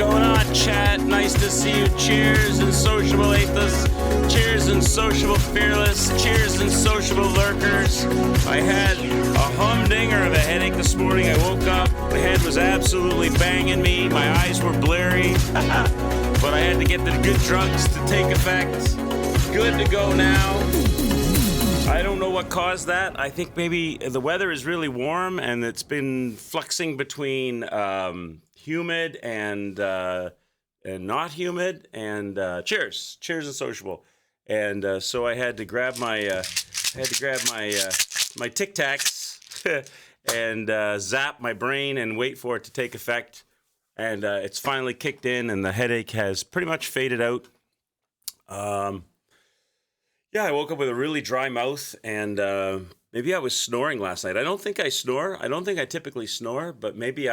going on, chat? Nice to see you. Cheers and sociable atheists. Cheers and sociable fearless. Cheers and sociable lurkers. I had a humdinger of a headache this morning. I woke up. The head was absolutely banging me. My eyes were blurry. But I had to get the good drugs to take effect. Good to go now. I don't know what caused that. I think maybe the weather is really warm and it's been fluxing between humid and not humid. And cheers and sociable. And so I had to grab my my Tic Tacs and zap my brain and wait for it to take effect. And it's finally kicked in, and the headache has pretty much faded out. Yeah, I woke up with a really dry mouth, and maybe I was snoring last night. I don't think I snore. I don't think I typically snore, but maybe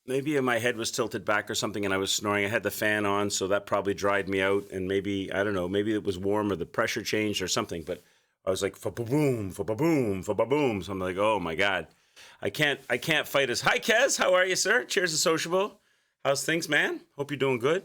my head was tilted back or something, and I was snoring. I had the fan on, so that probably dried me out, and maybe, I don't know, maybe it was warm or the pressure changed or something, but I was like, fa-ba-boom, fa-ba-boom, fa-ba-boom. So I'm like, oh my God. I can't fight us. Hi, Kez. How are you, sir? Cheers and sociable. How's things, man? Hope you're doing good.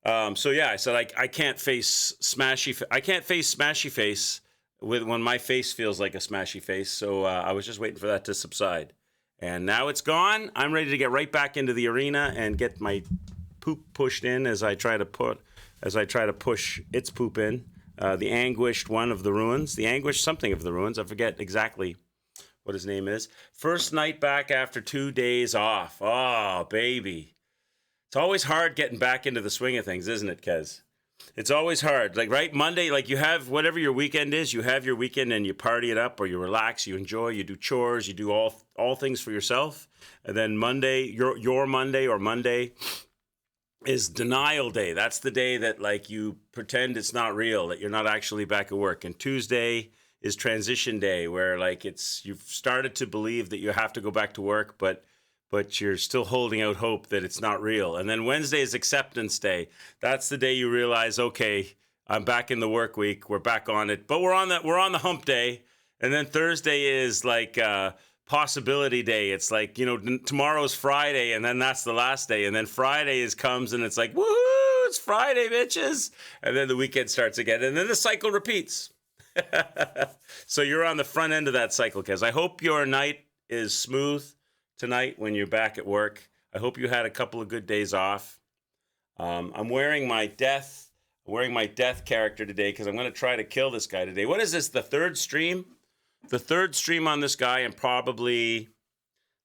So yeah, I said I can't face smashy face when my face feels like a smashy face. So I was just waiting for that to subside, and now it's gone. I'm ready to get right back into the arena and get my poop pushed in as I try to push its poop in. The anguished one of the ruins, the anguished something of the ruins. I forget exactly what his name is. First night back after 2 days off. Oh baby. It's always hard getting back into the swing of things, isn't it, Kez? It's always hard. Like, right, Monday, like you have whatever your weekend is, you have your weekend and you party it up or you relax, you enjoy, you do chores, you do all things for yourself. And then Monday, your Monday or Monday is denial day. That's the day that, like, you pretend it's not real, that you're not actually back at work. And Tuesday is transition day where, like, you've started to believe that you have to go back to work, but you're still holding out hope that it's not real. And then Wednesday is acceptance day. That's the day you realize, okay, I'm back in the work week. We're back on it. But we're on the hump day. And then Thursday is like possibility day. It's like, tomorrow's Friday, and then that's the last day. And then Friday comes, and it's like, woohoo, it's Friday, bitches. And then the weekend starts again. And then the cycle repeats. So you're on the front end of that cycle, Kez. I hope your night is smooth tonight when you're back at work. I hope you had a couple of good days off. I'm wearing my death character today because I'm going to try to kill this guy today. What is this, the third stream? The third stream on this guy, and probably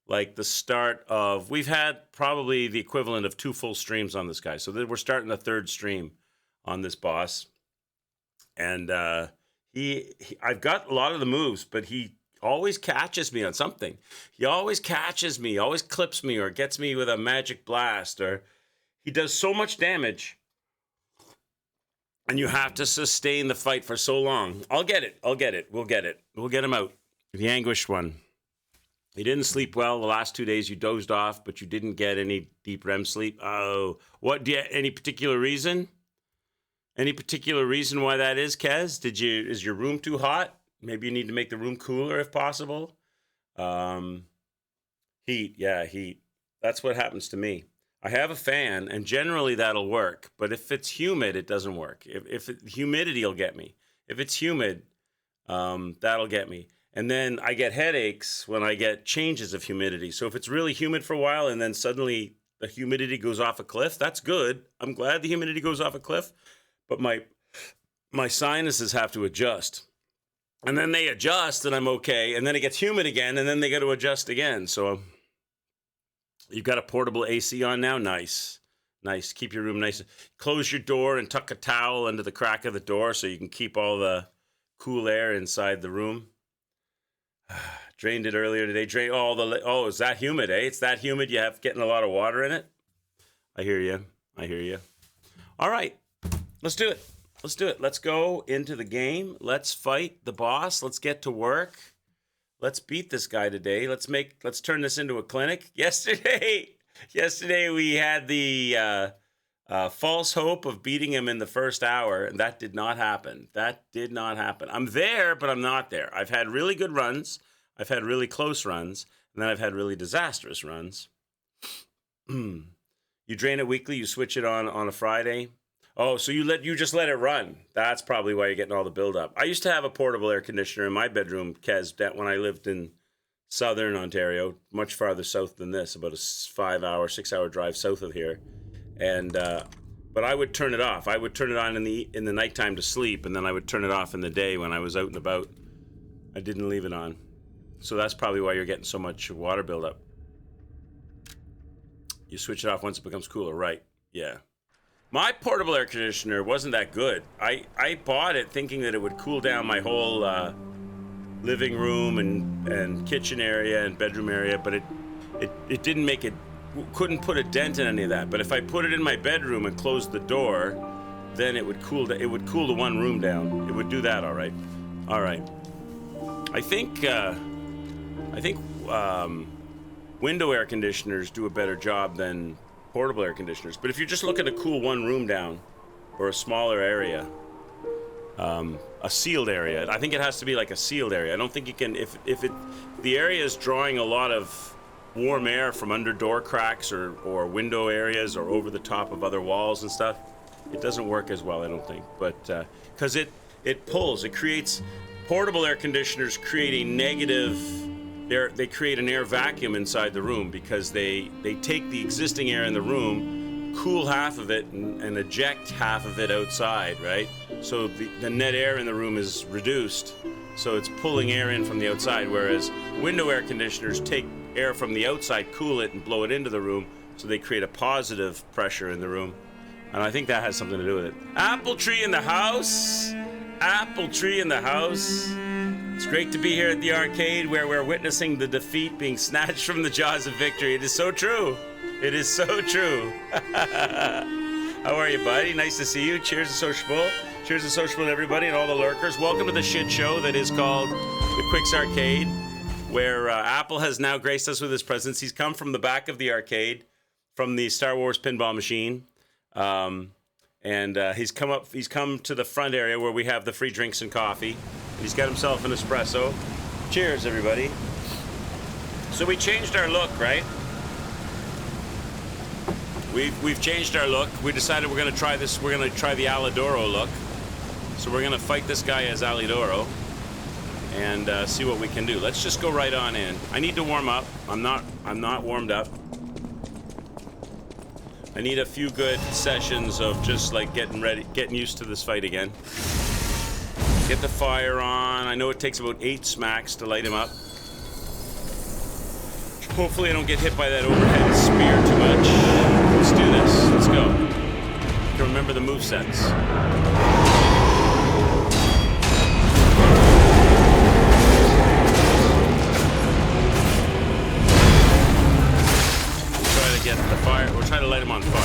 like the start of, we've had probably the equivalent of 2 full streams on this guy. So we're starting the third stream on this boss. And I've got a lot of the moves, but he always catches me on something. He always catches me, always clips me, or gets me with a magic blast, or he does so much damage, and you have to sustain the fight for so long. I'll get it. We'll get it. We'll get him out. The anguished one. He didn't sleep well the last 2 days. You dozed off, but you didn't get any deep REM sleep. Oh, any particular reason? Any particular reason why that is, Kez? Is your room too hot? Maybe you need to make the room cooler if possible. Heat. That's what happens to me. I have a fan, and generally that'll work. But if it's humid, it doesn't work. Humidity will get me. If it's humid, that'll get me. And then I get headaches when I get changes of humidity. So if it's really humid for a while and then suddenly the humidity goes off a cliff, that's good. I'm glad the humidity goes off a cliff. But my sinuses have to adjust. And then they adjust, and I'm okay. And then it gets humid again, and then they got to adjust again. So you've got a portable AC on now? Nice. Keep your room nice. Close your door and tuck a towel under the crack of the door so you can keep all the cool air inside the room. Drained it earlier today. Is that humid, eh? It's that humid you have getting a lot of water in it? I hear you. All right. Let's do it. Let's go into the game. Let's fight the boss. Let's get to work. Let's beat this guy today. Let's turn this into a clinic. Yesterday we had the false hope of beating him in the first hour, and that did not happen. I'm there, but I'm not there. I've had really good runs. I've had really close runs, and then I've had really disastrous runs. You drain it weekly. You switch it on a Friday. Oh, so you just let it run. That's probably why you're getting all the buildup. I used to have a portable air conditioner in my bedroom, Kez, that when I lived in southern Ontario, much farther south than this, about a 5-hour, 6-hour drive south of here. And but I would turn it off. I would turn it on in the nighttime to sleep, and then I would turn it off in the day when I was out and about. I didn't leave it on. So that's probably why you're getting so much water buildup. You switch it off once it becomes cooler, right? Yeah. My portable air conditioner wasn't that good. I bought it thinking that it would cool down my whole living room and kitchen area and bedroom area, but it didn't make it, couldn't put a dent in any of that. But if I put it in my bedroom and closed the door, then it would cool the one room down. It would do that, all right. All right. I think window air conditioners do a better job than portable air conditioners. But if you're just looking to cool one room down or a smaller area, a sealed area, I think it has to be like a sealed area. I don't think you can, if the area is drawing a lot of warm air from under door cracks or window areas or over the top of other walls and stuff, it doesn't work as well, I don't think. But because it pulls, it creates, portable air conditioners create a negative, they create an air vacuum inside the room because they take the existing air in the room, cool half of it, and eject half of it outside, right? So the net air in the room is reduced, so it's pulling air in from the outside, whereas window air conditioners take air from the outside, cool it, and blow it into the room, so they create a positive pressure in the room. And I think that has something to do with it. Apple tree in the house. Apple tree in the house. It's great to be here at the arcade where we're witnessing the defeat being snatched from the jaws of victory. It is so true. It is so true. How are you, buddy? Nice to see you. Cheers to Sociable. Cheers to Sociable to everybody and all the lurkers. Welcome to the shit show that is called the Quicks Arcade, where Apple has now graced us with his presence. He's come from the back of the arcade, from the Star Wars pinball machine. And he's come to the front area where we have the free drinks and coffee. He's got himself an espresso. Cheers, everybody. So we changed our look, right? We've changed our look. We decided we're going to try this. We're going to try the Alidoro look. So we're going to fight this guy as Alidoro and see what we can do. Let's just go right on in. I need to warm up. I'm not warmed up. I need a few good sessions of just like getting ready, getting used to this fight again. Get the fire on. I know it takes about 8 smacks to light him up. Hopefully I don't get hit by that overhead spear too much. Let's do this. Let's go. You can remember the movesets. Get the fire. We'll try to light him on fire.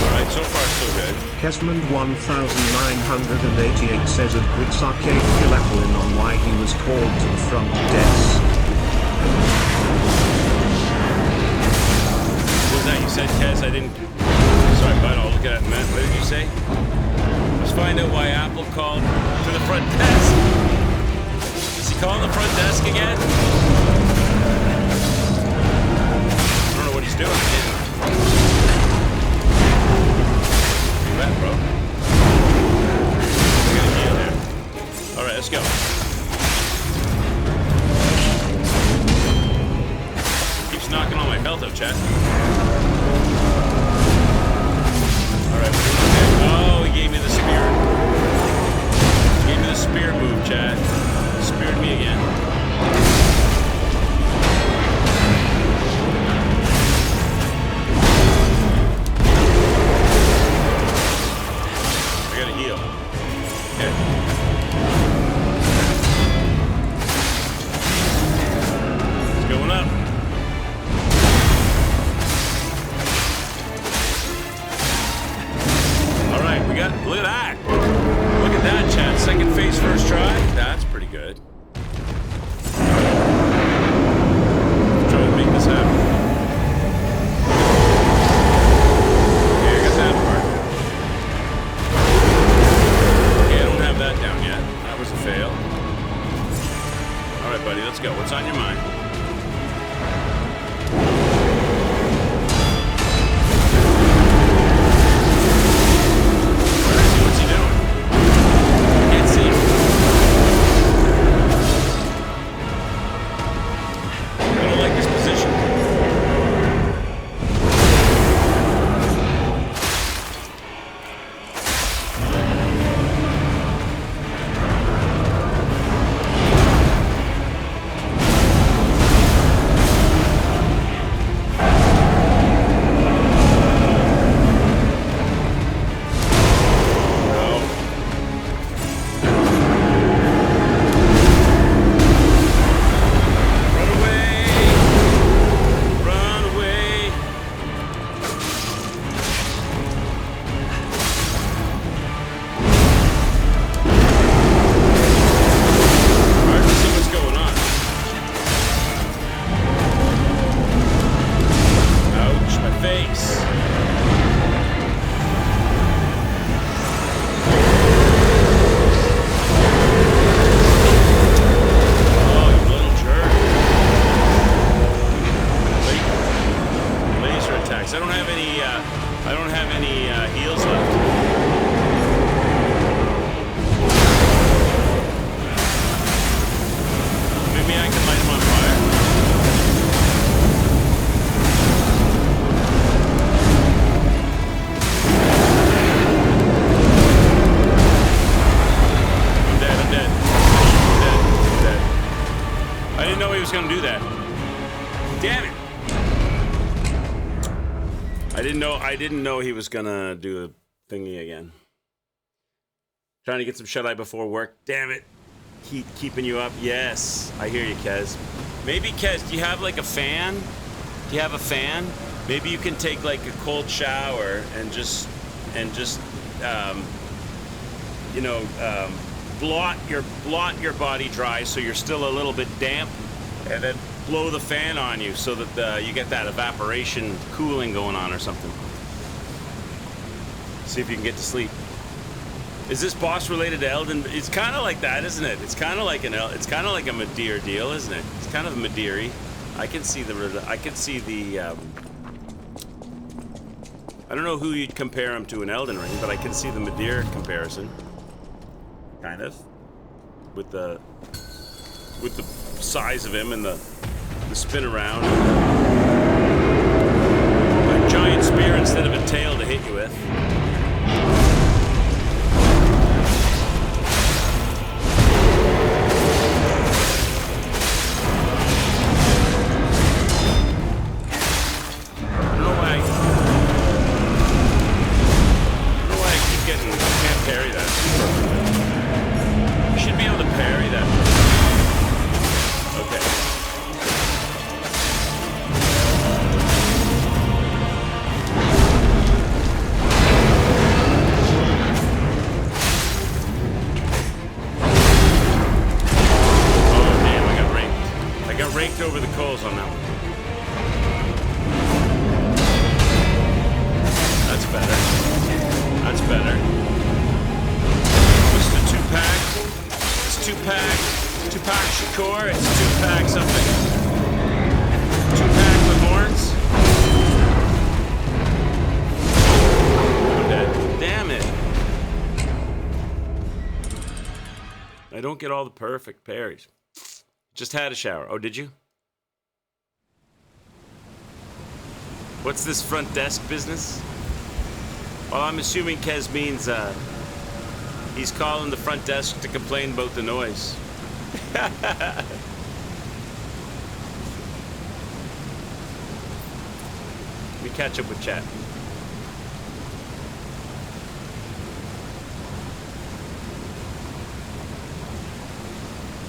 Alright, so far so good. Kesmond 1988 says at Quicks Arcade fill Apple in on why he was called to the front desk. What was that you said, Kez? I didn't... Sorry, bud, I'll look at it in a minute. What did you say? Let's find out why Apple called to the front desk. Is he calling the front desk again? I don't know what he's doing. Do that, bro. I got a deal there. All right, let's go. Keeps knocking on my belt up, chat. All right, we're doing okay. Oh, he gave me the spear. He gave me the spear move, chat. Speared me again. I gotta heal. Okay. It's going up. Alright, we got, look at that. Look at that, chat. Second phase, first try. That's pretty good. guys. I don't have any. I don't have any heals left. Maybe I can light them on fire. I'm dead. I'm dead. I'm dead. I didn't know he was gonna do that. Damn it! I didn't know he was gonna do the thingy again. Trying to get some shut-eye before work. Damn it. Keeping you up. Yes. I hear you, Kez. Maybe, Kez, do you have like a fan? Do you have a fan? Maybe you can take like a cold shower and just blot your body dry so you're still a little bit damp, and then blow the fan on you so that you get that evaporation cooling going on or something. See if you can get to sleep. Is this boss related to Elden? It's kind of like that, isn't it? It's kind of like a Madeir deal, isn't it? It's kind of a Madeir. I can see the. I don't know who you'd compare him to in Elden Ring, but I can see the Madeir comparison. Kind of, with the size of him and the spin around. A giant spear instead of a tail to hit you with. I don't know why I keep getting. I can't parry that. You should be able to parry that. Okay. Raked over the coals on that one. That's better. That's better. What's the 2-pack? It's 2-pack. 2-pack Shakur. It's 2-pack something. 2-pack with horns. I'm dead. Damn it. I don't get all the perfect parries. Just had a shower. Oh, did you? What's this front desk business? Well, I'm assuming Kez means he's calling the front desk to complain about the noise. Let me catch up with chat.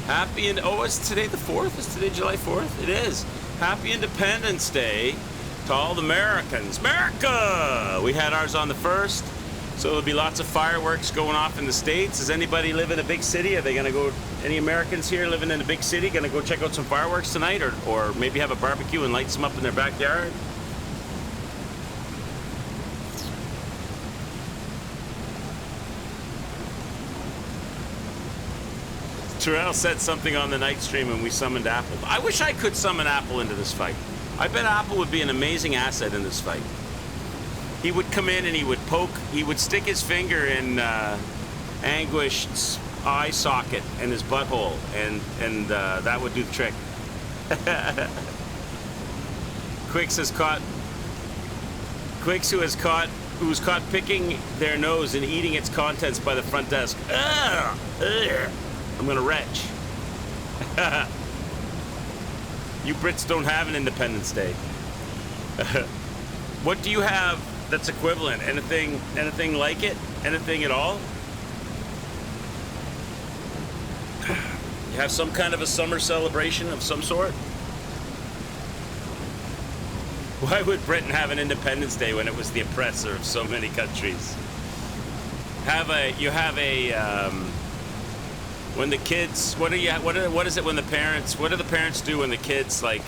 Happy and it's today the 4th? Is today July 4th? It is. Happy Independence Day to all the Americans. America! We had ours on the 1st, so there'll be lots of fireworks going off in the States. Does anybody live in a big city? Are they gonna go, any Americans here living in a big city, gonna go check out some fireworks tonight, or maybe have a barbecue and light some up in their backyard? Terrell said something on the night stream and we summoned Apple. I wish I could summon Apple into this fight. I bet Apple would be an amazing asset in this fight. He would come in and he would stick his finger in Anguish's eye socket and his butthole, and that would do the trick. Who was caught picking their nose and eating its contents by the front desk. Ugh, ugh. I'm gonna retch. You Brits don't have an Independence Day. What do you have that's equivalent? Anything like it? Anything at all? You have some kind of a summer celebration of some sort? Why would Britain have an Independence Day when it was the oppressor of so many countries? When the kids, what is it when the parents, what do the parents do when the kids like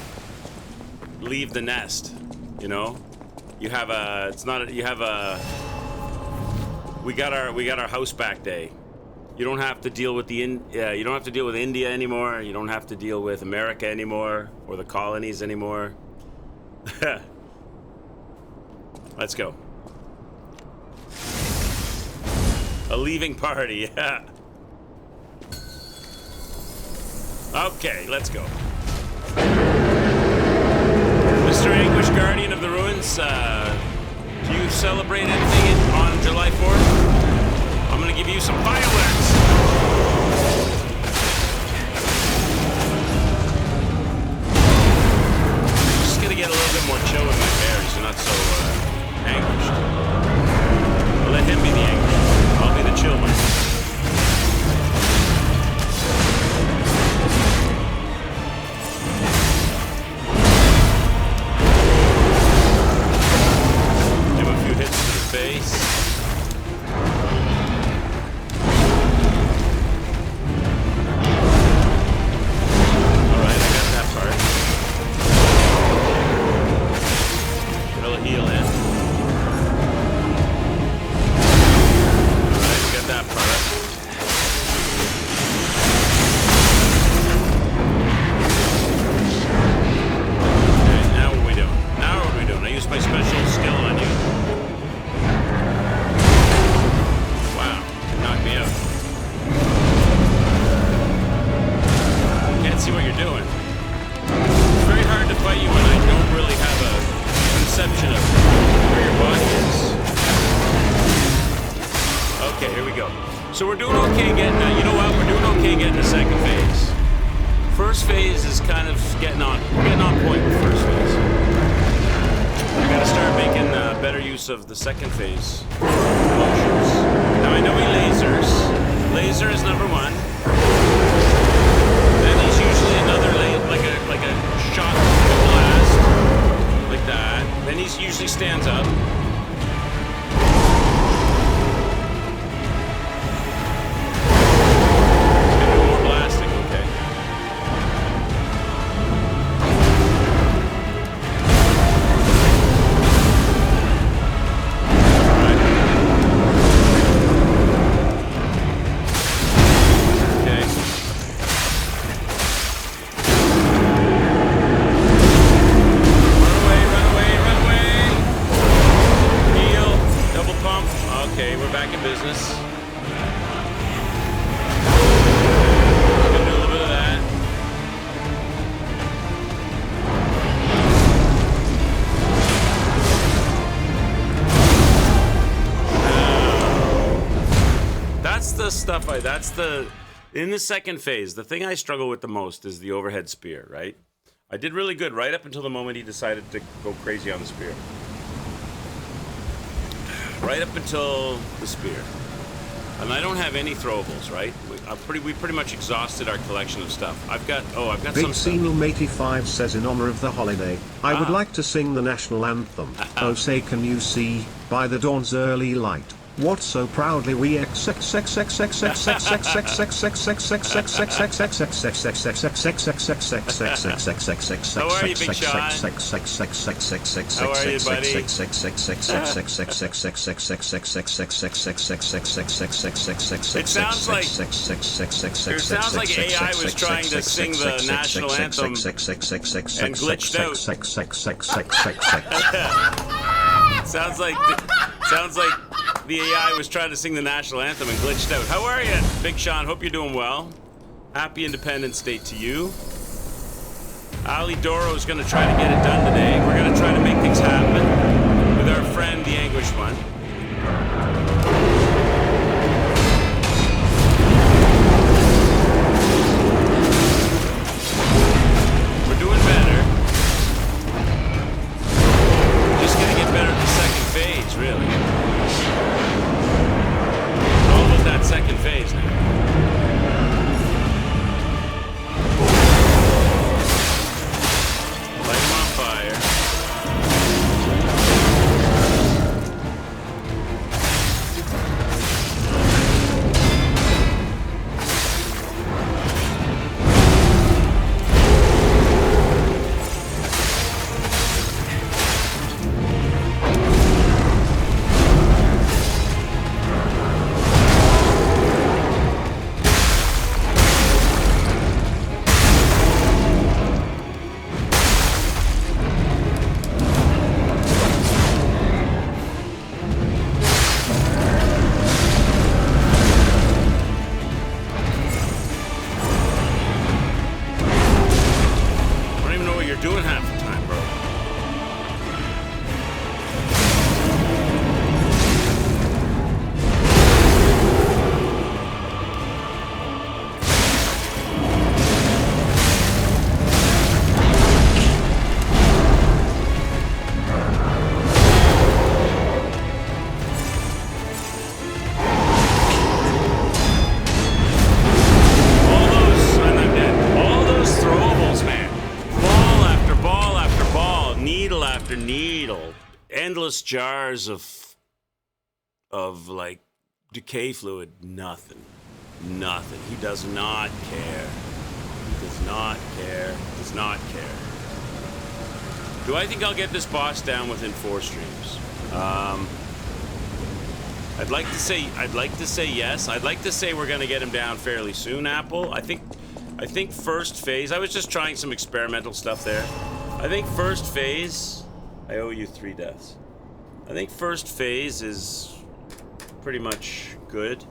leave the nest? You know, we got our house back day. You don't have to deal with you don't have to deal with India anymore. You don't have to deal with America anymore or the colonies anymore. Let's go. A leaving party, yeah. Okay, let's go. Mr. Anguish, Guardian of the Ruins, do you celebrate anything on July 4th? I'm gonna give you some fireworks. Just gonna get a little bit more chill with my bears, so not so anguished. I'll let him be the anguished. I'll be the chill one. Face. Alright, I got that part. Drill a heel in. Alright, we got that part. Okay, now what are we doing? Now what are we doing? I used my special skill on you. See what you're doing. It's very hard to fight you when I don't really have a conception of where your body is. Okay, here we go. So we're doing okay getting, you know what? We're doing okay getting the second phase. First phase is kind of getting on point with first phase. I gotta start making better use of the second phase motions. Now I know he lasers. Laser is number one. Then he's usually another like a shot blast, like that. Then he usually stands up. He's gonna do more blasting, okay. Okay, we're back in business. Gonna do a little bit of that. That's the stuff in the second phase, the thing I struggle with the most is the overhead spear, right? I did really good right up until the moment he decided to go crazy on the spear. Right up until the spear. And I don't have any throwables, right? We pretty much exhausted our collection of stuff. I've got Big some stuff. Senum85 says in honor of the holiday, I would like to sing the national anthem. Oh say can you see, by the dawn's early light, what so proudly we It sounds like AI was trying to sing the national anthem and glitched out. Sounds like the AI was trying to sing the national anthem and glitched out. How are you, Big Sean? Hope you're doing well. Happy Independence Day to you. Ali Doro is going to try to get it done today. We're going to try to make things happen with our friend, the Anguished One. We're doing better. We're just going to get better at the second phase, really. All of that second phase now. Light him on fire. needle, endless jars of like decay fluid. Nothing. He does not care. He does not care. Does not care. Do I think I'll get this boss down within 4 streams? I'd like to say yes. I'd like to say we're gonna get him down fairly soon, Apple. I think first phase, I was just trying some experimental stuff there. I think first phase, I owe you 3 deaths. I think first phase is pretty much good,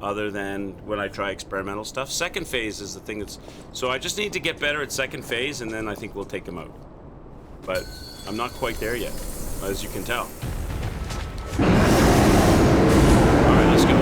other than when I try experimental stuff. Second phase is the thing that's, so I just need to get better at second phase, and then I think we'll take him out. But I'm not quite there yet, as you can tell. All right, let's go.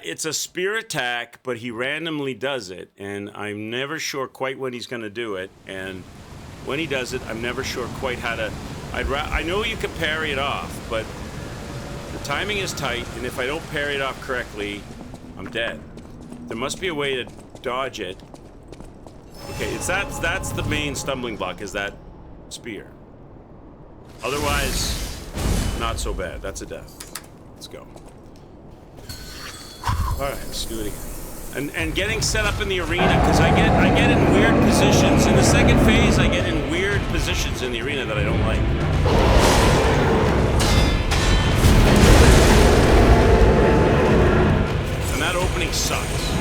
It's a spear attack, but he randomly does it, and I'm never sure quite when he's going to do it. And when he does it, I'm never sure quite how to. I know you can parry it off, but the timing is tight, and if I don't parry it off correctly, I'm dead. There must be a way to dodge it. Okay, that's the main stumbling block, is that spear. Otherwise, not so bad. That's a death. Let's go. All right, let's do it again. And getting set up in the arena, because I get in weird positions. In the second phase, I get in weird positions in the arena that I don't like. And that opening sucks.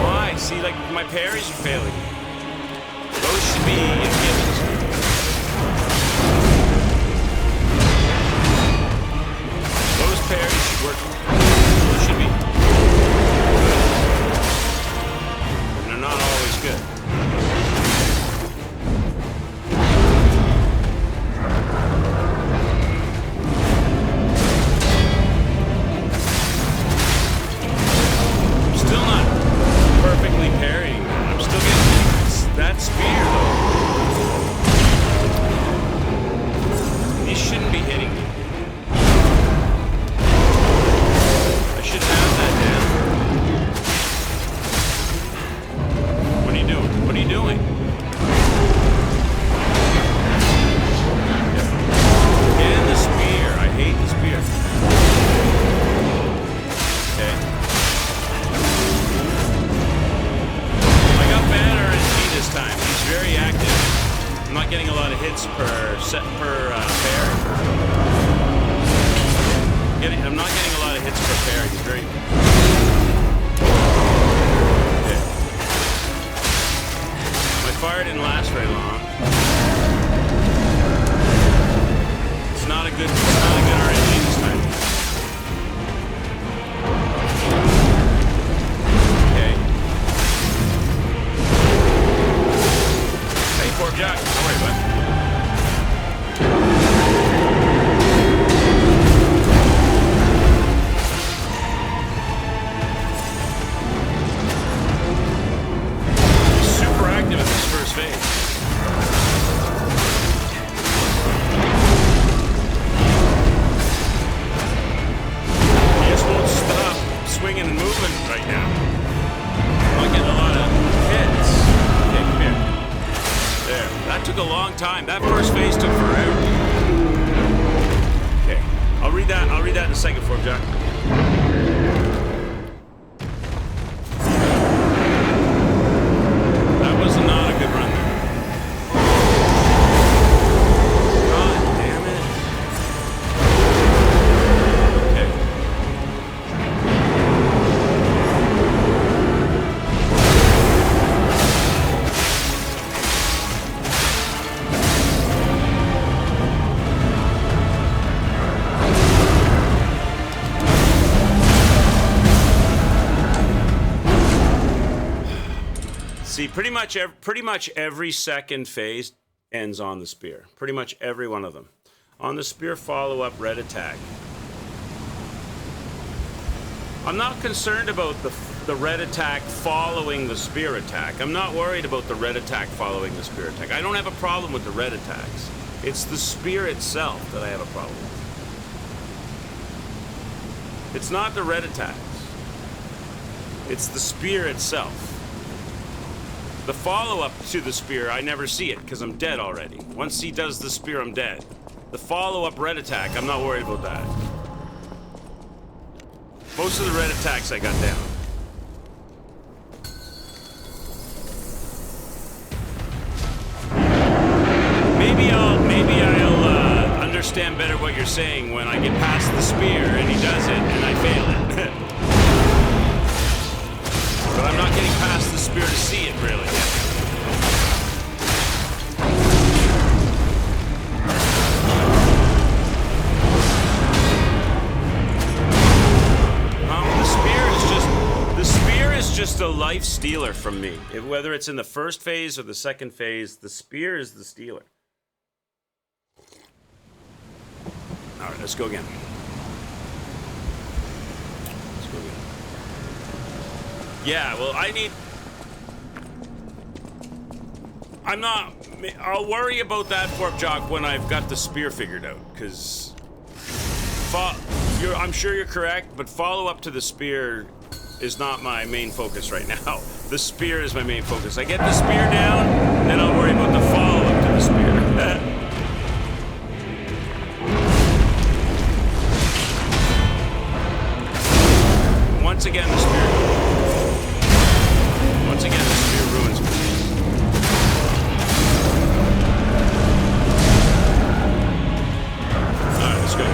Why? See, like, my parries are failing. Those should be givens. Those parries should work. Those should be good. And they're not always good. I'm still not perfectly parrying. I'm still not getting a lot of hits per set per pair. I'm not getting a lot of hits per pair. He's very. Okay. My fire didn't last very long. It's not a good RNG this time. Okay. Hey, Pork Jack, don't worry, bud. Super active in this first phase. Swinging and moving right now. I'm not getting a lot of hits. Okay, come here. There. That took a long time. That first phase took forever. Okay. I'll read that in a second for you, Jack. That was not a good run there. God damn it. Okay. See, pretty much every second phase ends on the spear. Pretty much every one of them. On the spear follow-up red attack. I'm not concerned about the red attack following the spear attack. I'm not worried about the red attack following the spear attack. I don't have a problem with the red attacks. It's the spear itself that I have a problem with. It's not the red attacks. It's the spear itself. The follow-up to the spear, I never see it because I'm dead already. Once he does the spear, I'm dead. The follow-up red attack, I'm not worried about that. Most of the red attacks I got down. Maybe I'll understand better what you're saying when I get past the spear and he does it and I fail it. But I'm not getting past the spear to see it, really. The spear is just a life stealer from me. Whether it's in the first phase or the second phase, the spear is the stealer. All right, let's go again. Yeah, well, I'll worry about that Pork Jock when I've got the spear figured out, because I'm sure you're correct, but follow-up to the spear is not my main focus right now. The spear is my main focus. I get the spear down, then I'll worry about the follow-up to the spear. Once again, the spear ruins me. Alright, let's go.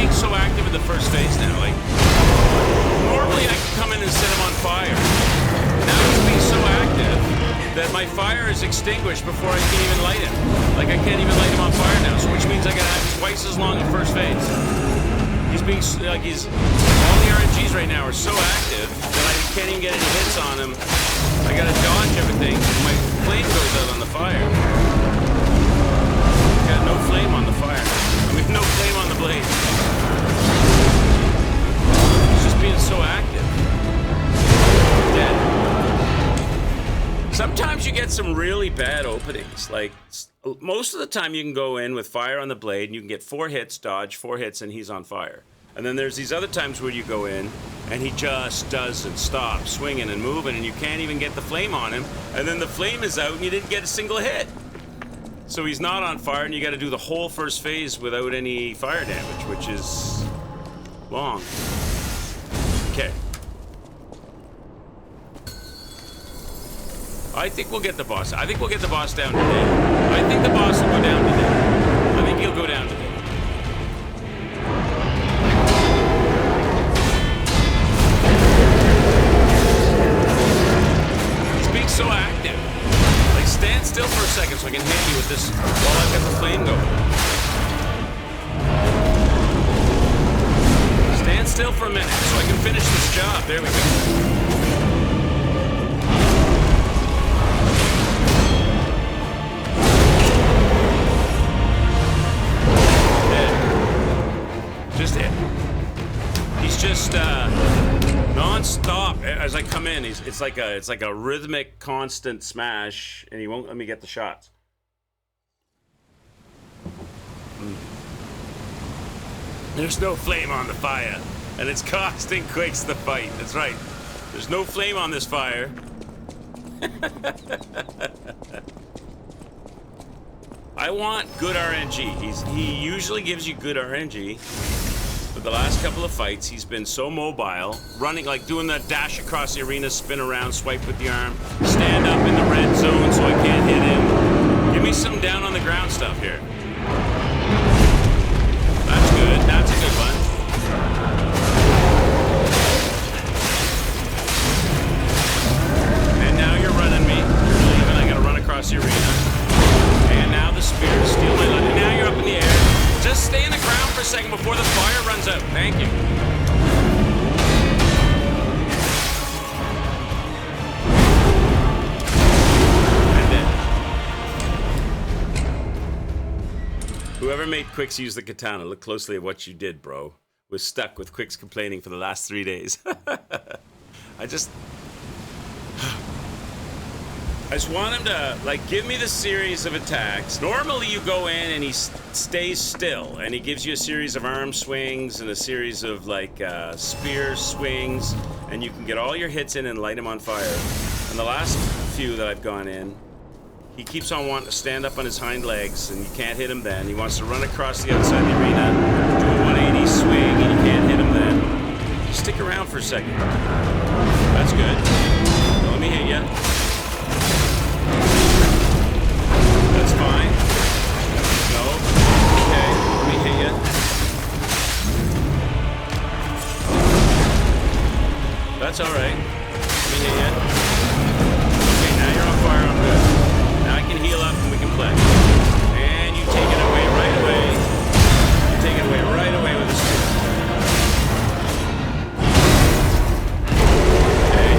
So active in the first phase now. Like, normally I can come in and set him on fire. Now he's being so active that my fire is extinguished before I can even light him. Like, I can't even light him on fire now, so which means I gotta have twice as long in first phase. All the RNGs right now are so active that I can't even get any hits on him. I gotta dodge everything. My flame goes out on the fire. Got no flame on the fire. I mean, no flame on the blade. It's just being so active. Dead. Sometimes you get some really bad openings. Like, most of the time you can go in with fire on the blade and you can get 4 hits, dodge, 4 hits, and he's on fire. And then there's these other times where you go in and he just doesn't stop swinging and moving, and you can't even get the flame on him. And then the flame is out and you didn't get a single hit. So he's not on fire, and you got to do the whole first phase without any fire damage, which is long. Okay. I think we'll get the boss. I think we'll get the boss down today. I think the boss will go down today. I think he'll go down today. So active. Like, stand still for a second so I can hit you with this while I've got the flame going. Stand still for a minute so I can finish this job. There we go. Hit. Just hit. He's just non-stop as I come in. It's like a rhythmic, constant smash, and he won't let me get the shots. There's no flame on the fire, and it's costing Quicks the fight. That's right. There's no flame on this fire. I want good RNG. He usually gives you good RNG. But the last couple of fights, he's been so mobile, running, like doing the dash across the arena, spin around, swipe with the arm, stand up in the red zone so I can't hit him. Give me some down on the ground stuff here. That's good. That's a good one. And now you're running me. Leaving. I gotta run across the arena. And now the spear to steal my life. And now you're up in the air. Just stay in the ground for a second before the fire runs out. Thank you. And then, whoever made Quicks use the katana, look closely at what you did, bro. Was stuck with Quicks complaining for the last 3 days. I just want him to, like, give me the series of attacks. Normally you go in and he stays still, and he gives you a series of arm swings and a series of, like, spear swings, and you can get all your hits in and light him on fire. And the last few that I've gone in, he keeps on wanting to stand up on his hind legs, and you can't hit him then. He wants to run across the outside of the arena, do a 180 swing, and you can't hit him then. Just stick around for a second. That's good. Now let me hit you. That's fine. No. Okay, let me hit you. That's alright. Let me hit you. Okay, now you're on fire, I'm good. Now I can heal up and we can play. And you take it away right away. You take it away right away with a spear. Okay.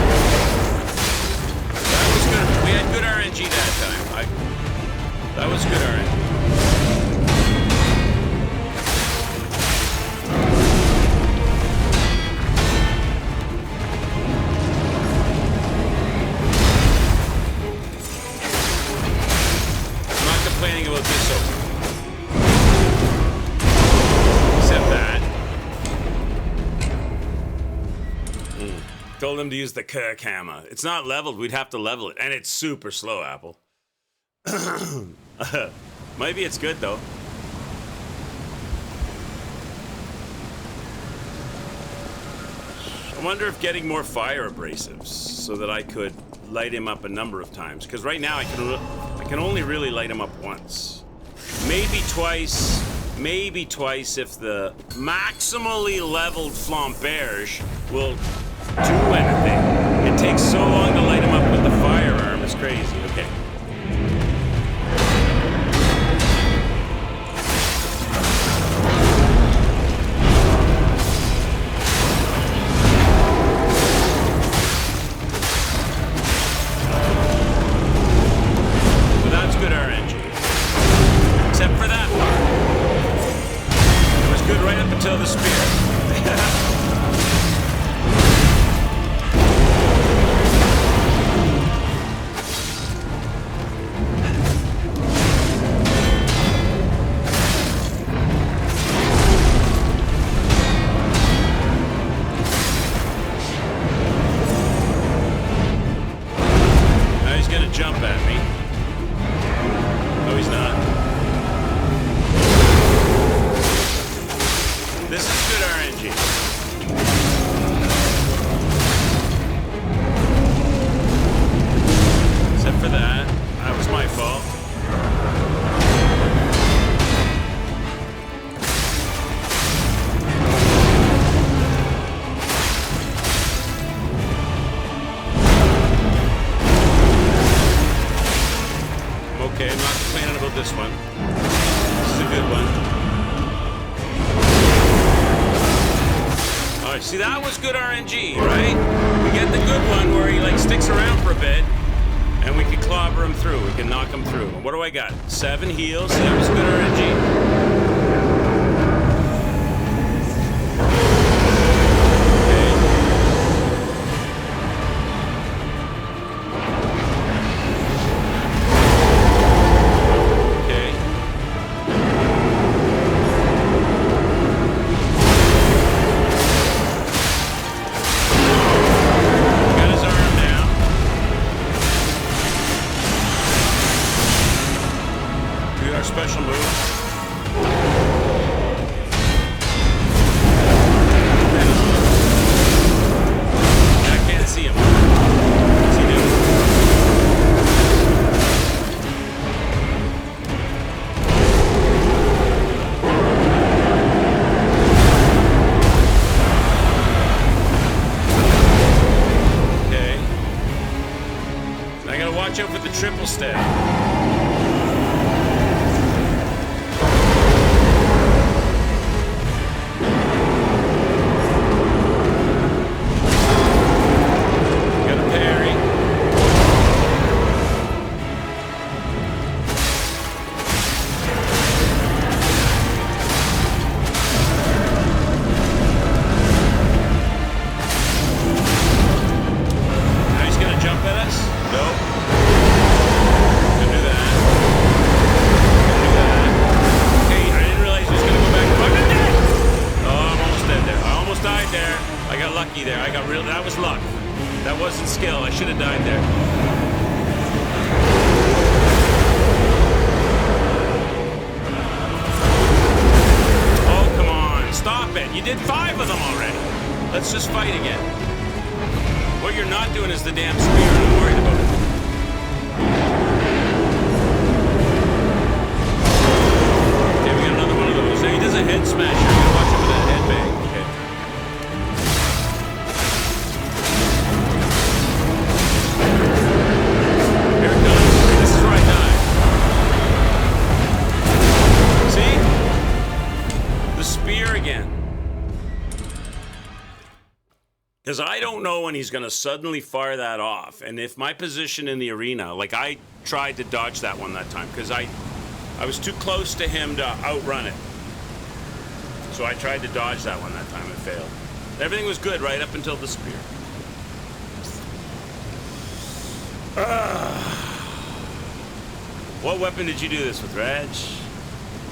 That was good. We had good RNG that time. That was good RNG. I'm not complaining about this opening. Except that. Told him to use the Kirk hammer. It's not leveled. We'd have to level it. And it's super slow, Apple. Maybe it's good though. I wonder if getting more fire abrasives so that I could light him up a number of times. Because right now I can only really light him up once. Maybe twice if the maximally leveled Flamberge will do anything. It takes so long to light him up with the firearm. It's crazy. Okay. Until the spear. Okay, I'm not complaining about this one. This is a good one. All right, see, that was good RNG, right? We get the good one where he, like, sticks around for a bit, and we can clobber him through. We can knock him through. What do I got? 7 heals. See, that was good RNG. Special move. I can't see him. What's he doing? Okay. I gotta watch out for the triple stab. That was luck. That wasn't skill. I should have died there. Oh, come on. Stop it. You did 5 of them already. Let's just fight again. What you're not doing is the damn spear. I'm worried about it. Okay, we got another one of those. Hey, he does a head smash. You're going to watch him with that head bang. Okay. Because I don't know when he's going to suddenly fire that off. And if my position in the arena, like I tried to dodge that one that time because I was too close to him to outrun it. So I tried to dodge that one that time and failed. Everything was good right up until the spear. What weapon did you do this with, Reg?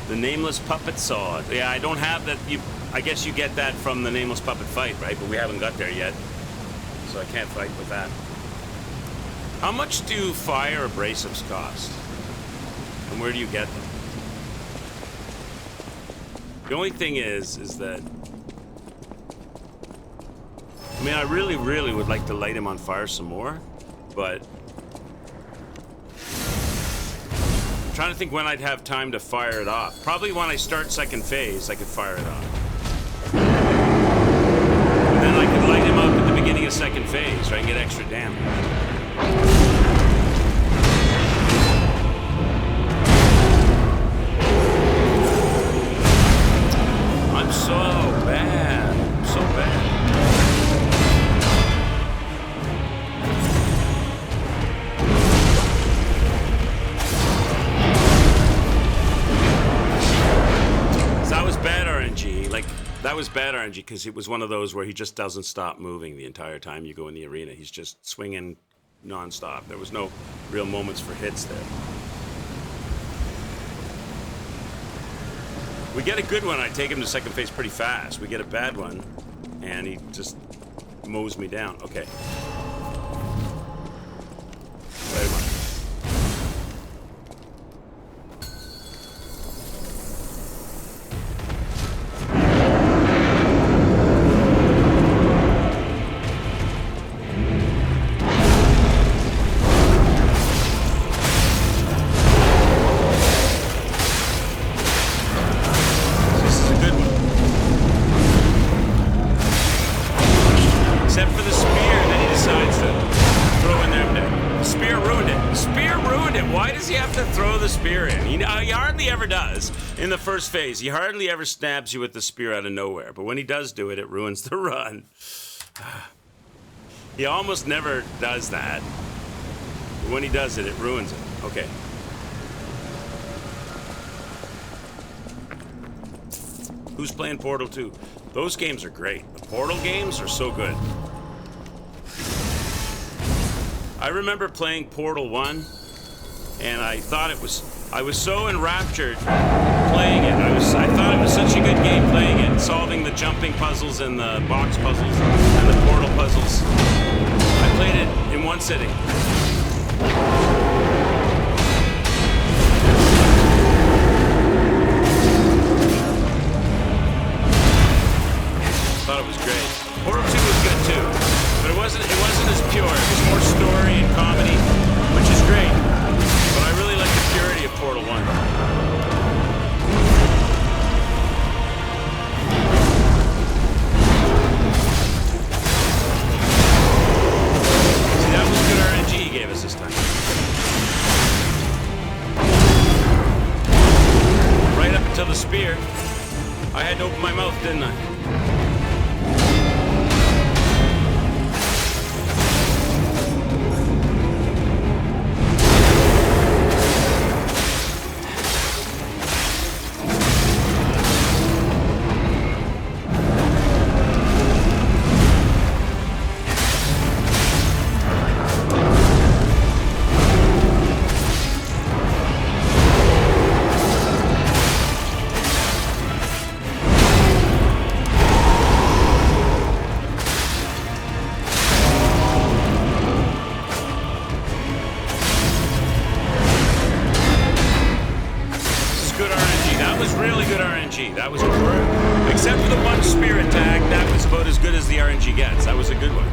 The Nameless Puppet Sword. Yeah, I don't have that. I guess you get that from the Nameless Puppet fight, right? But we haven't got there yet, so I can't fight with that. How much do fire abrasives cost? And where do you get them? The only thing is that... I mean, I really, really would like to light him on fire some more, but... I'm trying to think when I'd have time to fire it off. Probably when I start second phase, I could fire it off. And then I could light him up at the beginning of second phase, right, and get extra damage. I'm so bad. I'm so bad. That was bad RNG because it was one of those where he just doesn't stop moving the entire time you go in the arena. He's just swinging non-stop. There was no real moments for hits there. We get a good one, I take him to second phase pretty fast. We get a bad one, and he just mows me down. Okay. Wait a minute. Except for the spear that he decides the spear in. He hardly ever does in the first phase. He hardly ever stabs you with the spear out of nowhere. But when he does do it, it ruins the run. He almost never does that. But when he does it, it ruins it. Okay. Who's playing Portal 2? Those games are great. The Portal games are so good. I remember playing Portal 1, and I was so enraptured playing it. I thought it was such a good game playing it, solving the jumping puzzles and the box puzzles and the portal puzzles. I played it in one sitting. Thought it was great. Portal 2 was good too, but it wasn't as pure. It was more story and comedy, which is great. But I really like the purity of Portal 1. See, that was good RNG he gave us this time. Right up until the spear, I had to open my mouth, didn't I? That was good. Except for the one spear attack, that was about as good as the RNG gets. That was a good one.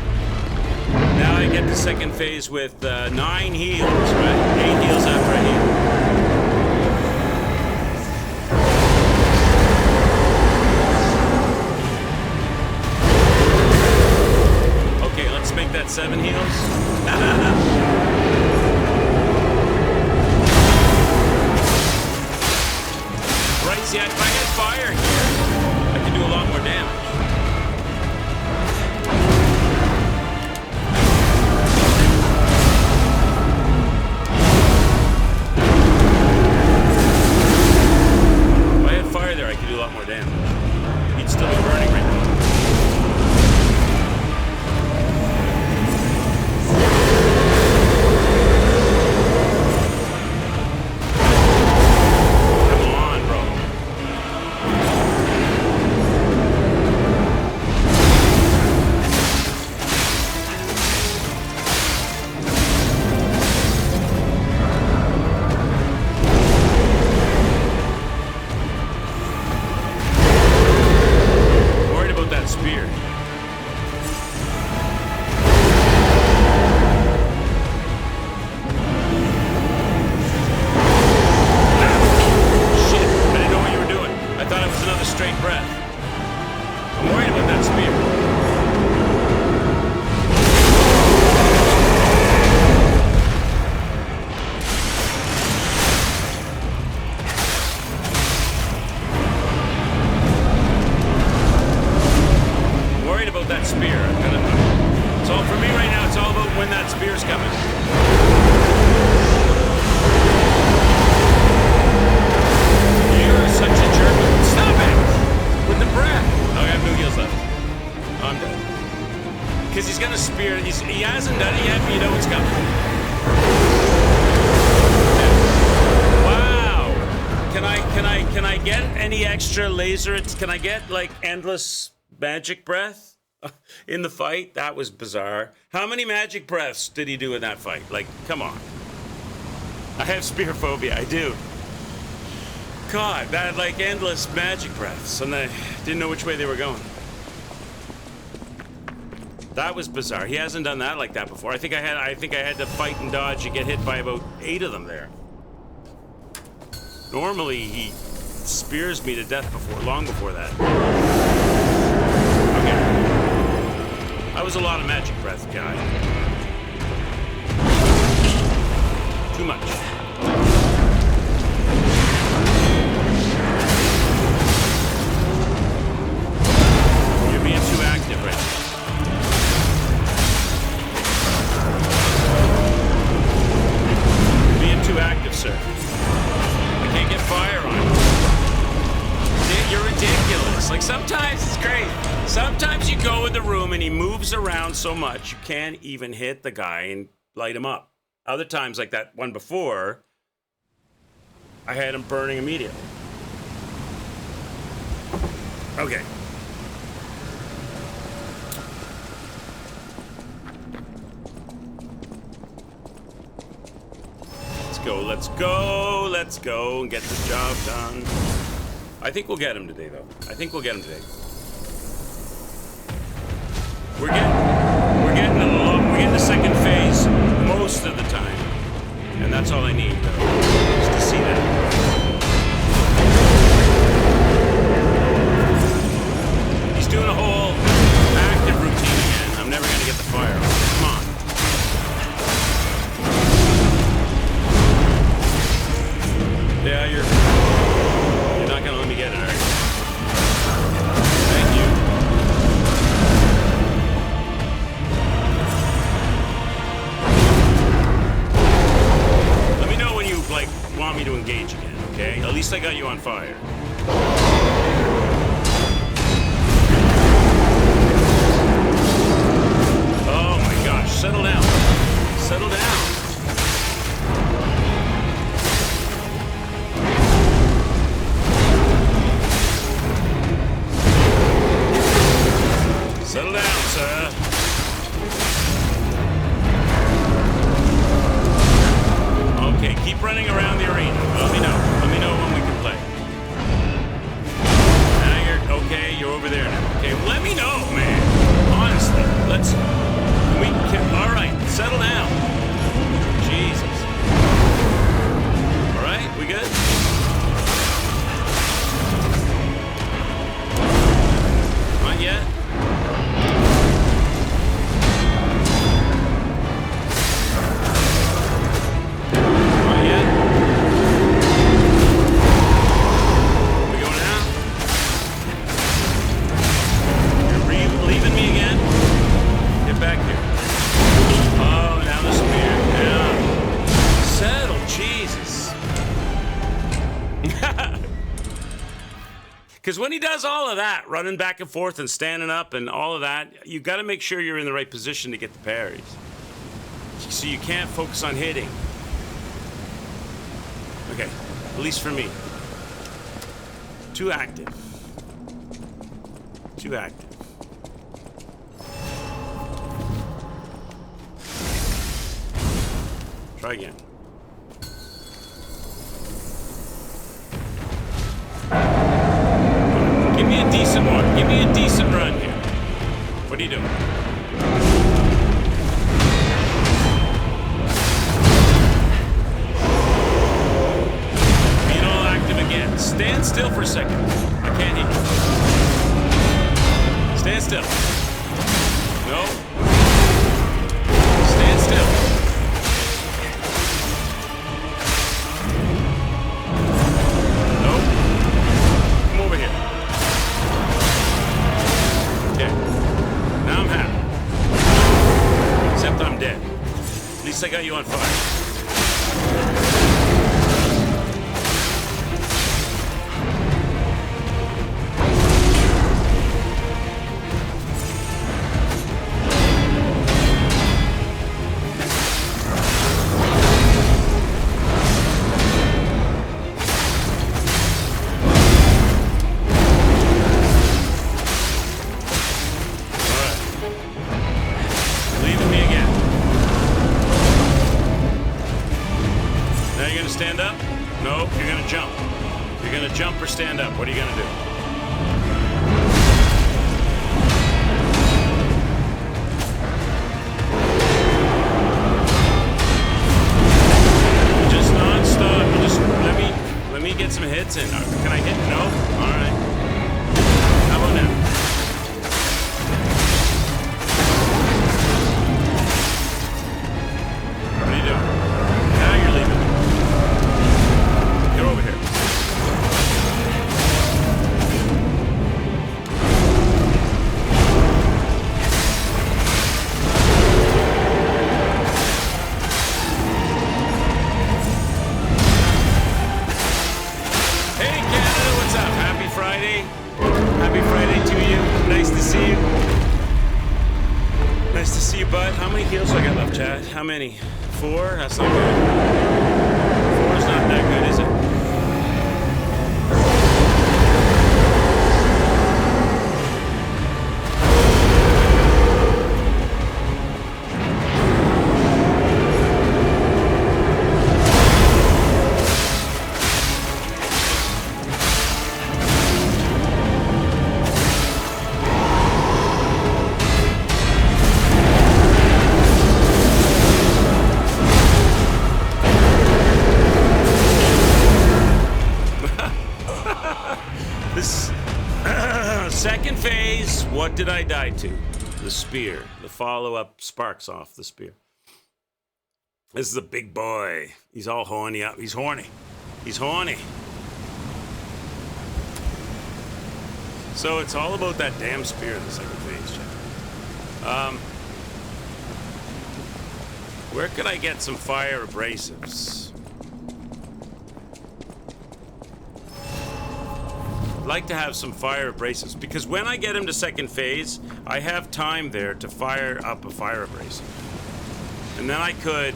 Now I get the second phase with 9 heals, right? 8 heals after a heal. Okay, let's make that 7 heals. Right, see, if I had fire here, I could do a lot more damage. If I had fire there, I could do a lot more damage. He'd still be burning right now. Can I get like endless magic breath in the fight? That was bizarre. How many magic breaths did he do in that fight? Like, come on. I have spear phobia, I do. God, that like endless magic breaths, and I didn't know which way they were going. That was bizarre. He hasn't done that like that before. I think I had to fight and dodge and get hit by about 8 of them there. Normally he spears me to death long before that. Okay. That was a lot of magic breath, guy. Too much. moves around so much you can't even hit the guy and light him up. Other times, like that one before, I had him burning immediately. Okay. Let's go and get the job done. I think we'll get him today, though. I think we'll get him today. We're getting the second phase most of the time. And that's all I need, though, is to see that. He's doing a whole active routine again. I'm never going to get the fire. Come on. Yeah, you're not going to let me get it, are you? Thank you. Let me know when you, want me to engage again, okay? At least I got you on fire. Oh my gosh, settle down. Settle down. Settle down, sir. Okay, keep running around the arena. Let me know. Let me know when we can play. Now you're okay. You're over there now. Okay, let me know, man. Honestly, all right, settle down. Jesus. All right, we good? Not yet. Because when he does all of that, running back and forth and standing up and all of that, you got to make sure you're in the right position to get the parries. So you can't focus on hitting. Okay, at least for me. Too active. Too active. Try again. Give me a decent one. Give me a decent run here. What are you doing? Being all active again. Stand still for a second. I can't hit you. Stand still. No. Stand still. I'm dead. At least I got you on fire. Stand up? No, you're gonna jump. You're gonna jump or stand up. What are you gonna do? Just non-stop. You just let me get some hits in. Can I hit? No? All right. How about now? What are you doing? Now you're leaving. Get over here. I got left, Chad? How many? 4? That's not good. 4 is not that good, is it? Second phase, what did I die to? The spear. The follow-up sparks off the spear. This is a big boy. He's all horny up. He's horny. He's horny. So it's all about that damn spear in the second phase, Chad. Where could I get some fire abrasives? I'd like to have some fire abrasives, because when I get him to second phase, I have time there to fire up a fire abrasive. And then I could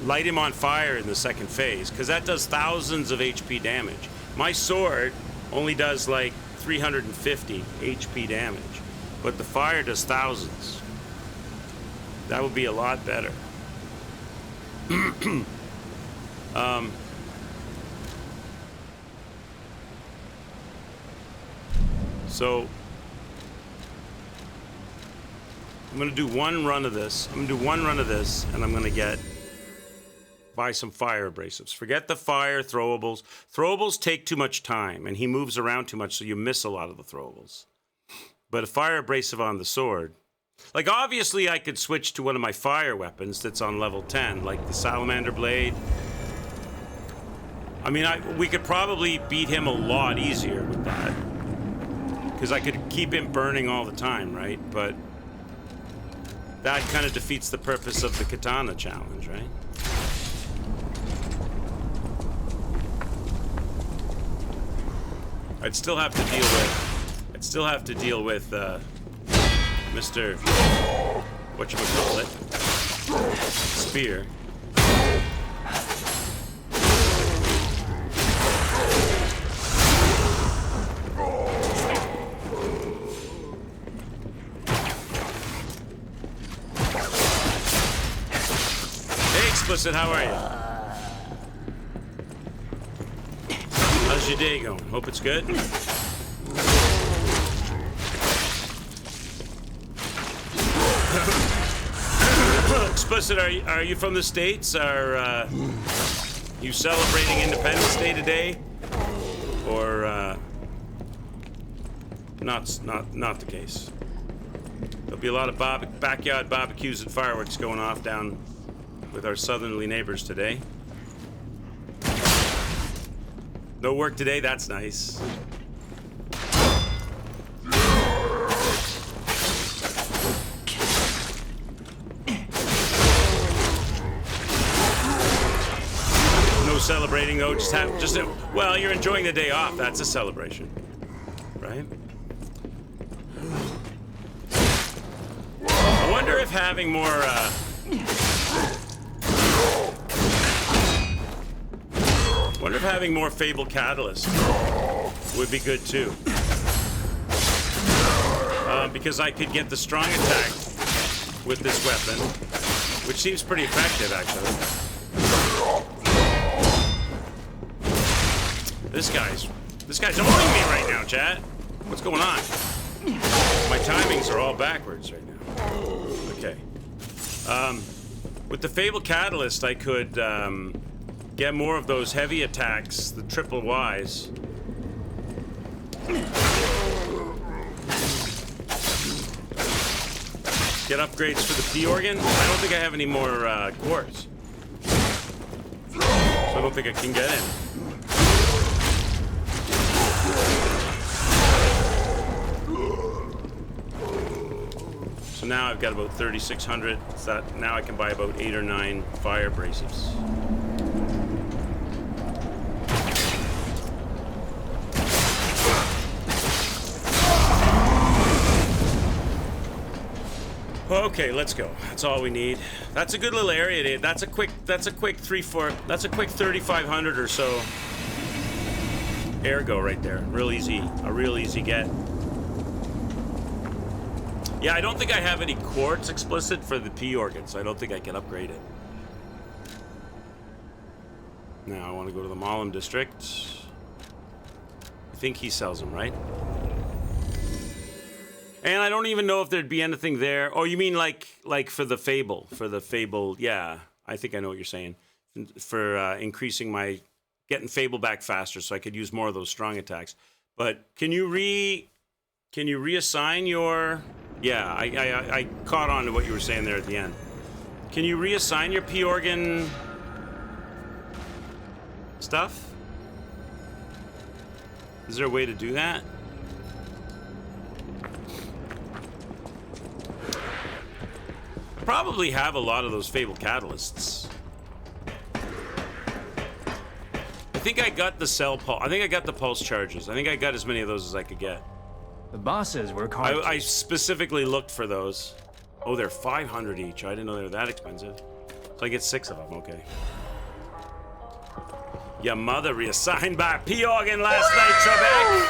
light him on fire in the second phase, because that does thousands of HP damage. My sword only does like 350 HP damage, but the fire does thousands. That would be a lot better. So I'm gonna do one run of this. I'm gonna do one run of this, and I'm gonna buy some fire abrasives. Forget the fire throwables. Throwables take too much time, and he moves around too much, so you miss a lot of the throwables. But a fire abrasive on the sword, like obviously I could switch to one of my fire weapons that's on level 10, like the salamander blade. I mean, we could probably beat him a lot easier with that, because I could keep him burning all the time, right? But that kind of defeats the purpose of the katana challenge, right? I'd still have to deal with Mr. whatchamacallit, Spear. Explicit, how are you? How's your day going? Hope it's good. Explicit, are you from the States? Are you celebrating Independence Day today? Or not the case? There'll be a lot of backyard barbecues and fireworks going off down with our southerly neighbors today. No work today, that's nice. No celebrating though, well, you're enjoying the day off, that's a celebration, right? I wonder if having more, Fable Catalyst would be good too. Because I could get the strong attack with this weapon, which seems pretty effective actually. This guy's owning me right now, chat. What's going on? My timings are all backwards right now. Okay. With the Fable Catalyst, I could get more of those heavy attacks, the triple Ys. Get upgrades for the P-Organ. I don't think I have any more cores. So I don't think I can get in. So now I've got about 3,600. So now I can buy about 8 or 9 fire abrasives. Okay, let's go. That's all we need. That's a good little area, Dave. That's a quick 3,500 or so ergo right there. Real easy, a real easy get. Yeah, I don't think I have any quartz explicit for the P organ, so I don't think I can upgrade it. Now I want to go to the Malum district. I think he sells them, right? And I don't even know if there'd be anything there. Oh, you mean like for the Fable? For the Fable, yeah. I think I know what you're saying. For increasing my... Getting Fable back faster so I could use more of those strong attacks. But can you reassign your... Yeah, I caught on to what you were saying there at the end. Can you reassign your P organ stuff? Is there a way to do that? Probably have a lot of those Fable catalysts. I think I got the cell pulse. I think I got the pulse charges. I think I got as many of those as I could get. The bosses work hard. I specifically looked for those. Oh, they're 500 each. I didn't know they were that expensive. So I get 6 of them. Okay. Your mother reassigned by P organ last night, Trebek.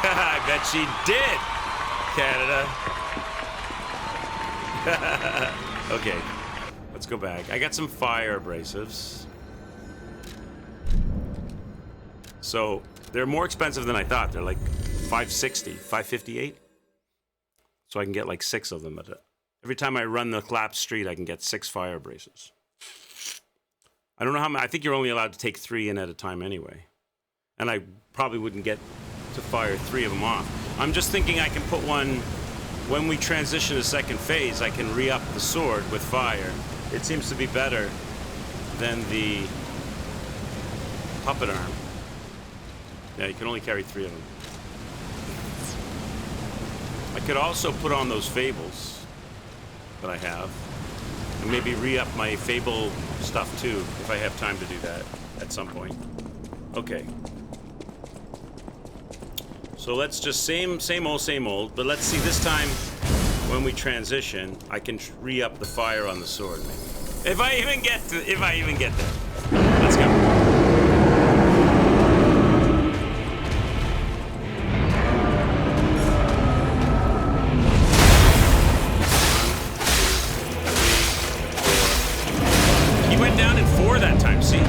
I bet she did, Canada. Okay, let's go back. I got some fire abrasives. So they're more expensive than I thought. They're like 560, 558. So I can get like 6 of them. Every time I run the collapsed street, I can get 6 fire abrasives. I don't know how many. I think you're only allowed to take 3 in at a time anyway. And I probably wouldn't get to fire 3 of them off. I'm just thinking I can put one... When we transition to second phase, I can re-up the sword with fire. It seems to be better than the puppet arm. Yeah, you can only carry 3 of them. I could also put on those fables that I have. And maybe re-up my fable stuff too, if I have time to do that at some point. Okay. So let's just same old, but let's see this time when we transition, I can re-up the fire on the sword maybe. If I even get there. Let's go. He went down in 4 that time, see?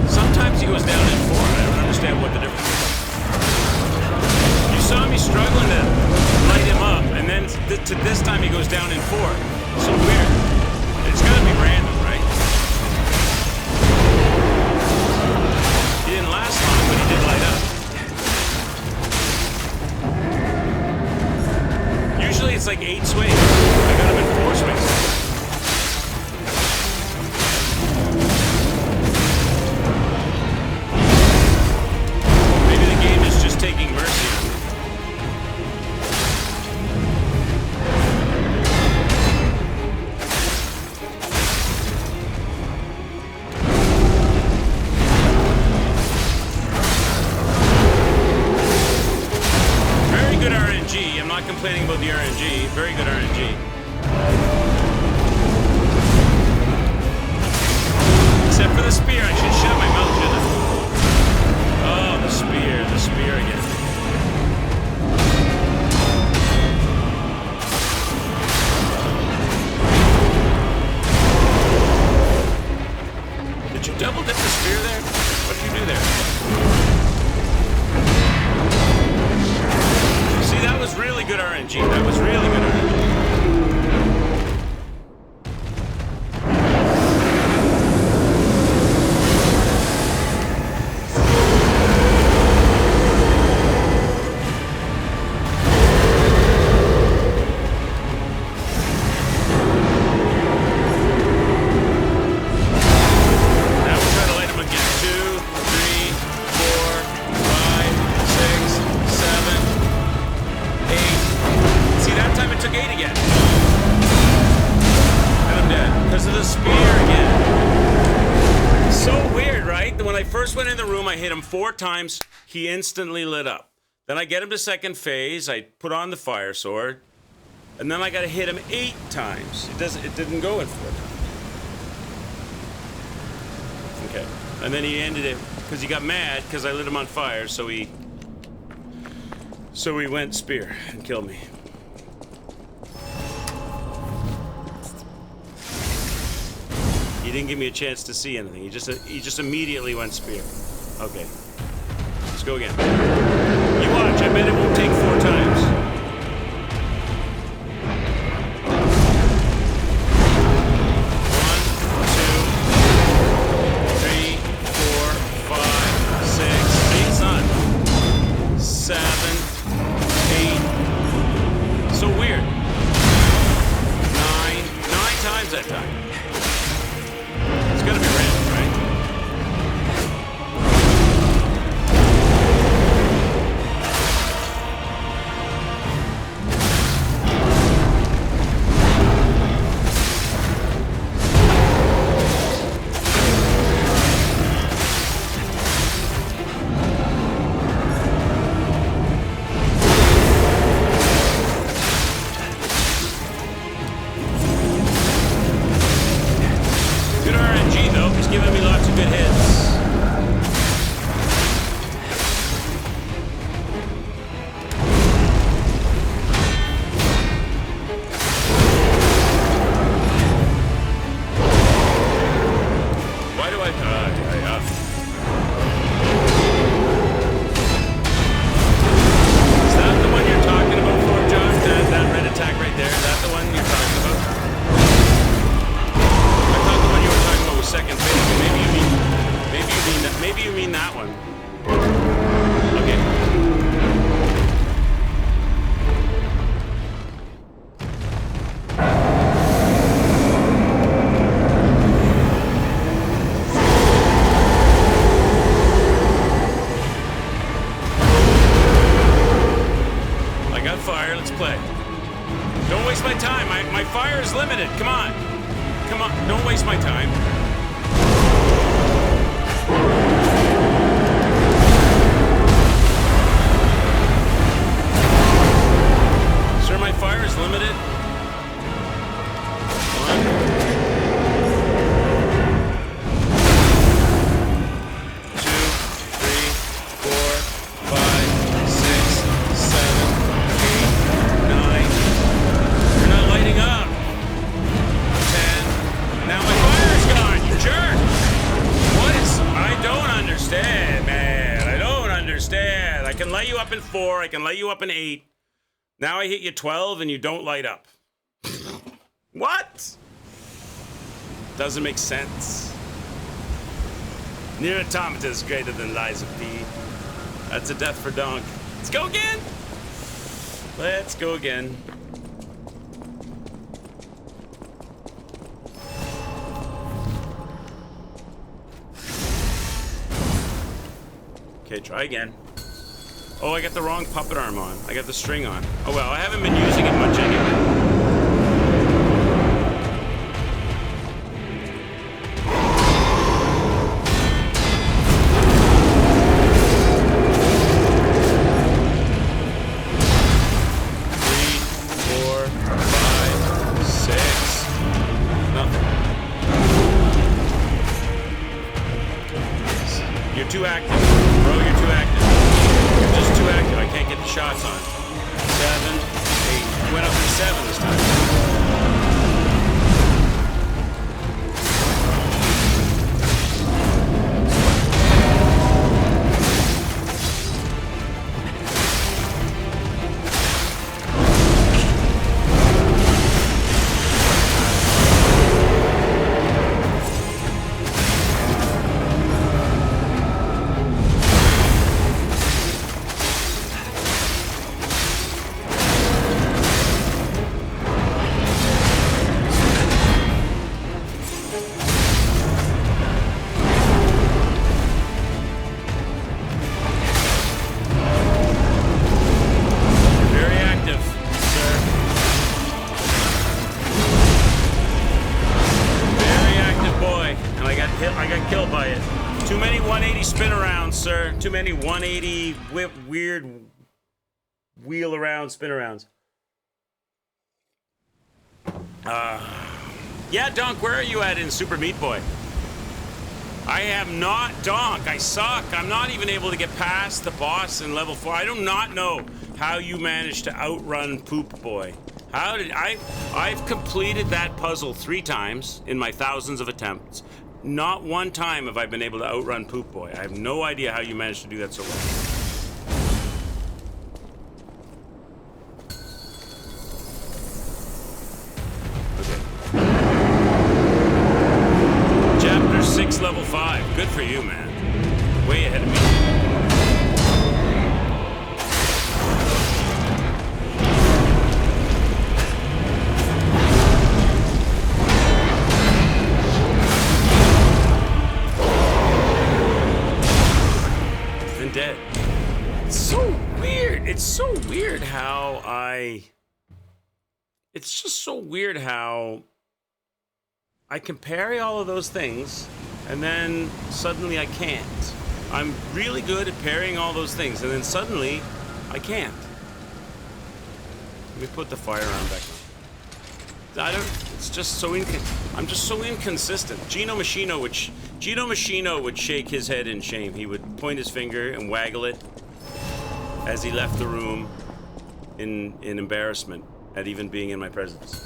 Sometimes he goes down in 4, and I don't understand what the difference is. You saw me struggling to light him up, and then to this time he goes down in 4. So weird. It's gotta be random, right? He didn't last long, but he did light up. Usually it's like 8 swings. I got him in 4 swings. Maybe the game is just taking mercy on me. Very good RNG. I'm not complaining about the RNG. Very good RNG. Except for the spear. I should shut my mouth, shouldn't I? Oh, the spear again. Did you double dip the spear there? What did you do there? See, that was really good RNG. That was really good RNG. Now we'll try to light him again. 2, 3, 4, 5, 6, 7, 8. See, that time it took 8 again. And I'm dead. Because of the spear again. So weird, right? When I first went in the room, I hit him 4 times. He instantly lit up. Then I get him to second phase. I put on the fire sword. And then I got to hit him 8 times. It didn't go in 4 times. Okay. And then he ended it because he got mad because I lit him on fire, so he went spear and killed me. He didn't give me a chance to see anything. He just immediately went spear. Okay. Let's go again. You watch, I bet it won't take 4 times. That time. It's gonna be random, right? Giving me lots of good hits. Why do I... Is that the one you're talking about for, Josh? That red attack right there? Is that the one you're talking about? I thought the one you were talking about was second phase. Maybe you mean that one. Okay. I got fire. Let's play. Don't waste my time. My fire is limited. Come on. Come on. Don't waste my time. Sir, my fire is limited. 1, 2, 3, 4, 5, 6, 7, 8, 9. You're not lighting up. 10. Now my fire is gone, you jerk. What is... I don't understand, man. I don't understand. I can light you up in 4. I can light you up in 8. Now I hit you 12 and you don't light up. What? Doesn't make sense. Nier Automata is greater than Lies of P. That's a death for Donk. Let's go again. Let's go again. Okay, try again. Oh, I got the wrong puppet arm on. I got the string on. Oh well, I haven't been using it much anyway. You're too active. Bro, you're too active. You're just too active. I can't get the shots on. 7, 8. Went up to 7 this time. Too many 180 weird wheel around, spin arounds. Yeah, Donk, where are you at in Super Meat Boy? I have not, Donk. I suck. I'm not even able to get past the boss in level 4. I do not know how you managed to outrun Poop Boy. How did I've completed that puzzle 3 times in my thousands of attempts. Not one time have I been able to outrun Poop Boy. I have no idea how you managed to do that so well. Chapter 6, level 5. Good for you, man. Way ahead of me. Been dead. It's so weird. It's so weird how It's just so weird how I can parry all of those things, and then suddenly I can't. I'm really good at parrying all those things, and then suddenly I can't. Let me put the fire arm back on. It's just so I'm just so inconsistent. Gino Machino would shake his head in shame. He would point his finger and waggle it as he left the room in embarrassment at even being in my presence.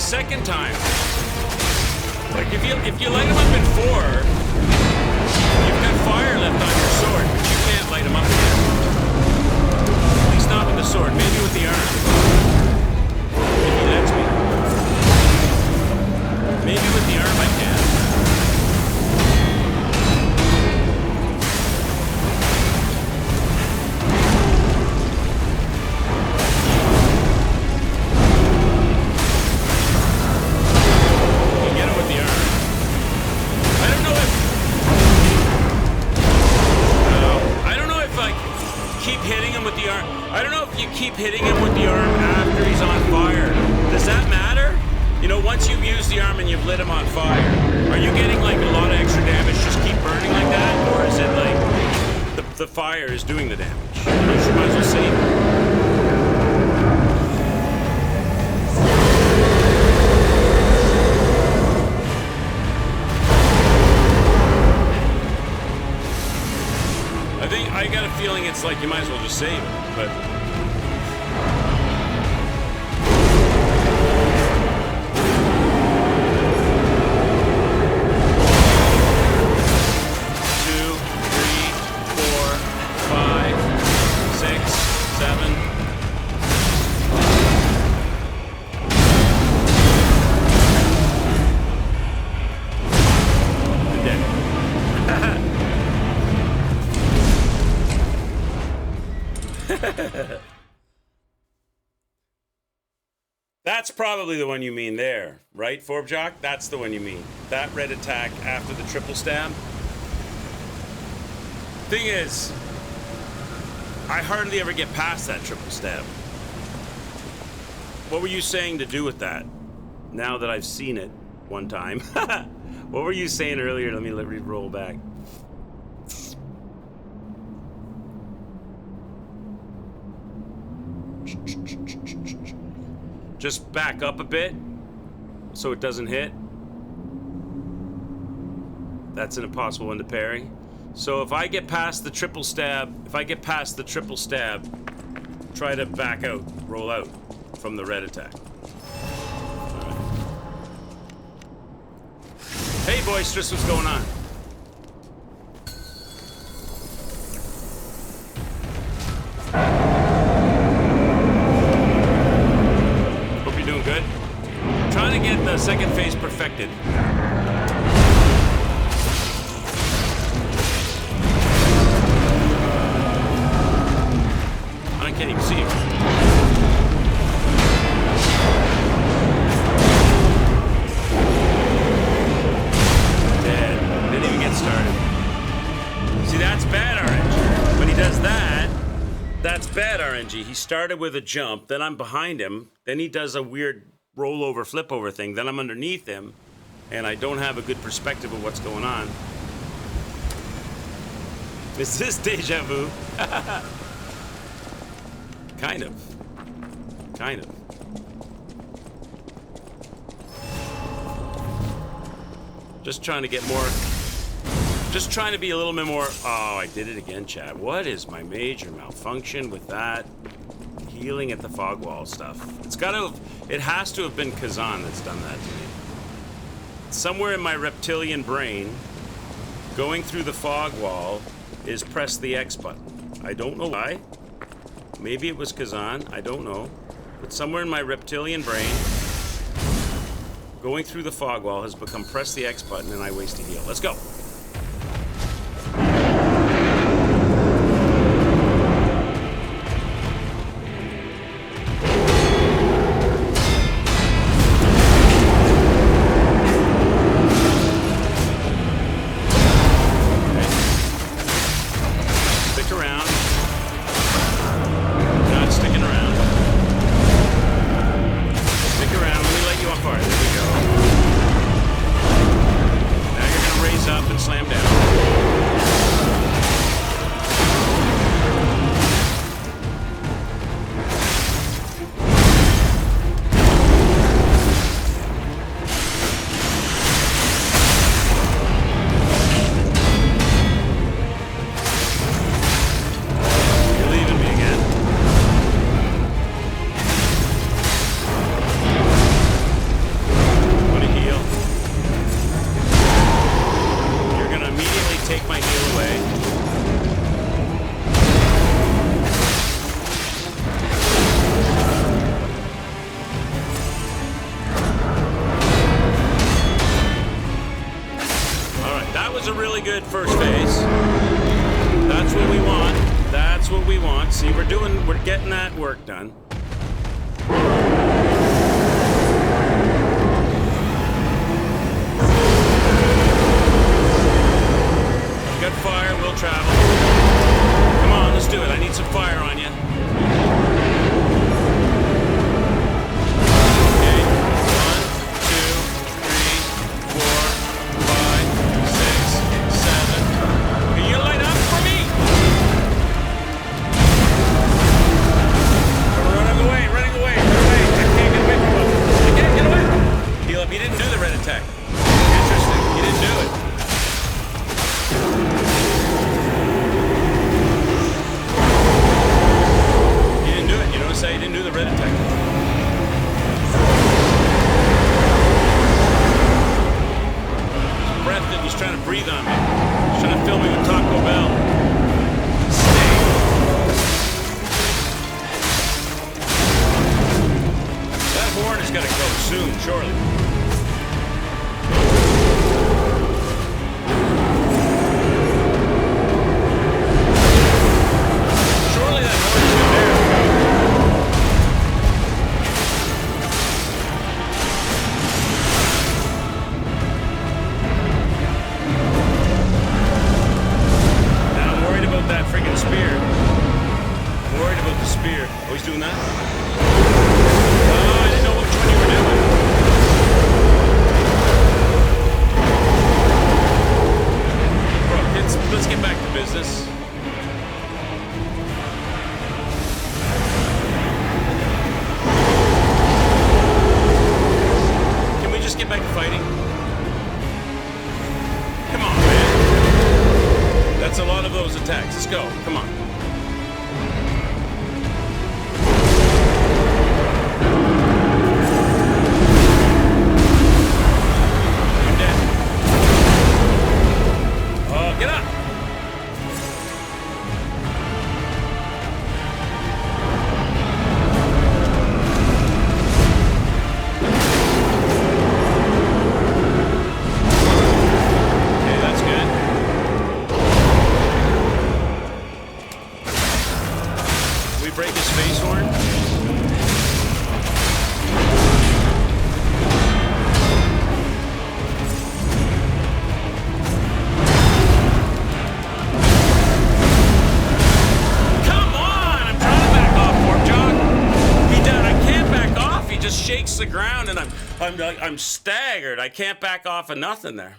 Second time. Like if you light him up in 4, you've got fire left on your sword, but you can't light him up again. At least not with the sword, maybe with the arm. If he lets me. Maybe with the arm I can. I don't know if you keep hitting him with the arm after he's on fire. Does that matter? You know, once you've used the arm and you've lit him on fire, are you getting like a lot of extra damage, just keep burning like that? Or is it like the fire is doing the damage? You might as well save it. I got a feeling it's like you might as well just save it, but... That's probably the one you mean there, right, Forbjock? That's the one you mean. That red attack after the triple stab. Thing is, I hardly ever get past that triple stab. What were you saying to do with that? Now that I've seen it one time. What were you saying earlier? Let me roll back. Just back up a bit so it doesn't hit. That's an impossible one to parry. So if I get past the triple stab, try to back out, roll out from the red attack. Right. Hey Boisterous, what's going on? trying to get the second phase perfected. I can't even see him. Dead. Didn't even get started. See, that's bad RNG. When he does that, that's bad RNG. He started with a jump, then I'm behind him, then he does a weird rollover, flip over thing, then I'm underneath him, and I don't have a good perspective of what's going on. Is this deja vu? Kind of. Kind of. Just trying to get more... Just trying to be a little bit more... Oh, I did it again, chat. What is my major malfunction with that healing at the fog wall stuff? It's got to... It has to have been Kazan that's done that to me. Somewhere in my reptilian brain, going through the fog wall is press the X button. I don't know why. Maybe it was Kazan. I don't know. But somewhere in my reptilian brain, going through the fog wall has become press the X button and I waste a heal. Let's go. First phase. That's what we want. That's what we want. See, we're getting that work done. Got fire, we'll travel. Come on, let's do it. I need some fire on you. Okay. 1, 2, 3, 4, 5, 6, 7. Can you light up for me? Running away, running away, run away. I can't get away from him. I can't get away. Heal up. He didn't do the red attack. Interesting. He didn't do it. He didn't do it. You notice how he didn't do the red attack. His breath that he's trying to breathe on me. He's trying to fill me with Taco Bell. Stay. That horn has got to go soon, surely. ground, and I'm staggered. I can't back off of nothing there.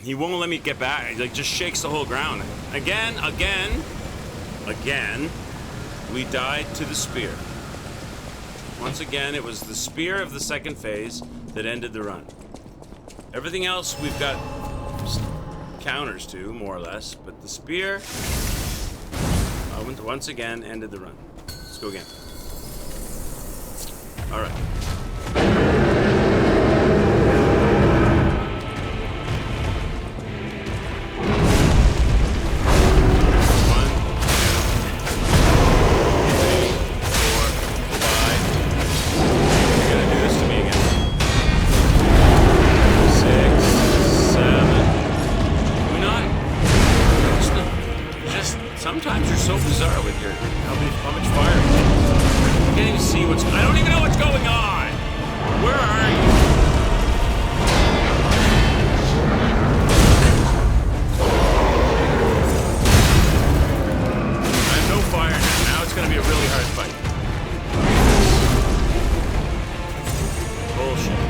He won't let me get back. He like just shakes the whole ground. Again. We died to the spear. Once again, it was the spear of the second phase that ended the run. Everything else we've got counters to, more or less, but the spear once again ended the run. Let's go again. All right. Sometimes you're so bizarre with your how much fire. You can't even see what's. I don't even know what's going on. Where are you? I have no fire now. Now it's going to be a really hard fight. Bullshit.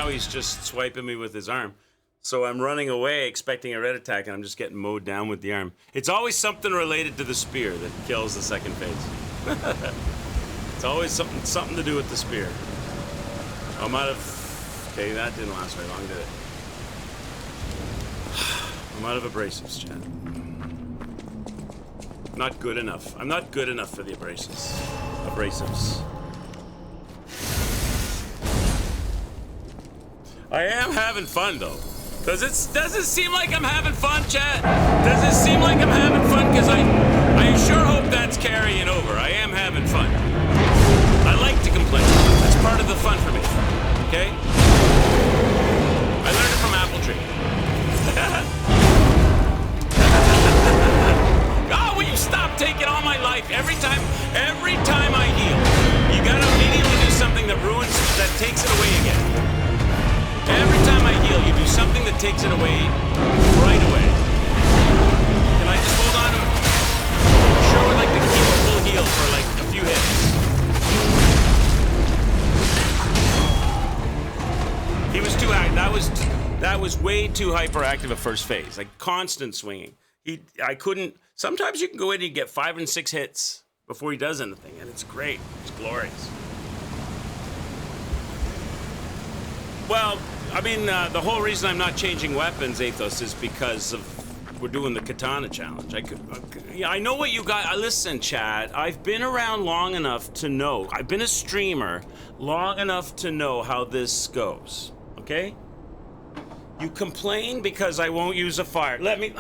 He's just swiping me with his arm. So I'm running away expecting a red attack, and I'm just getting mowed down with the arm. It's always something related to the spear that kills the second phase. It's always something to do with the spear. I'm out of... Okay, that didn't last very long, did it? I'm out of abrasives, Chad. Not good enough. I'm not good enough for the abrasives. I am having fun, though. Does it seem like I'm having fun, Chad? Does it seem like I'm having fun? Because I sure hope that's carrying over. I am having fun. I like to complain. That's part of the fun for me. Okay? I learned it from Apple Tree. Oh, will you stop taking all my life? Every time I heal, you gotta immediately do something that takes it away again. Every time I heal, you do something that takes it away right away. Can I just hold on to it? I sure would like to keep a full heal for like a few hits. He was too active. That was way too hyperactive at first phase. Like constant swinging. I couldn't. Sometimes you can go in and get 5 and 6 hits before he does anything, and it's great. It's glorious. Well, I mean, the whole reason I'm not changing weapons, Athos, is because of we're doing the katana challenge. Yeah, I know what you got. Listen, Chad, I've been around long enough to know. I've been a streamer long enough to know how this goes. Okay? You complain because I won't use a fire. Let me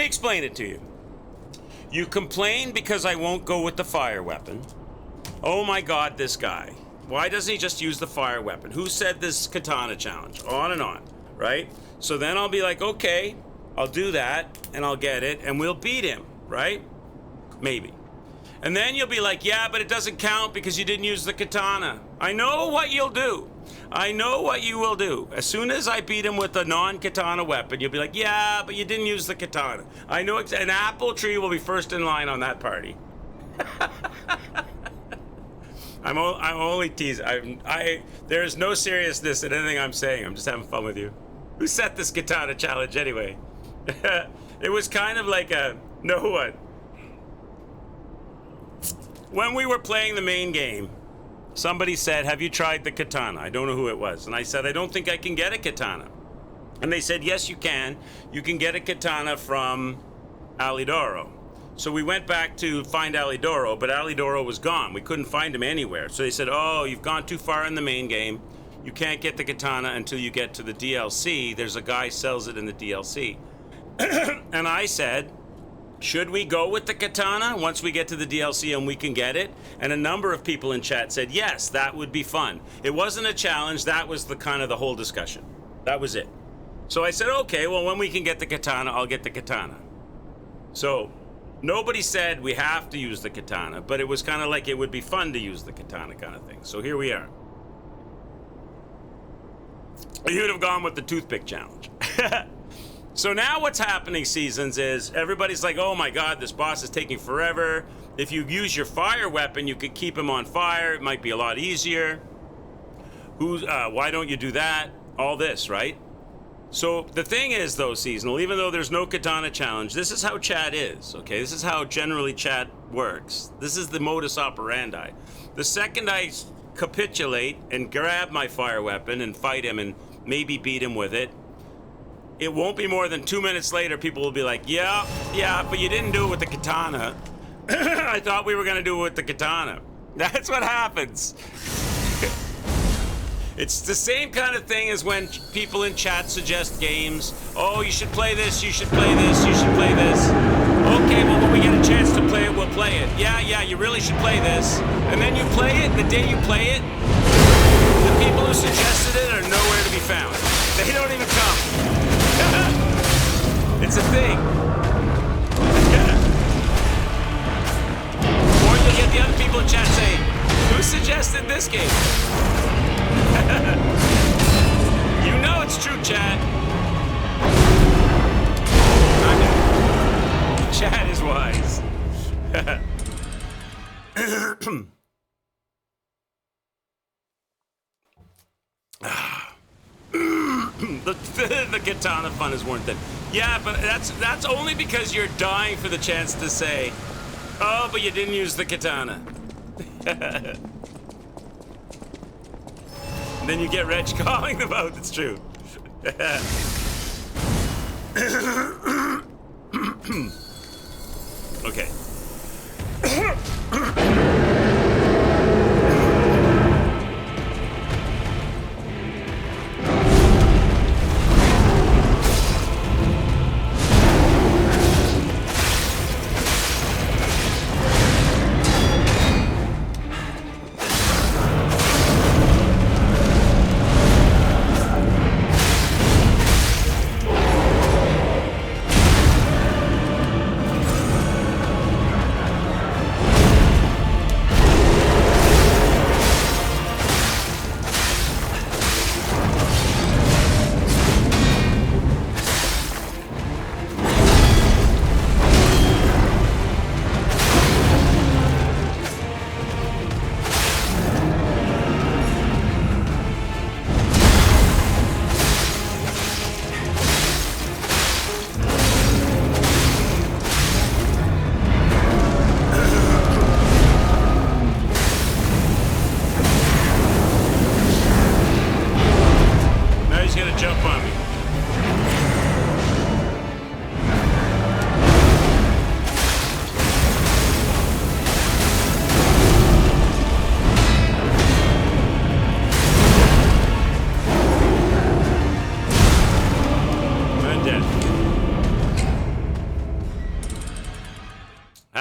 explain it to you. You complain because I won't go with the fire weapon. Oh my God, this guy. Why doesn't he just use the fire weapon? Who said this katana challenge? On and on, right? So then I'll be like, okay, I'll do that, and I'll get it, and we'll beat him, right? Maybe. And then you'll be like, yeah, but it doesn't count because you didn't use the katana. I know what you'll do. I know what you will do. As soon as I beat him with a non-katana weapon, you'll be like, yeah, but you didn't use the katana. I know an apple tree will be first in line on that party. I'm only teasing. There is no seriousness in anything I'm saying. I'm just having fun with you. Who set this katana challenge anyway? It was kind of like no one. When we were playing the main game, somebody said, have you tried the katana? I don't know who it was. And I said, I don't think I can get a katana. And they said, yes, you can. You can get a katana from Alidoro. So we went back to find Alidoro, but Alidoro was gone. We couldn't find him anywhere. So they said, oh, you've gone too far in the main game. You can't get the katana until you get to the DLC. There's a guy sells it in the DLC. And I said, should we go with the katana once we get to the DLC and we can get it? And a number of people in chat said, yes, that would be fun. It wasn't a challenge. That was the kind of the whole discussion. That was it. So I said, okay, well, when we can get the katana, I'll get the katana. So nobody said we have to use the katana, but it was kind of like it would be fun to use the katana kind of thing. So here we are. You'd have gone with the toothpick challenge. So now what's happening, Seasons, is everybody's like, oh my God, this boss is taking forever. If you use your fire weapon, you could keep him on fire. It might be a lot easier. Why don't you do that? All this, right? So the thing is, though, Seasonal, even though there's no katana challenge, this is how chat is, okay? This is how generally chat works. This is the modus operandi. The second I capitulate and grab my fire weapon and fight him and maybe beat him with it, it won't be more than 2 minutes later, people will be like, yeah, but you didn't do it with the katana. I thought we were going to do it with the katana. That's what happens. It's the same kind of thing as when people in chat suggest games. Oh, you should play this, you should play this, you should play this. Okay, well, when we get a chance to play it, we'll play it. Yeah, you really should play this. And then you play it, and the day you play it, the people who suggested it are nowhere to be found. They don't even come. It's a thing. Or you'll get the other people in chat saying, who suggested this game? You know it's true, chat. Chat is wise. The katana fun is worth it. Yeah, but that's only because you're dying for the chance to say, oh, but you didn't use the katana. Then you get Reg calling them out. It's true. Okay.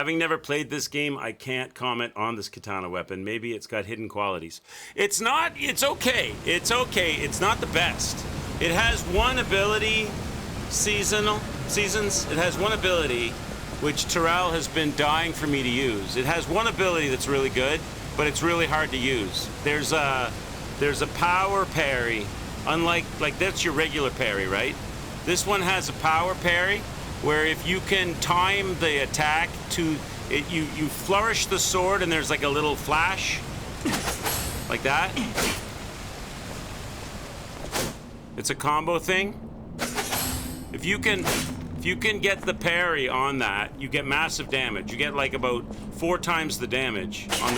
having never played this game, I can't comment on this katana weapon. Maybe it's got hidden qualities. It's not, it's okay. It's okay. It's not the best. It has one ability, seasons. It has one ability, which Terrell has been dying for me to use. It has one ability that's really good, but it's really hard to use. There's a power parry, unlike, like that's your regular parry, right? This one has a power parry, where if you can time the attack to it, you flourish the sword and there's like a little flash, like that. It's a combo thing. If you can get the parry on that, you get massive damage. You get like about 4 times the damage on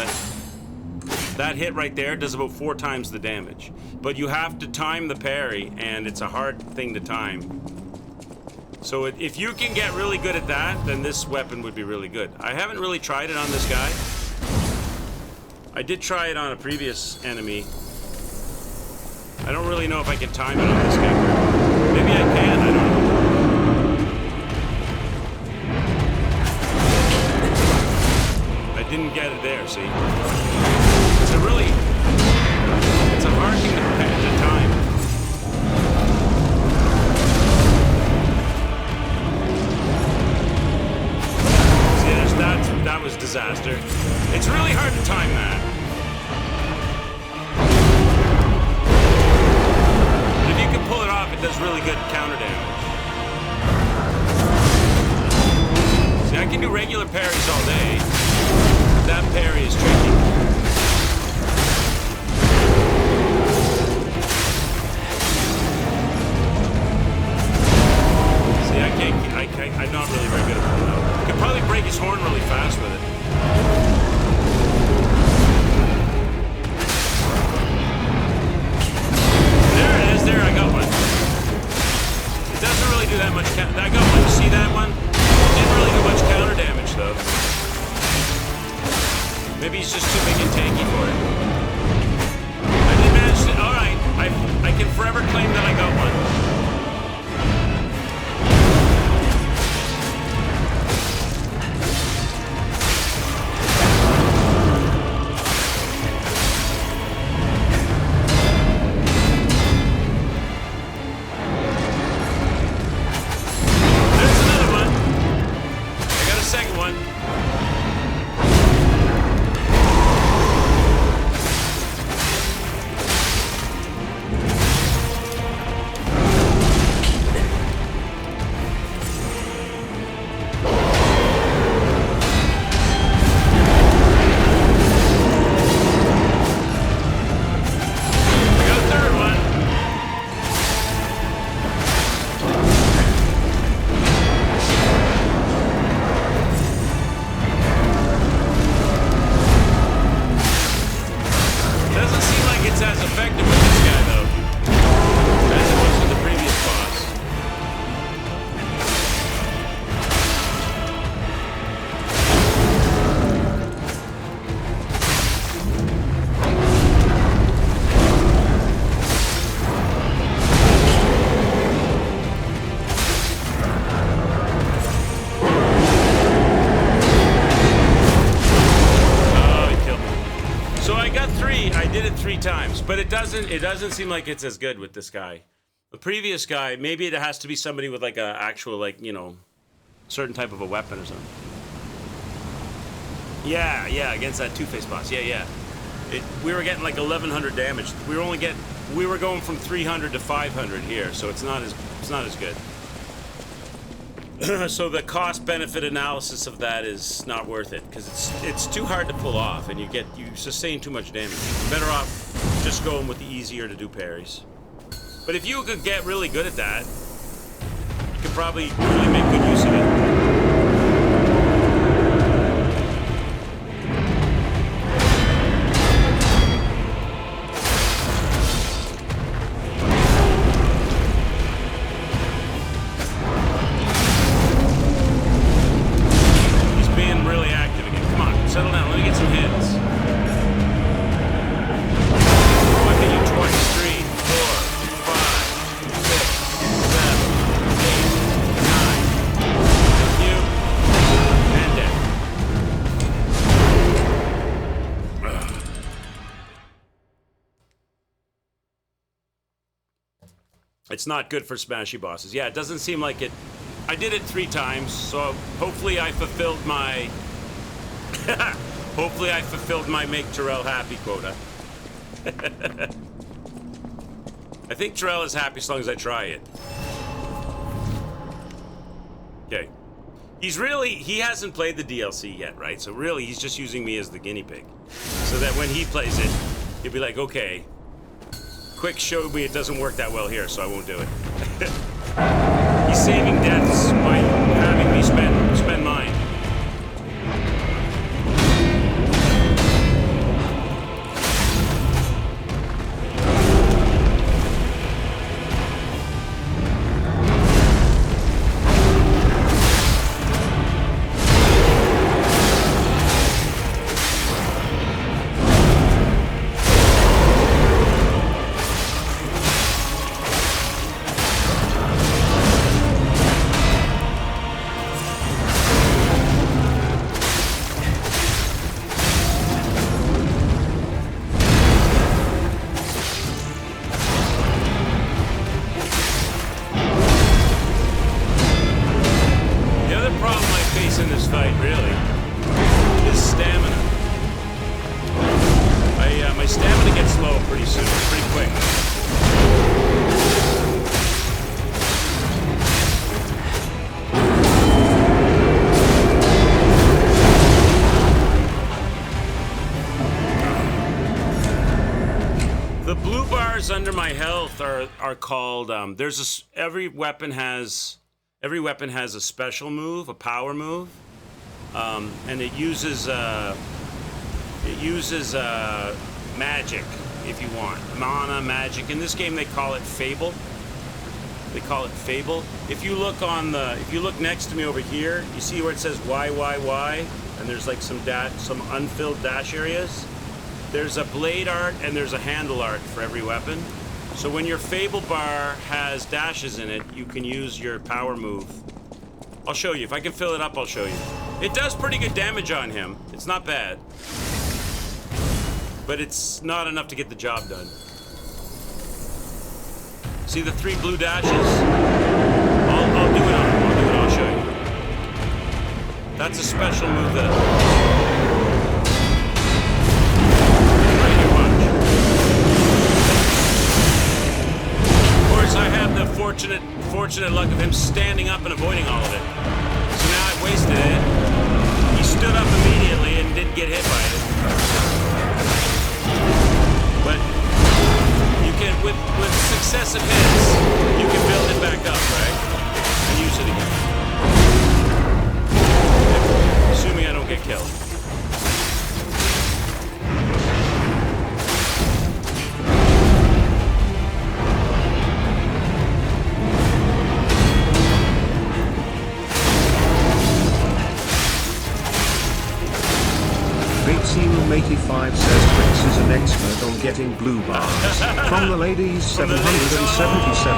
that hit right there does about 4 times the damage. But you have to time the parry, and it's a hard thing to time. So if you can get really good at that, then this weapon would be really good. I haven't really tried it on this guy. I did try it on a previous enemy. I don't really know if I can time it on this guy. Maybe I can, I don't know. I didn't get it there, see? It's a hard thing to time. That was disaster. It's really hard to time that. But if you can pull it off, it does really good counter damage. See, I can do regular parries all day, but that parry is tricky. See, I'm not really very good at pulling out. I could probably break his horn really fast with it. There it is, there, I got one. It doesn't really do that much I got one, you see that one? It didn't really do much counter damage, though. Maybe he's just too big and tanky for it. I did manage to, alright, I can forever claim that I got one. Times, but it doesn't seem like it's as good with this guy. The previous guy, maybe it has to be somebody with like a actual, like, you know, certain type of a weapon or something. Yeah, against that Two-Face boss. Yeah. We were getting like 1100 damage. We were going from 300 to 500 here, so it's not as good. So the cost-benefit analysis of that is not worth it, because it's too hard to pull off, and you sustain too much damage. You're better off just going with the easier to do parries. But if you could get really good at that, you could probably really make good use of it. It's not good for smashy bosses. Yeah, it doesn't seem like it. I did it 3 times, so hopefully I fulfilled my... hopefully I fulfilled my make Terrell happy quota. I think Terrell is happy as long as I try it. Okay. He hasn't played the DLC yet, right? So really, he's just using me as the guinea pig. So that when he plays it, he'll be like, okay, Quick showed me it doesn't work that well here, so I won't do it. He's saving deaths by having me spend mine. Under my health are called every weapon has a special move, a power move, and it uses magic if you want mana magic. In this game they call it Fable. If you look next to me over here, you see where it says Y, and there's like some unfilled dash areas. There's a blade art and there's a handle art for every weapon. So when your Fable bar has dashes in it, you can use your power move. I'll show you. If I can fill it up, I'll show you. It does pretty good damage on him. It's not bad. But it's not enough to get the job done. See the 3 blue dashes? I'll do it on him. I'll show you. That's a special move that... I have the fortunate luck of him standing up and avoiding all of it. So now I've wasted it. He stood up immediately and didn't get hit by it. But you can, with successive hits, you can build it back up, right? And use it again. Assuming I don't get killed. Room85 says Prince is an expert on getting blue bars. From the ladies, 777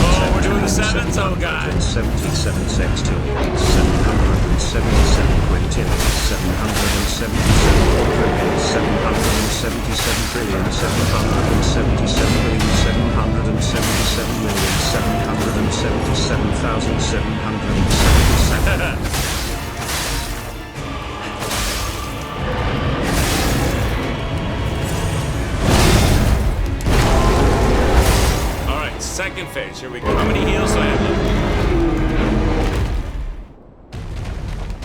Oh, we're doing the sevens? Oh, God. 77 sex 2 777 quintillion 777 quadrillion 777 trillion 777 billion 777 million 777,777. Second phase, here we go. How many heals do I have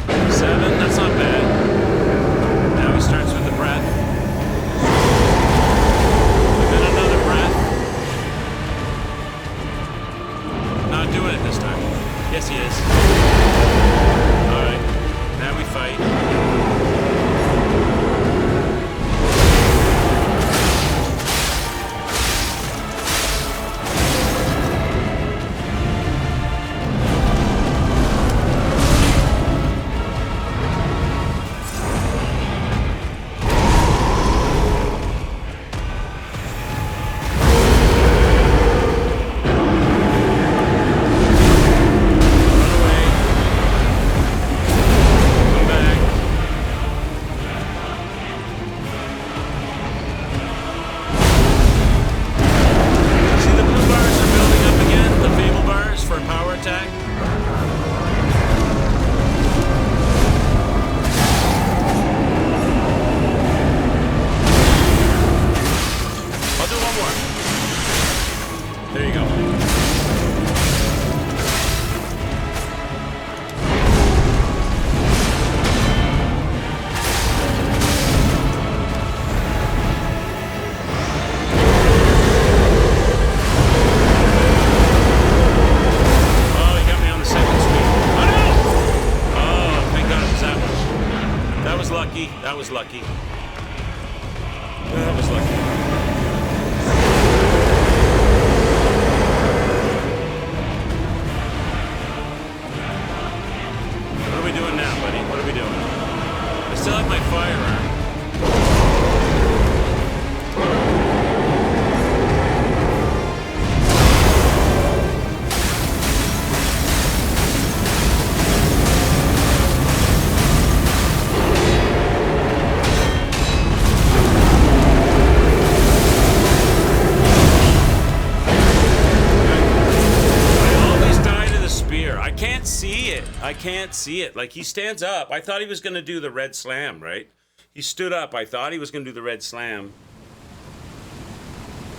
left? 7, that's not bad. Now he starts with the breath. And then another breath. Not doing it this time. Yes, he is. Alright, now we fight. lucky. That was lucky. What are we doing now, buddy? What are we doing? I still have my firearm. I can't see it. Like, he stands up. I thought he was going to do the red slam, right? He stood up. I thought he was going to do the red slam.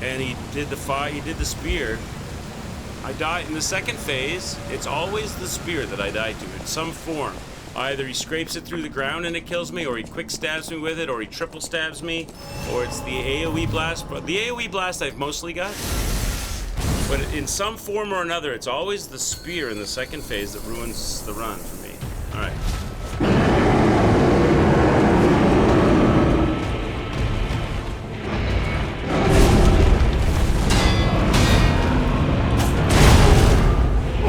And he did the spear. I died in the second phase. It's always the spear that I die to in some form. Either he scrapes it through the ground and it kills me, or he quick stabs me with it, or he triple stabs me, or it's the AoE blast. But the AoE blast I've mostly got. But in some form or another, it's always the spear in the second phase that ruins the run for me. All right.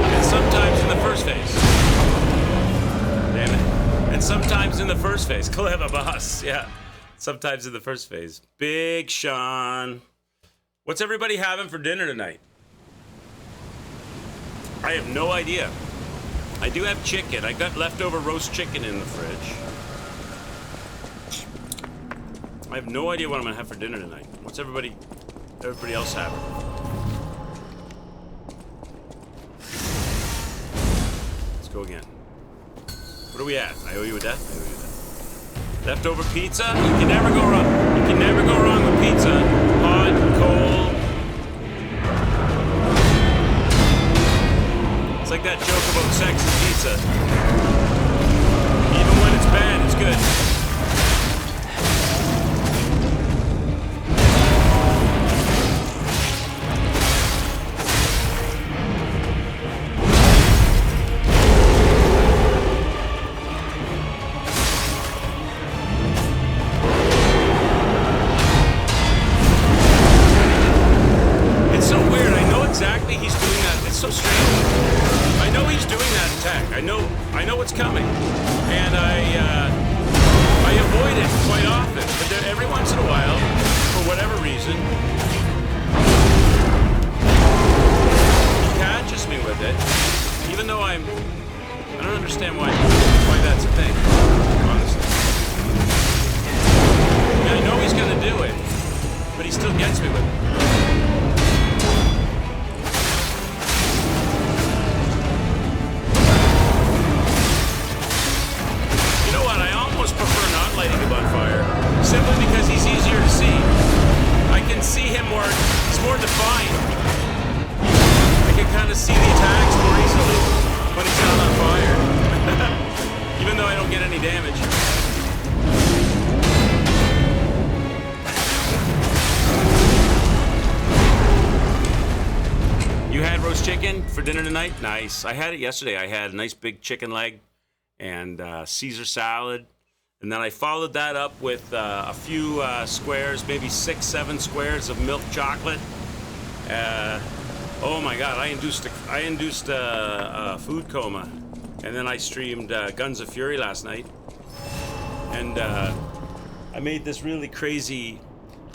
And sometimes in the first phase. Damn it. And sometimes in the first phase. Clever boss. Yeah. Sometimes in the first phase. Big Sean. What's everybody having for dinner tonight? I have no idea. I do have chicken. I got leftover roast chicken in the fridge. I have no idea what I'm gonna have for dinner tonight. What's everybody else having? Let's go again. What are we at? I owe you a death? I owe you a death. Leftover pizza? You can never go wrong. You can never go wrong with pizza. Hot, cold. It's like that joke about sex and pizza. Even when it's bad, it's good. It's so weird. I know exactly he's doing that. It's so strange. I know he's doing that attack. I know what's coming, and I avoid it quite often. But then every once in a while, for whatever reason, he catches me with it. Even though I don't understand why that's a thing. Honestly, I know he's gonna do it, but he still gets me with it. Lighting the bonfire, simply because he's easier to see. I can see him more, he's more defined. I can kind of see the attacks more easily when he's out on fire. Even though I don't get any damage. You had roast chicken for dinner tonight? Nice. I had it yesterday. I had a nice big chicken leg and Caesar salad. And then I followed that up with a few squares, maybe 6, 7 squares of milk chocolate. Oh my God! I induced a food coma, and then I streamed Guns of Fury last night, and I made this really crazy.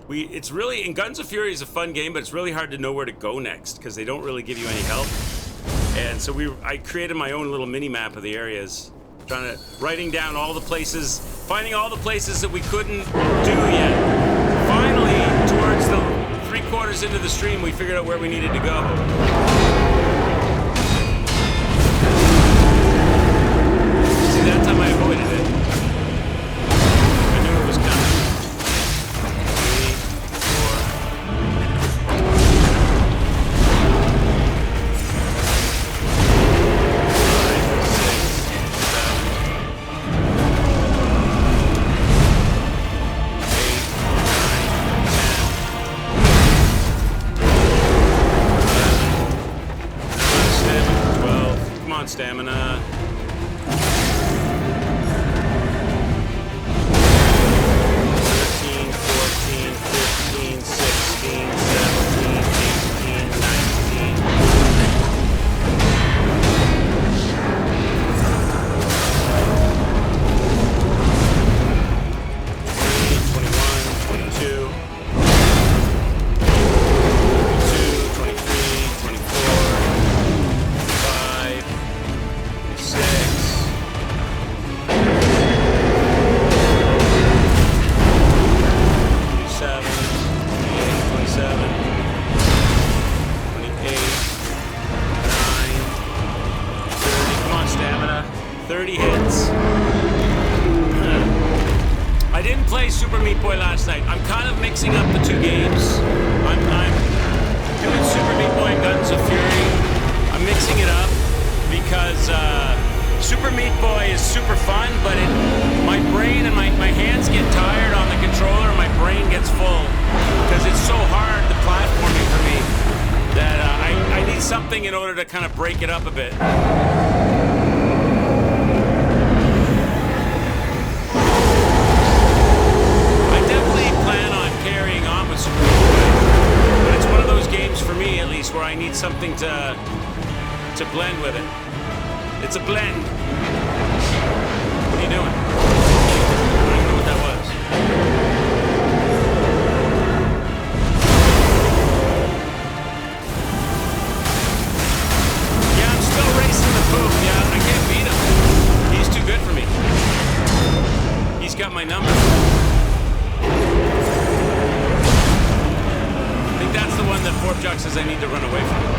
It's really in Guns of Fury is a fun game, but it's really hard to know where to go next because they don't really give you any help. And so I created my own little mini map of the areas. Writing down all the places, finding all the places that we couldn't do yet. Finally, towards the 3/4 into the stream, we figured out where we needed to go. See, that time I avoided it. I knew it was coming. 3, 4, 5, 6, 7. Stamina. Super Meat Boy last night. I'm kind of mixing up the two games. I'm doing Super Meat Boy and Guns of Fury. I'm mixing it up because Super Meat Boy is super fun, but my brain and my hands get tired on the controller, and my brain gets full because it's so hard, the platforming for me, that I need something in order to kind of break it up a bit. I definitely plan on carrying on with Super Meat Boy, but it's one of those games for me, at least, where I need something to blend with it. It's a blend. What are you doing? I don't even know what that was. Yeah, I'm still racing the poop. Yeah, I can't beat him. He's too good for me. He's got my number. I think that's the one that Forpjock says I need to run away from.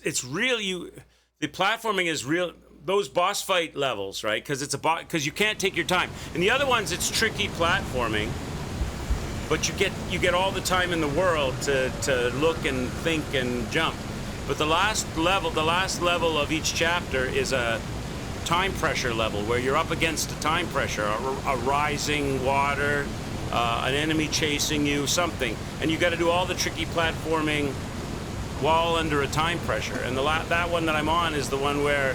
It's real. The platforming is real. Those boss fight levels, right? Because it's because you can't take your time. And the other ones, it's tricky platforming, but you get all the time in the world to look and think and jump. But the last level of each chapter is a time pressure level where you're up against a time pressure, a rising water, an enemy chasing you, something, and you got to do all the tricky platforming while under a time pressure. And that one that I'm on is the one where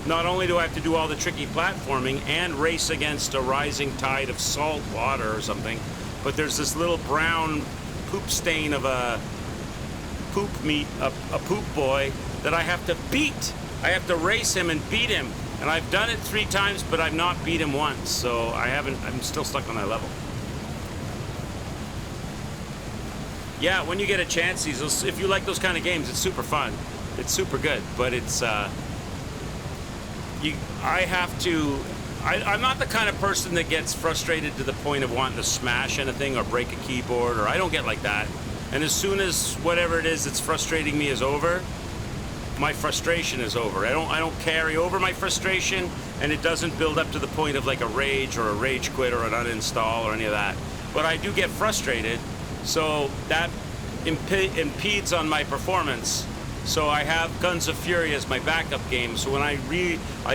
not only do I have to do all the tricky platforming and race against a rising tide of salt water or something, but there's this little brown poop stain of a poop boy that I have to beat. I have to race him and beat him. And I've done it 3 times, but I've not beat him once. So I'm still stuck on that level. Yeah, when you get a chance, if you like those kind of games, it's super fun. It's super good, but it's I'm not the kind of person that gets frustrated to the point of wanting to smash anything or break a keyboard, or I don't get like that. And as soon as whatever it is that's frustrating me is over, my frustration is over. I don't carry over my frustration, and it doesn't build up to the point of like a rage or a rage quit or an uninstall or any of that. But I do get frustrated. So that impedes on my performance. So I have Guns of Fury as my backup game. So when I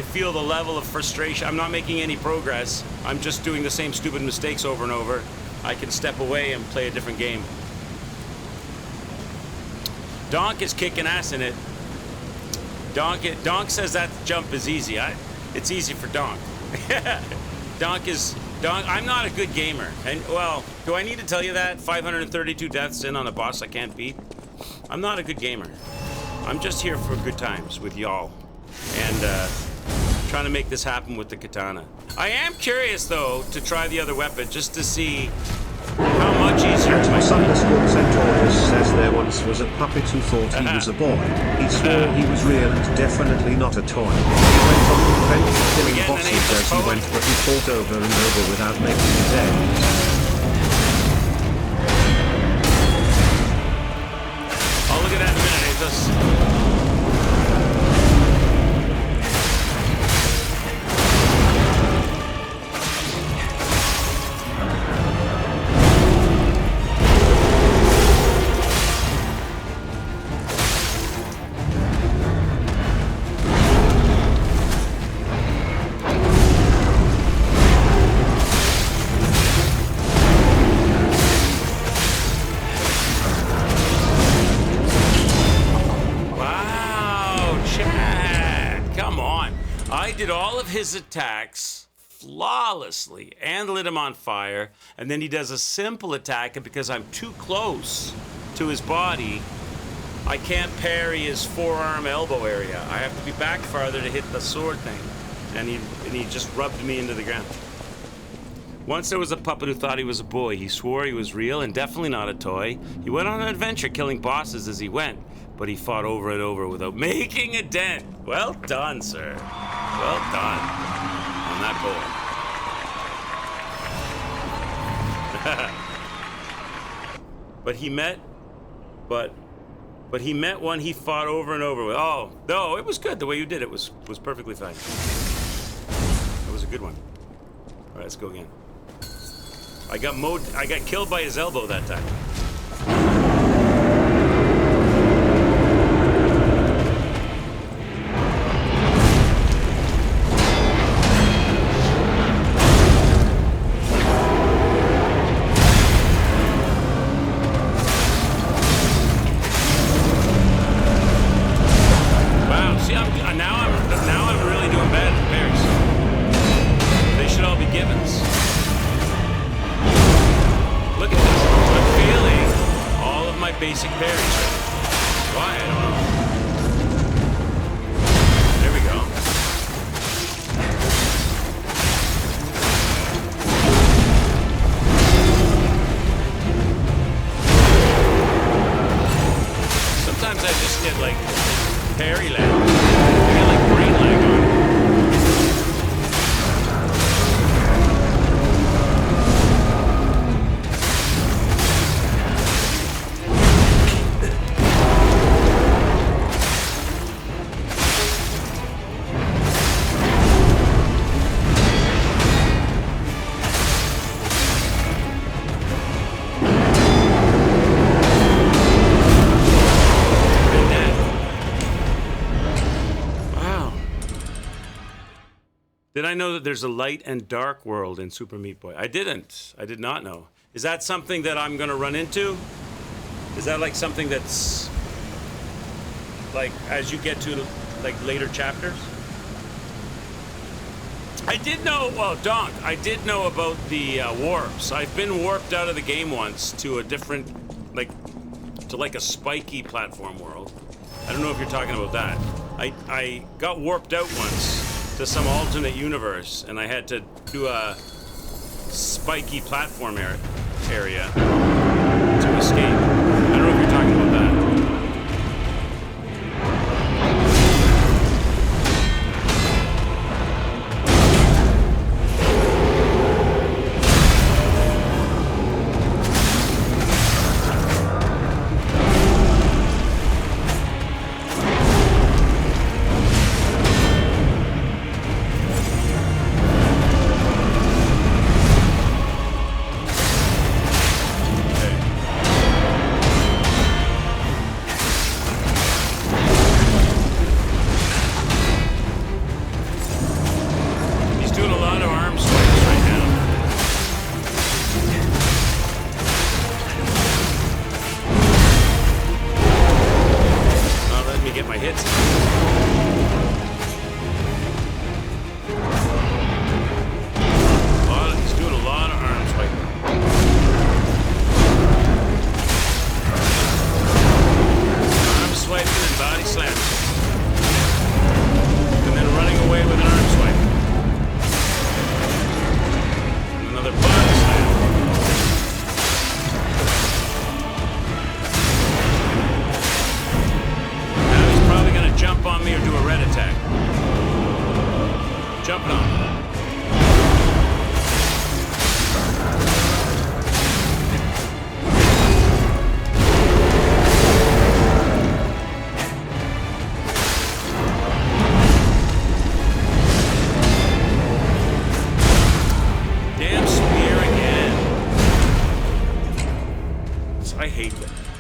feel the level of frustration, I'm not making any progress. I'm just doing the same stupid mistakes over and over. I can step away and play a different game. Donk is kicking ass in it. Donk says that jump is easy. It's easy for Donk. Donk, I'm not a good gamer. And, well, do I need to tell you that? 532 deaths in on a boss I can't beat? I'm not a good gamer. I'm just here for good times with y'all. And trying to make this happen with the katana. I am curious, though, to try the other weapon just to see how much easier it might be. Centaurus says there once was a puppet who thought he was a boy. He swore he was real and definitely not a toy. He went on the adventure killing bosses as he went, but he fought over and over without making his end. I'll look at that in a minute. his attacks flawlessly and lit him on fire, and then he does a simple attack, and because I'm too close to his body, I can't parry his forearm elbow area. I have to be back farther to hit the sword thing, and he just rubbed me into the ground. Once there was a puppet who thought he was a boy. He swore he was real and definitely not a toy. He went on an adventure killing bosses as he went, but he fought over and over without making a dent. Well done, sir. Well done on that poem. But he met one he fought over and over with. Oh, no, it was good. The way you did it was perfectly fine. That was a good one. All right, let's go again. I got killed by his elbow that time. Wow, see, now I'm really doing bad at parries. They should all be givens. Look at this. I'm failing all of my basic parries. Why? I don't know. There we go. Sometimes I just get like parry lag. I get like brain lag on. Did I know that there's a light and dark world in Super Meat Boy? I didn't. I did not know. Is that something that I'm going to run into? Is that like something that's like as you get to like later chapters? I did know, well, Donk, I did know about the warps. I've been warped out of the game once to a different, like a spiky platform world. I don't know if you're talking about that. I got warped out once to some alternate universe, and I had to do a spiky platform area to escape. I don't know if you're talking about that.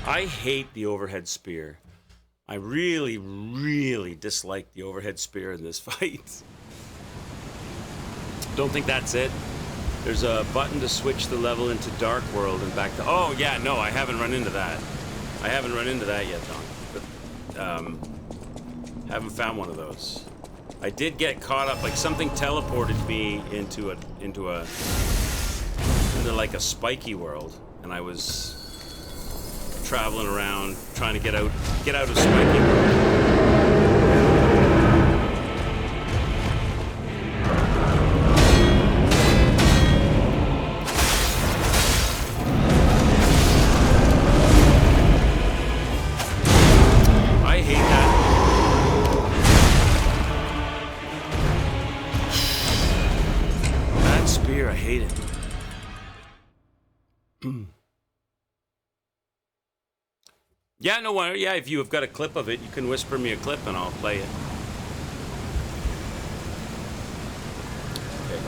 I hate the overhead spear. I really, really dislike the overhead spear in this fight. Don't think that's it. There's a button to switch the level into Dark World and back to... Oh, yeah, no, I haven't run into that. I haven't run into that yet, Don. But, haven't found one of those. I did get caught up, like something teleported me into like a spiky world, and I was traveling around trying to get out of spiky world. Yeah, no wonder. Yeah, if you have got a clip of it, you can whisper me a clip and I'll play it. Okay.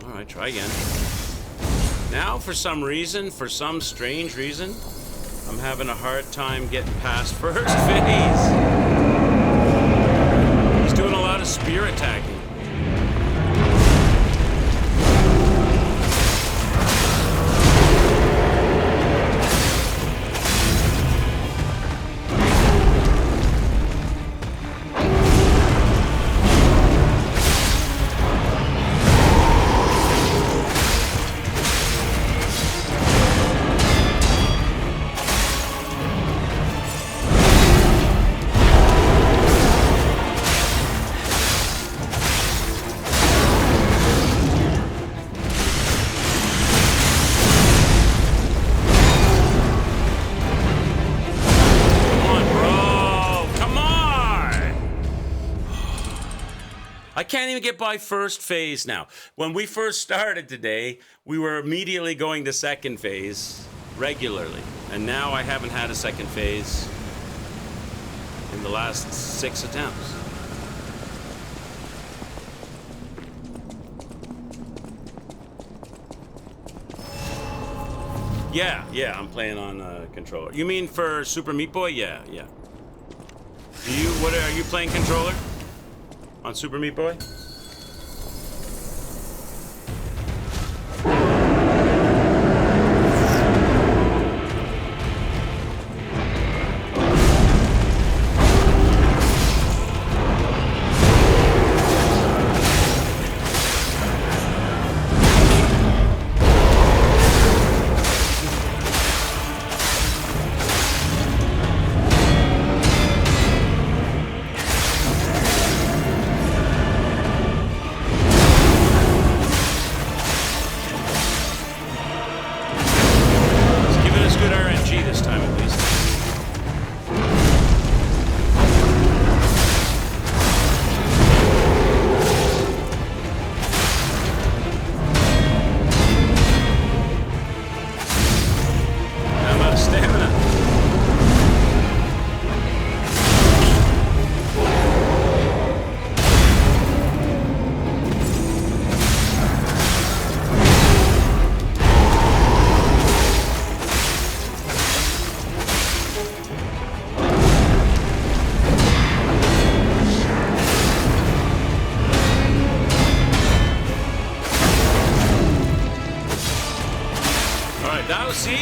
All right, try again. Now, for some reason, for some strange reason, I'm having a hard time getting past first phase. He's doing a lot of spear attacking. I can't even get by first phase now. When we first started today, we were immediately going to second phase regularly. And now I haven't had a second phase in the last 6 attempts. Yeah, I'm playing on a controller. You mean for Super Meat Boy? Yeah. Are you playing controller? On Super Meat Boy?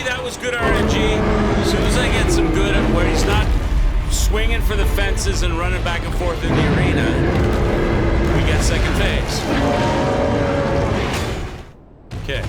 That was good RNG. As soon as I get some good where he's not swinging for the fences and running back and forth in the arena, we get second phase. Okay.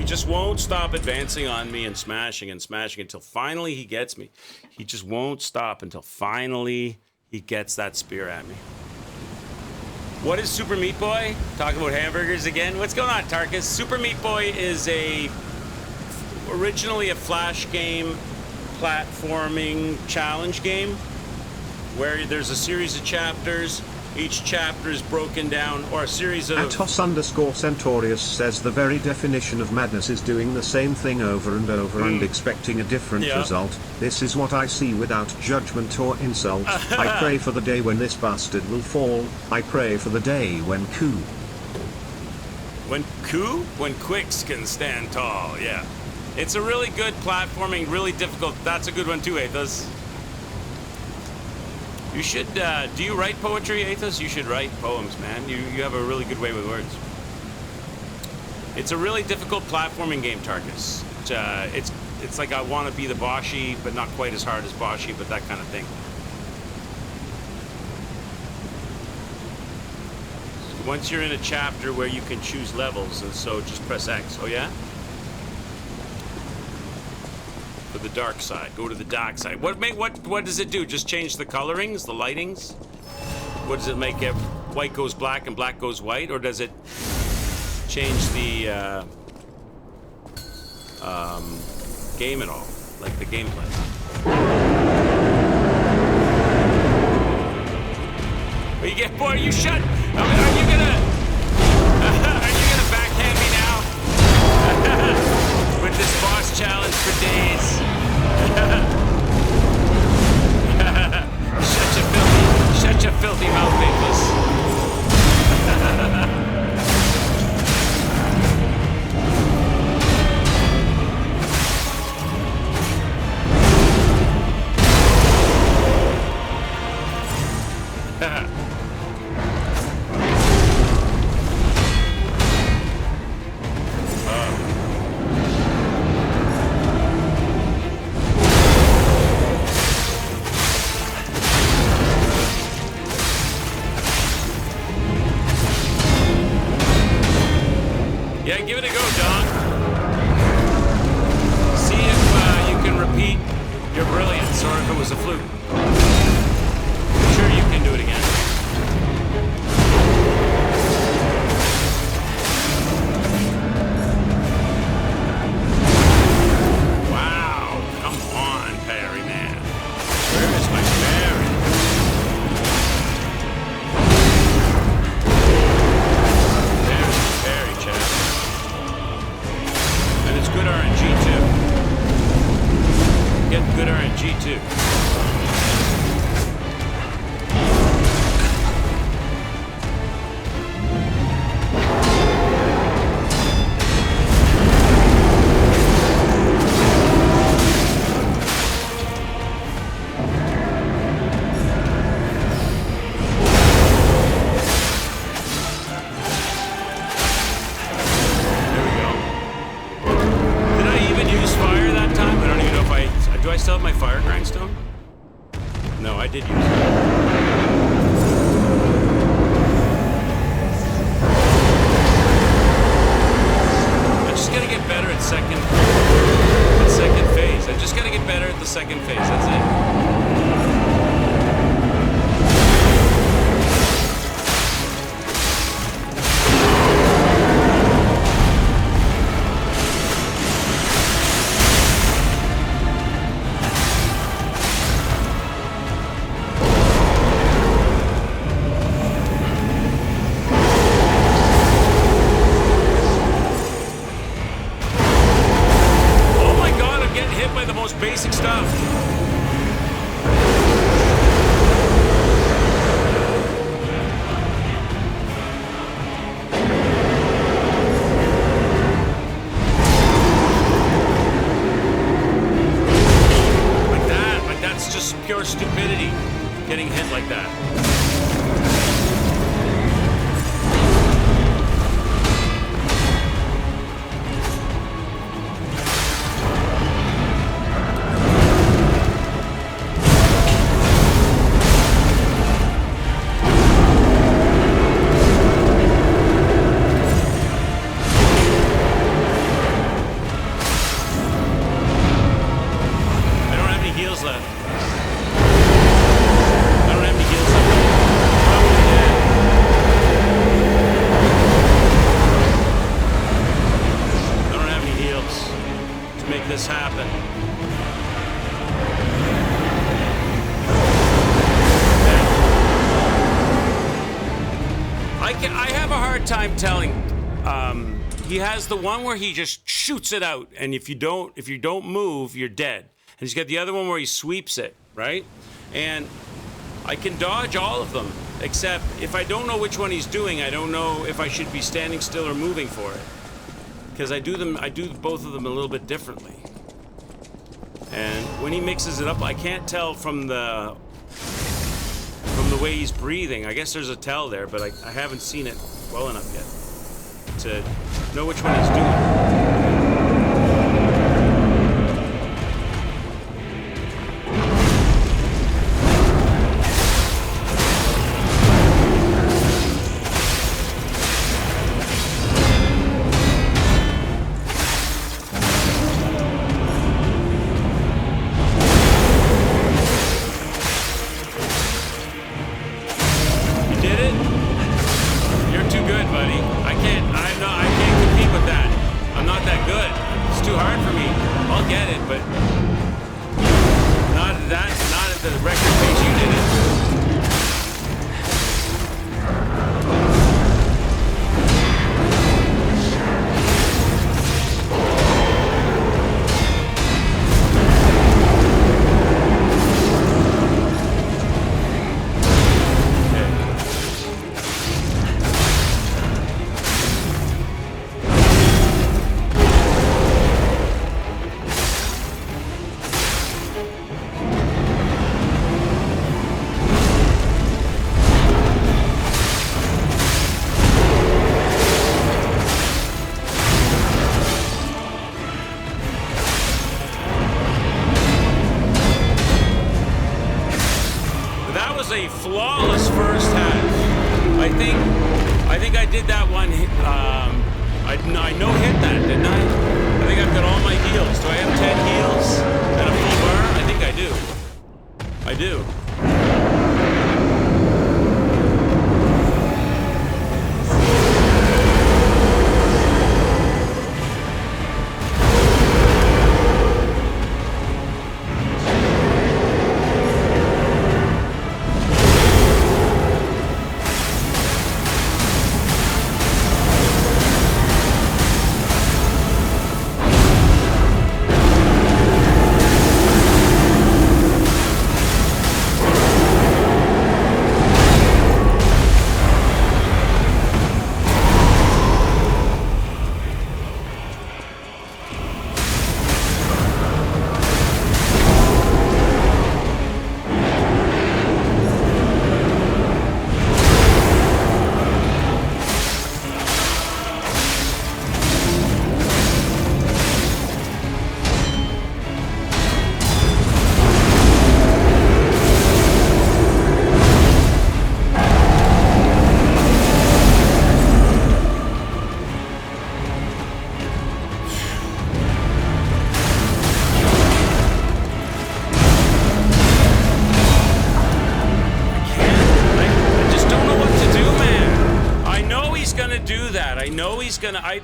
just won't stop advancing on me and smashing until finally he gets me. He just won't stop until finally he gets that spear at me. What is Super Meat Boy? Talk about hamburgers again. What's going on, Tarkus? Super Meat Boy is originally a Flash game, platforming challenge game, where there's a series of chapters. Each chapter is broken down, or a series of... Atos_Centaurius says the very definition of madness is doing the same thing over and over and expecting a different result. This is what I see without judgment or insult. I pray for the day when this bastard will fall. I pray for the day when When Quicks can stand tall, yeah. It's a really good platforming, really difficult. That's a good one too, Athos. You should, do you write poetry, Athos? You should write poems, man. You have a really good way with words. It's a really difficult platforming game, Tarkus. It's like I want to be the Boshi, but not quite as hard as Boshi, but that kind of thing. Once you're in a chapter where you can choose levels, and so just press X. Oh yeah? For the dark side. Go to the dark side. What does it do? Just change the colorings, the lightings? What does it make? It white goes black and black goes white, or does it change the game at all, like the gameplay? But you get bored. You shut. Are you gonna backhand me now? With this boss challenge for days. Shut your filthy mouth, Nicholas. Yeah, give it a go, Don. See if you can repeat your brilliance, or if it was a fluke. I'm sure you can do it again. Wow, come on, Perry, man. Where is my Perry? There's my Perry, Chad. I have a hard time telling. He has the one where he just shoots it out, and if you don't move, you're dead. And he's got the other one where he sweeps it, right? And I can dodge all of them, except if I don't know which one he's doing, I don't know if I should be standing still or moving for it. Because I do both of them a little bit differently. And when he mixes it up, I can't tell from the way he's breathing. I guess there's a tell there, but I haven't seen it well enough yet to know which one he's doing.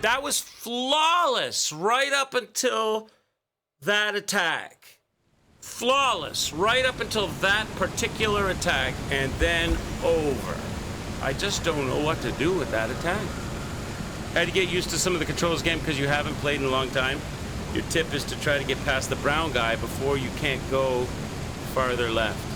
That was flawless right up until that attack. Flawless right up until that particular attack, and then over. I just don't know what to do with that attack. Had to get used to some of the controls again because you haven't played in a long time. Your tip is to try to get past the brown guy before you can't go farther left.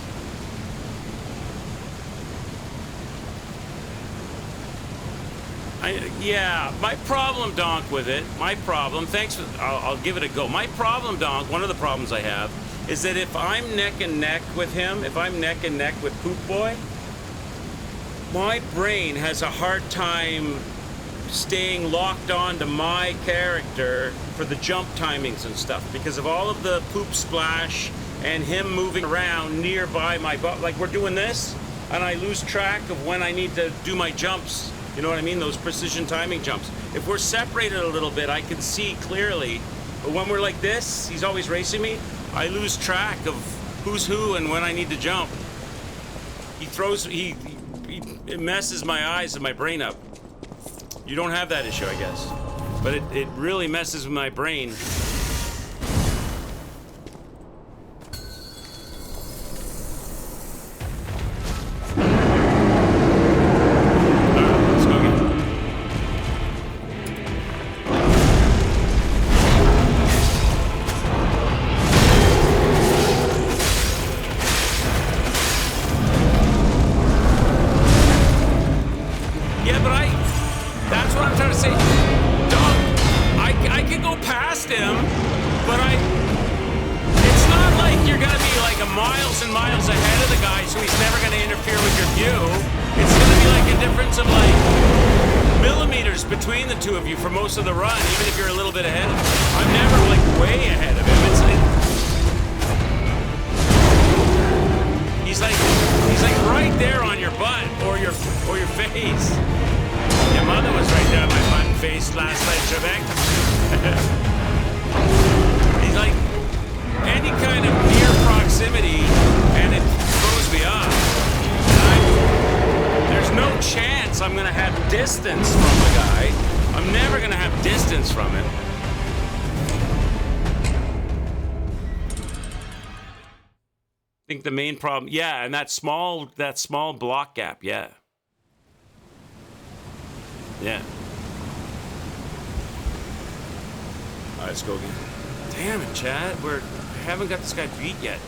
Yeah, my problem, Donk, with it, I'll give it a go. My problem, Donk, one of the problems I have, is that if I'm neck and neck with him, if I'm neck and neck with Poop Boy, my brain has a hard time staying locked on to my character for the jump timings and stuff because of all of the poop splash and him moving around nearby my butt. Like we're doing this, and I lose track of when I need to do my jumps. You know what I mean? Those precision timing jumps. If we're separated a little bit, I can see clearly. But when we're like this, he's always racing me, I lose track of who's who and when I need to jump. It messes my eyes and my brain up. You don't have that issue, I guess. But it really messes with my brain. Let's Yeah, but that's what I'm trying to say. Dog, I can go past him, but it's not like you're gonna be like miles and miles ahead of the guy, so he's never gonna interfere with your view. It's gonna be like a difference of like millimeters between the two of you for most of the run, even if you're a little bit ahead of him. I'm never like way ahead of him. He's like right there on your butt or your face. Your mother was right there on my butt and face last night, Trebek. He's like any kind of near proximity, and it throws me off. There's no chance I'm gonna have distance from a guy. I'm never gonna have distance from him. I think the main problem, yeah, and that small block gap, yeah. Yeah. All right, let's go again. Damn it, Chad, I haven't got this guy beat yet.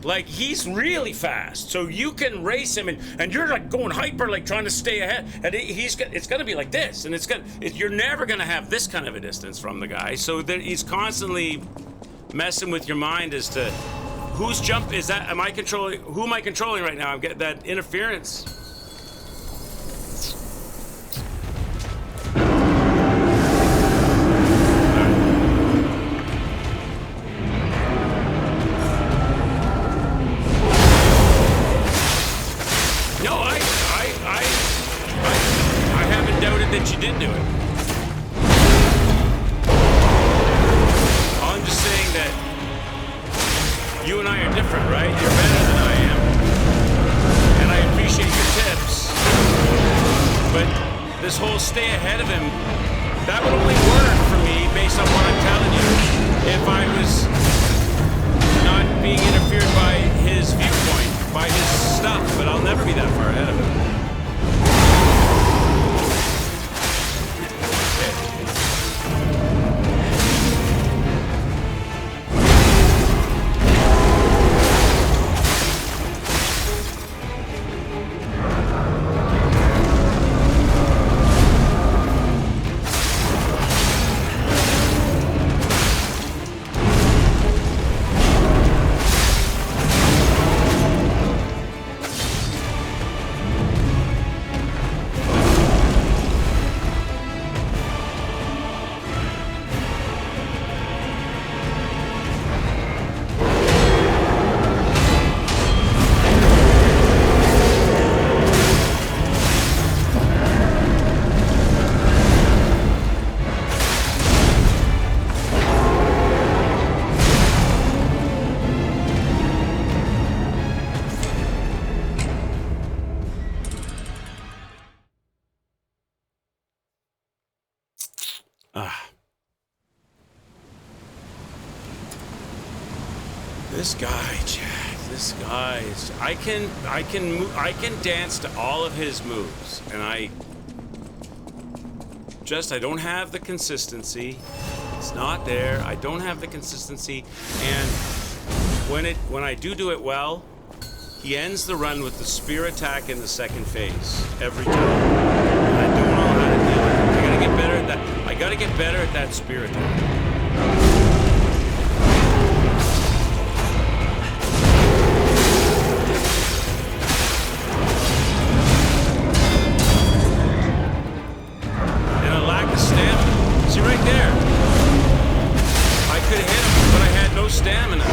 Like, he's really fast, so you can race him, and you're like going hyper, like trying to stay ahead, and it's gonna be like this, and you're never gonna have this kind of a distance from the guy, so that he's constantly messing with your mind as to whose jump is that? Who am I controlling right now? I'm getting that interference. No, I haven't doubted that you did do it. I'm just saying that you and I are different, right? You're better than I am. And I appreciate your tips. But this whole stay ahead of him, that would only work for me based on what I'm telling you if I was not being interfered by his viewpoint, by his stuff, but I'll never be that far ahead of him. This guy, Chad, this guy is, I can dance to all of his moves, and I don't have the consistency. It's not there. I don't have the consistency, and when I do it well, he ends the run with the spear attack in the second phase every time. And I don't know how to deal with it. I gotta get better at that. I gotta get better at that spear attack. See right there, I could hit him, but I had no stamina.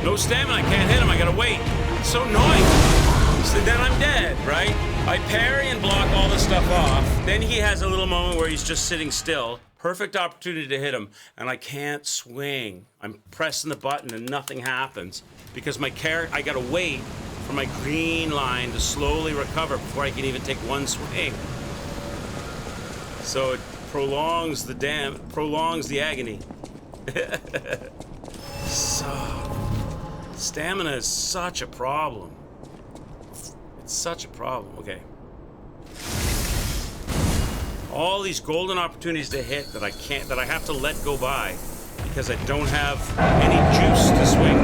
No stamina, I can't hit him, I gotta wait. It's so annoying. So then I'm dead, right? I parry and block all this stuff off. Then he has a little moment where he's just sitting still. Perfect opportunity to hit him, and I can't swing. I'm pressing the button and nothing happens because I gotta wait for my green line to slowly recover before I can even take one swing. So it prolongs the agony. Stamina is such a problem. It's such a problem. Okay. All these golden opportunities to hit that I have to let go by because I don't have any juice to swing.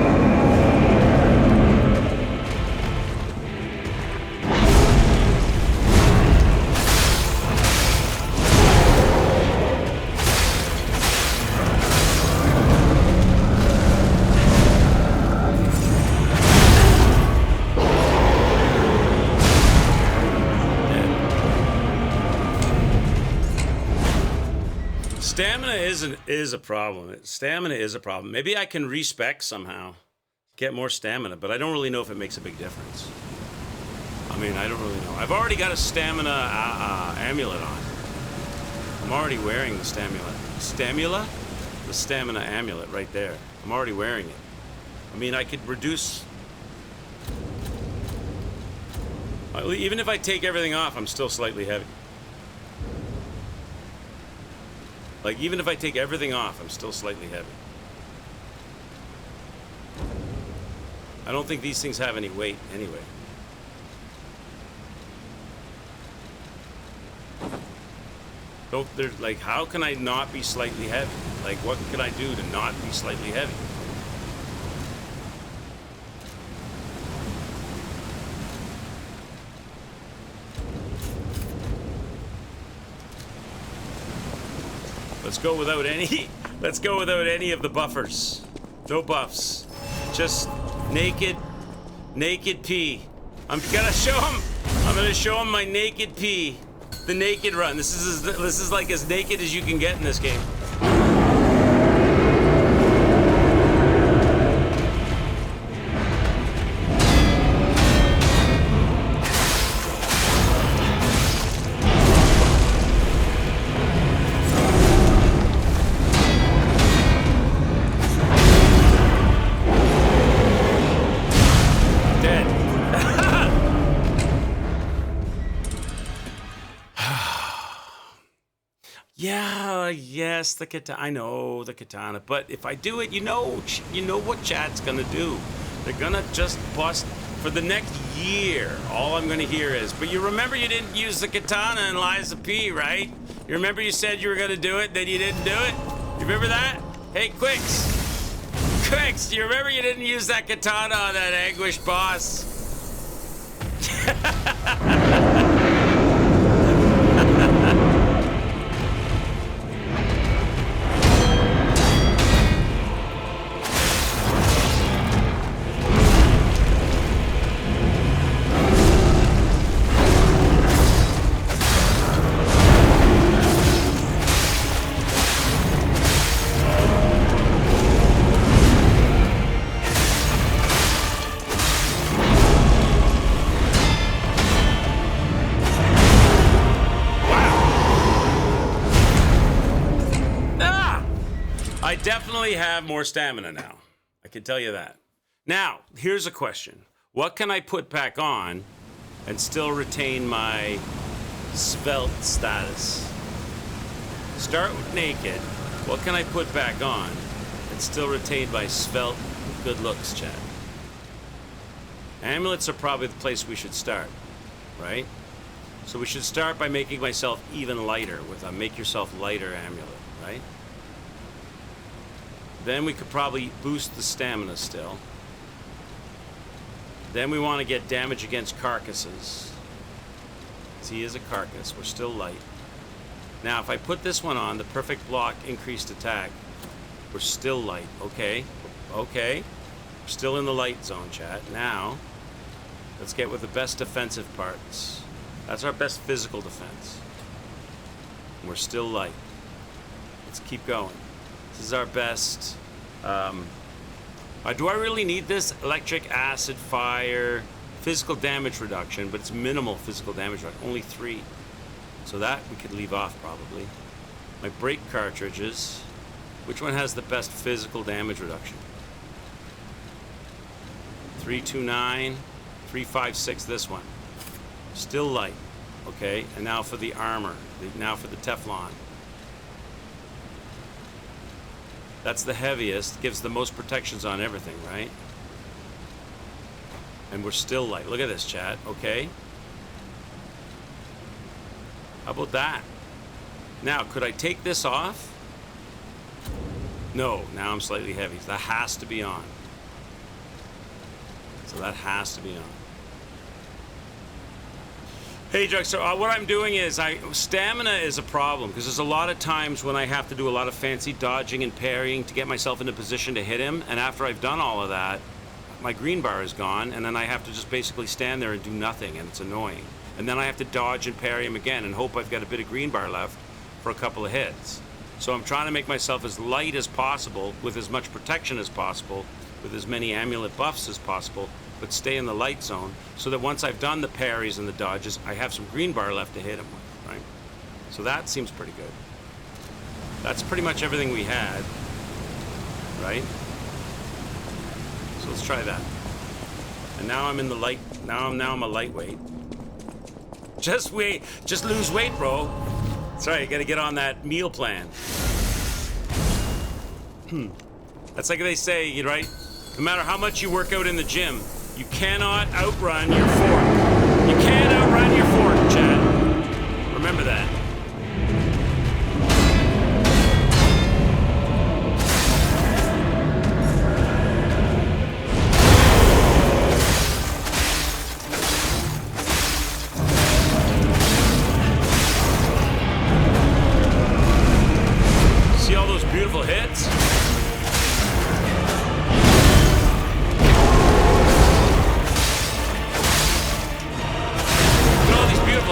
Stamina is a problem. Stamina is a problem. Maybe I can respec somehow, get more stamina, but I don't really know if it makes a big difference. I mean, I don't really know. I've already got a stamina amulet on. I'm already wearing the stamina. The stamina amulet right there. I'm already wearing it. I mean, I could reduce. Even if I take everything off, I'm still slightly heavy. Like, even if I take everything off, I'm still slightly heavy. I don't think these things have any weight anyway. They're like, how can I not be slightly heavy? Like, what can I do to not be slightly heavy? Let's go without any of the buffers. No buffs. Just naked pee. I'm gonna show him my naked pee. The naked run. This is like as naked as you can get in this game. Yes, the katana. I know the katana, but if I do it, you know what chat's gonna do. They're gonna just bust for the next year. All I'm gonna hear is, but you remember you didn't use the katana in Lies of P, right? You remember you said you were gonna do it, then you didn't do it? You remember that? Hey, Quicks, do you remember you didn't use that katana on that Anguish boss? I definitely have more stamina now. I can tell you that. Now, here's a question. What can I put back on and still retain my svelte status? Start with naked. What can I put back on and still retain my svelte good looks, chat? Amulets are probably the place we should start, right? So we should start by making myself even lighter with a make yourself lighter amulet, right? Then we could probably boost the stamina still. Then we want to get damage against carcasses. He is a carcass. We're still light. Now, if I put this one on, the perfect block, increased attack, we're still light. Okay. We're still in the light zone, chat. Now, let's get with the best defensive parts. That's our best physical defense. We're still light. Let's keep going. This is our best. Do I really need this? Electric, acid, fire, physical damage reduction, but it's minimal physical damage reduction, only 3. So that we could leave off probably. My brake cartridges. Which one has the best physical damage reduction? 329, 356, this one. Still light. Okay, and now for the armor. Now for the Teflon. That's the heaviest, gives the most protections on everything, right? And we're still light. Look at this, chat. Okay. How about that? Now, could I take this off? No, now I'm slightly heavy. That has to be on. So that has to be on. Hey, Drugstore, what I'm doing is, stamina is a problem, because there's a lot of times when I have to do a lot of fancy dodging and parrying to get myself in a position to hit him, and after I've done all of that, my green bar is gone, and then I have to just basically stand there and do nothing, and it's annoying. And then I have to dodge and parry him again and hope I've got a bit of green bar left for a couple of hits. So I'm trying to make myself as light as possible, with as much protection as possible, with as many amulet buffs as possible, but stay in the light zone, so that once I've done the parries and the dodges, I have some green bar left to hit him with, right? So that seems pretty good. That's pretty much everything we had, right? So let's try that. And now I'm in the light, now I'm a lightweight. Just lose weight, bro. Sorry, you gotta get on that meal plan. That's like they say, right? No matter how much you work out in the gym, you cannot outrun your fork. You can't outrun your fork, Chad. Remember that. See all those beautiful hits?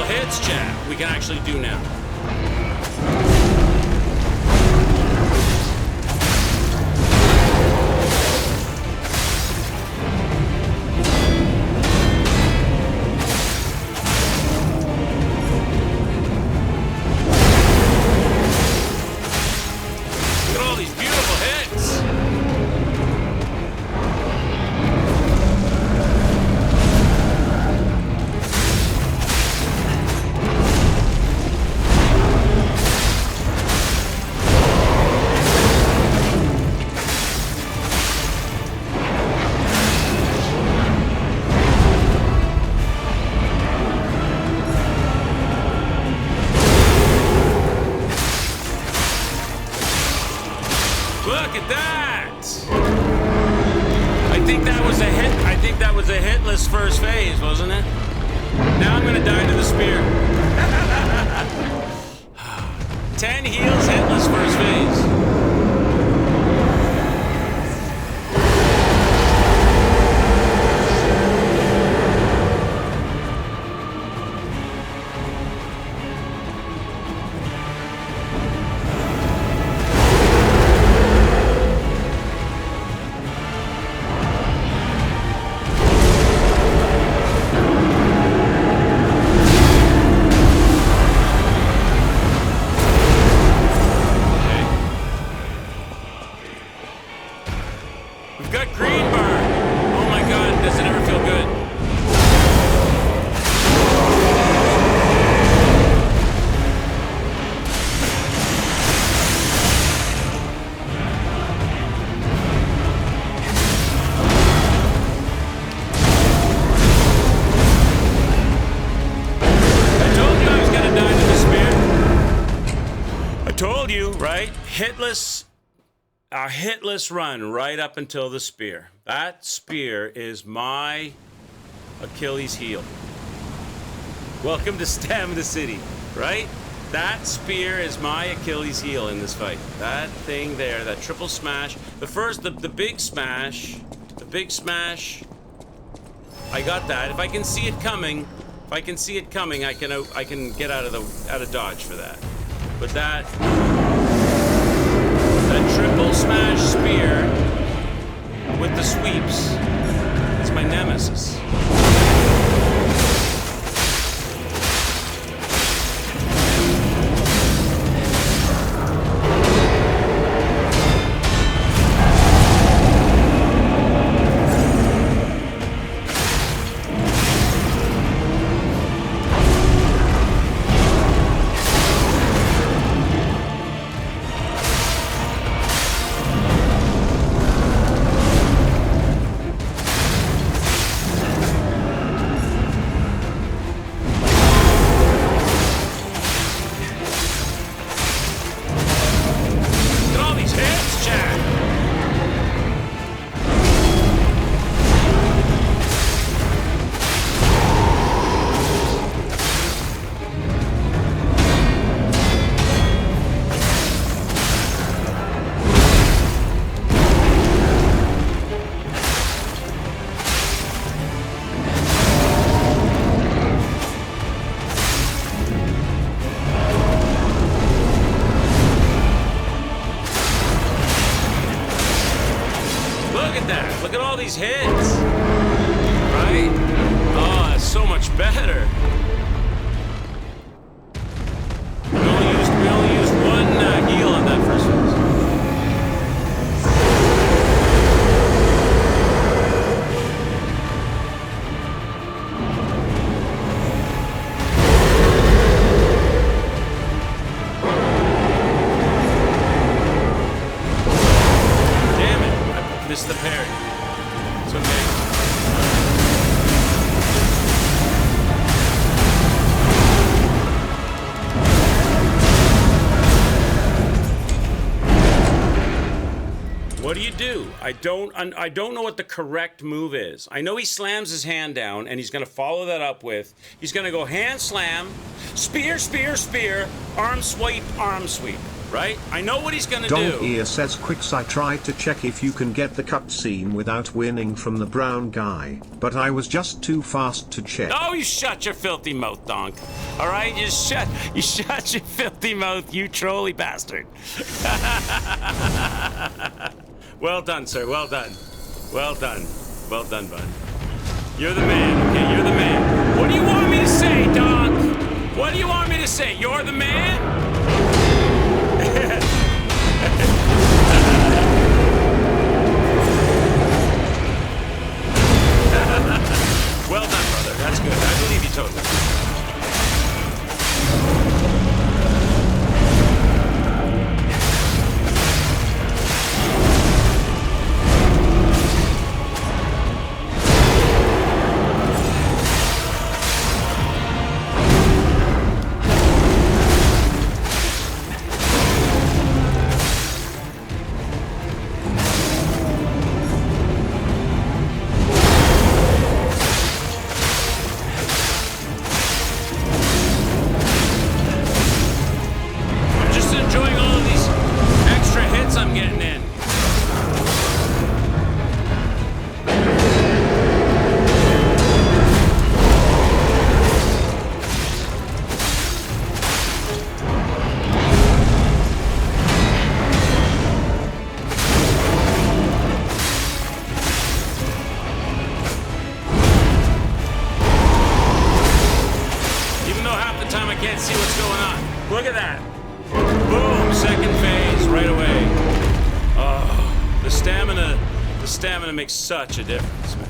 Hits, chat, we can actually do now. Look at all these beautiful hits. Look at that! I think that was a hit. I think that was a hitless first phase, wasn't it? Now I'm gonna die to the spear. 10 heals, hitless first phase. Got green bar. Oh my god, does it ever feel good? I told you I was gonna die to the spear. I told you, right? Hitless. A hitless run right up until the spear. That spear is my Achilles heel. Welcome to Stamina City, right? That spear is my Achilles heel in this fight. That thing there, that triple smash. The big smash, I got that. If I can see it coming, I can get out of dodge for that. But that triple smash spear with the sweeps, it's my nemesis. Look at that. Look at all these hits. Right? Oh, that's so much better. We only used one heal on that first phase. Missed the parry. It's okay. What do? I don't know what the correct move is. I know he slams his hand down and he's going to follow that up with, he's going to go hand slam, spear, spear, spear, arm sweep, right? I know what he's going to do. Dong Ear says Quicks, I tried to check if you can get the cutscene without winning from the brown guy, but I was just too fast to check. Oh, you shut your filthy mouth, Donk. All right, you shut your filthy mouth, you trolly bastard. Well done, sir. Well done. Well done. Well done, bud. You're the man, okay? You're the man. What do you want me to say, Donk? What do you want me to say? You're the man? Well done, brother. That's good. I believe you totally. Look at that. Boom, second phase right away. Oh, the stamina makes such a difference, man.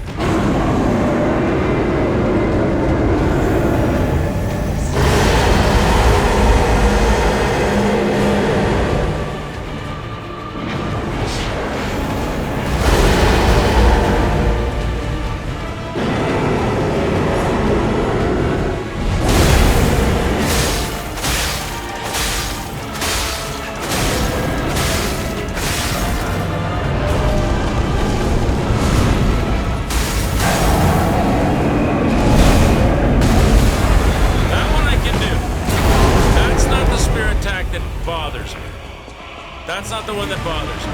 That's not the one that bothers me.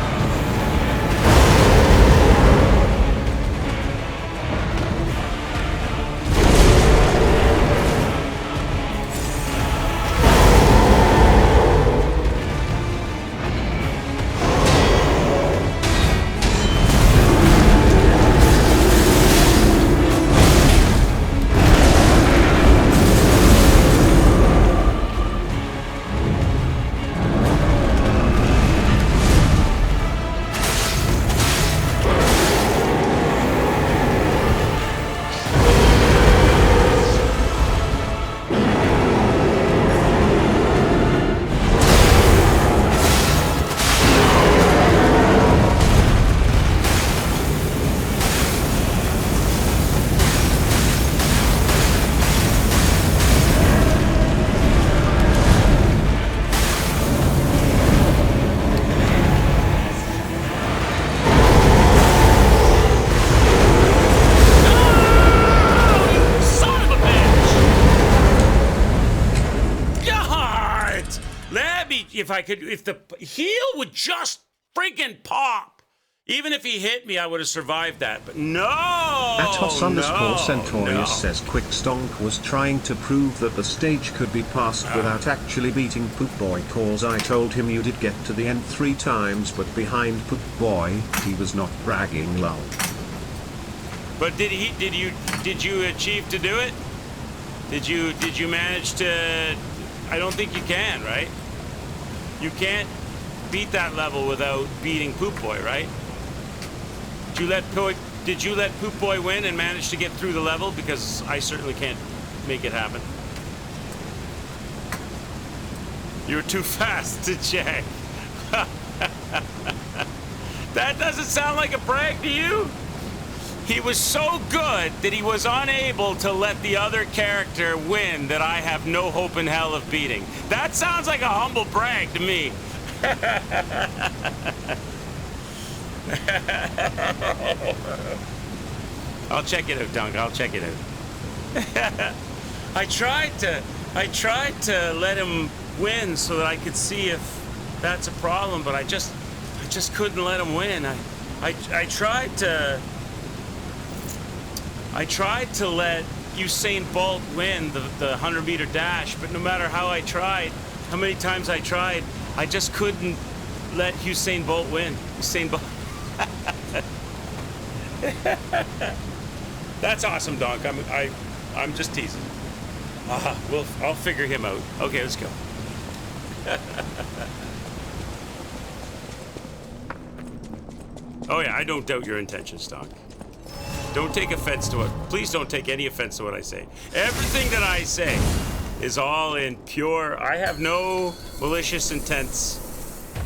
If the heel would just freaking pop. Even if he hit me, I would have survived that. But no! Atos _ Centaurius no. says Quickstonk was trying to prove that the stage could be passed without actually beating Poop Boy, cause I told him you did get to the end 3 times, but behind Poop Boy, he was not bragging, lol. But did you achieve to do it? Did you manage to? I don't think you can, right? You can't beat that level without beating Poop Boy, right? Did you let Poop Boy win and manage to get through the level? Because I certainly can't make it happen. You're too fast to check. That doesn't sound like a brag to you? He was so good that he was unable to let the other character win that I have no hope in hell of beating. That sounds like a humble brag to me. I'll check it out, Dunk. I'll check it out. I tried to let him win so that I could see if that's a problem, but I just couldn't let him win. I tried to let Usain Bolt win the 100-meter dash, but no matter how many times I tried, I just couldn't let Usain Bolt win. Usain Bolt. That's awesome, Donk. I'm just teasing. I'll figure him out. Okay, let's go. Oh yeah, I don't doubt your intentions, Donk. Don't take offense to it. Please don't take any offense to what I say. Everything that I say is all in pure. I have no malicious intents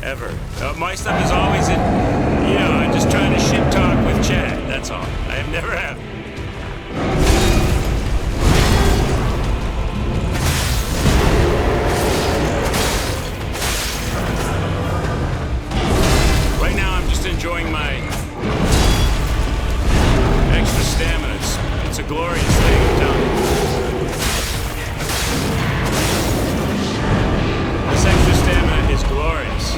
ever. My stuff is always in. I'm just trying to shit talk with Chad. That's all. I have never have. Right now, I'm just enjoying my extra stamina. It's a glorious thing, I'm telling you. This extra stamina is glorious.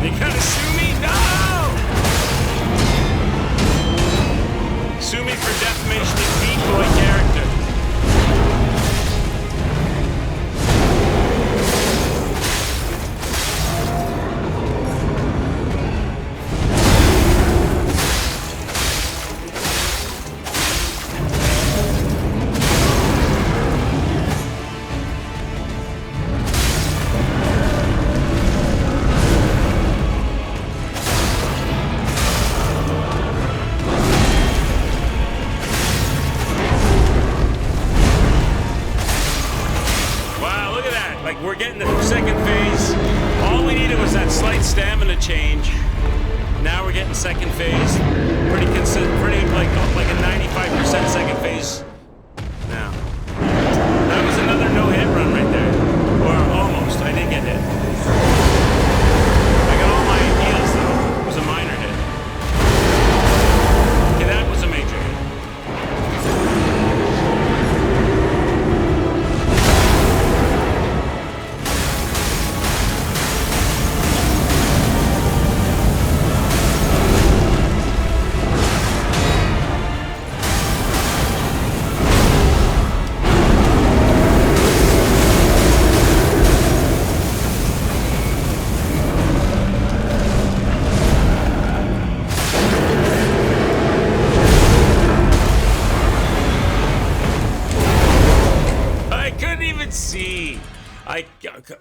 They gotta sue me? No! Sue me for defamation of Beat Boy character. We're getting the second phase. All we needed was that slight stamina change. Now we're getting second phase. Pretty like a 95% second phase now. That was another no-hit run right there. Or almost. I didn't get hit. I got all my heals though. It was a minor hit. Okay, that was a major hit.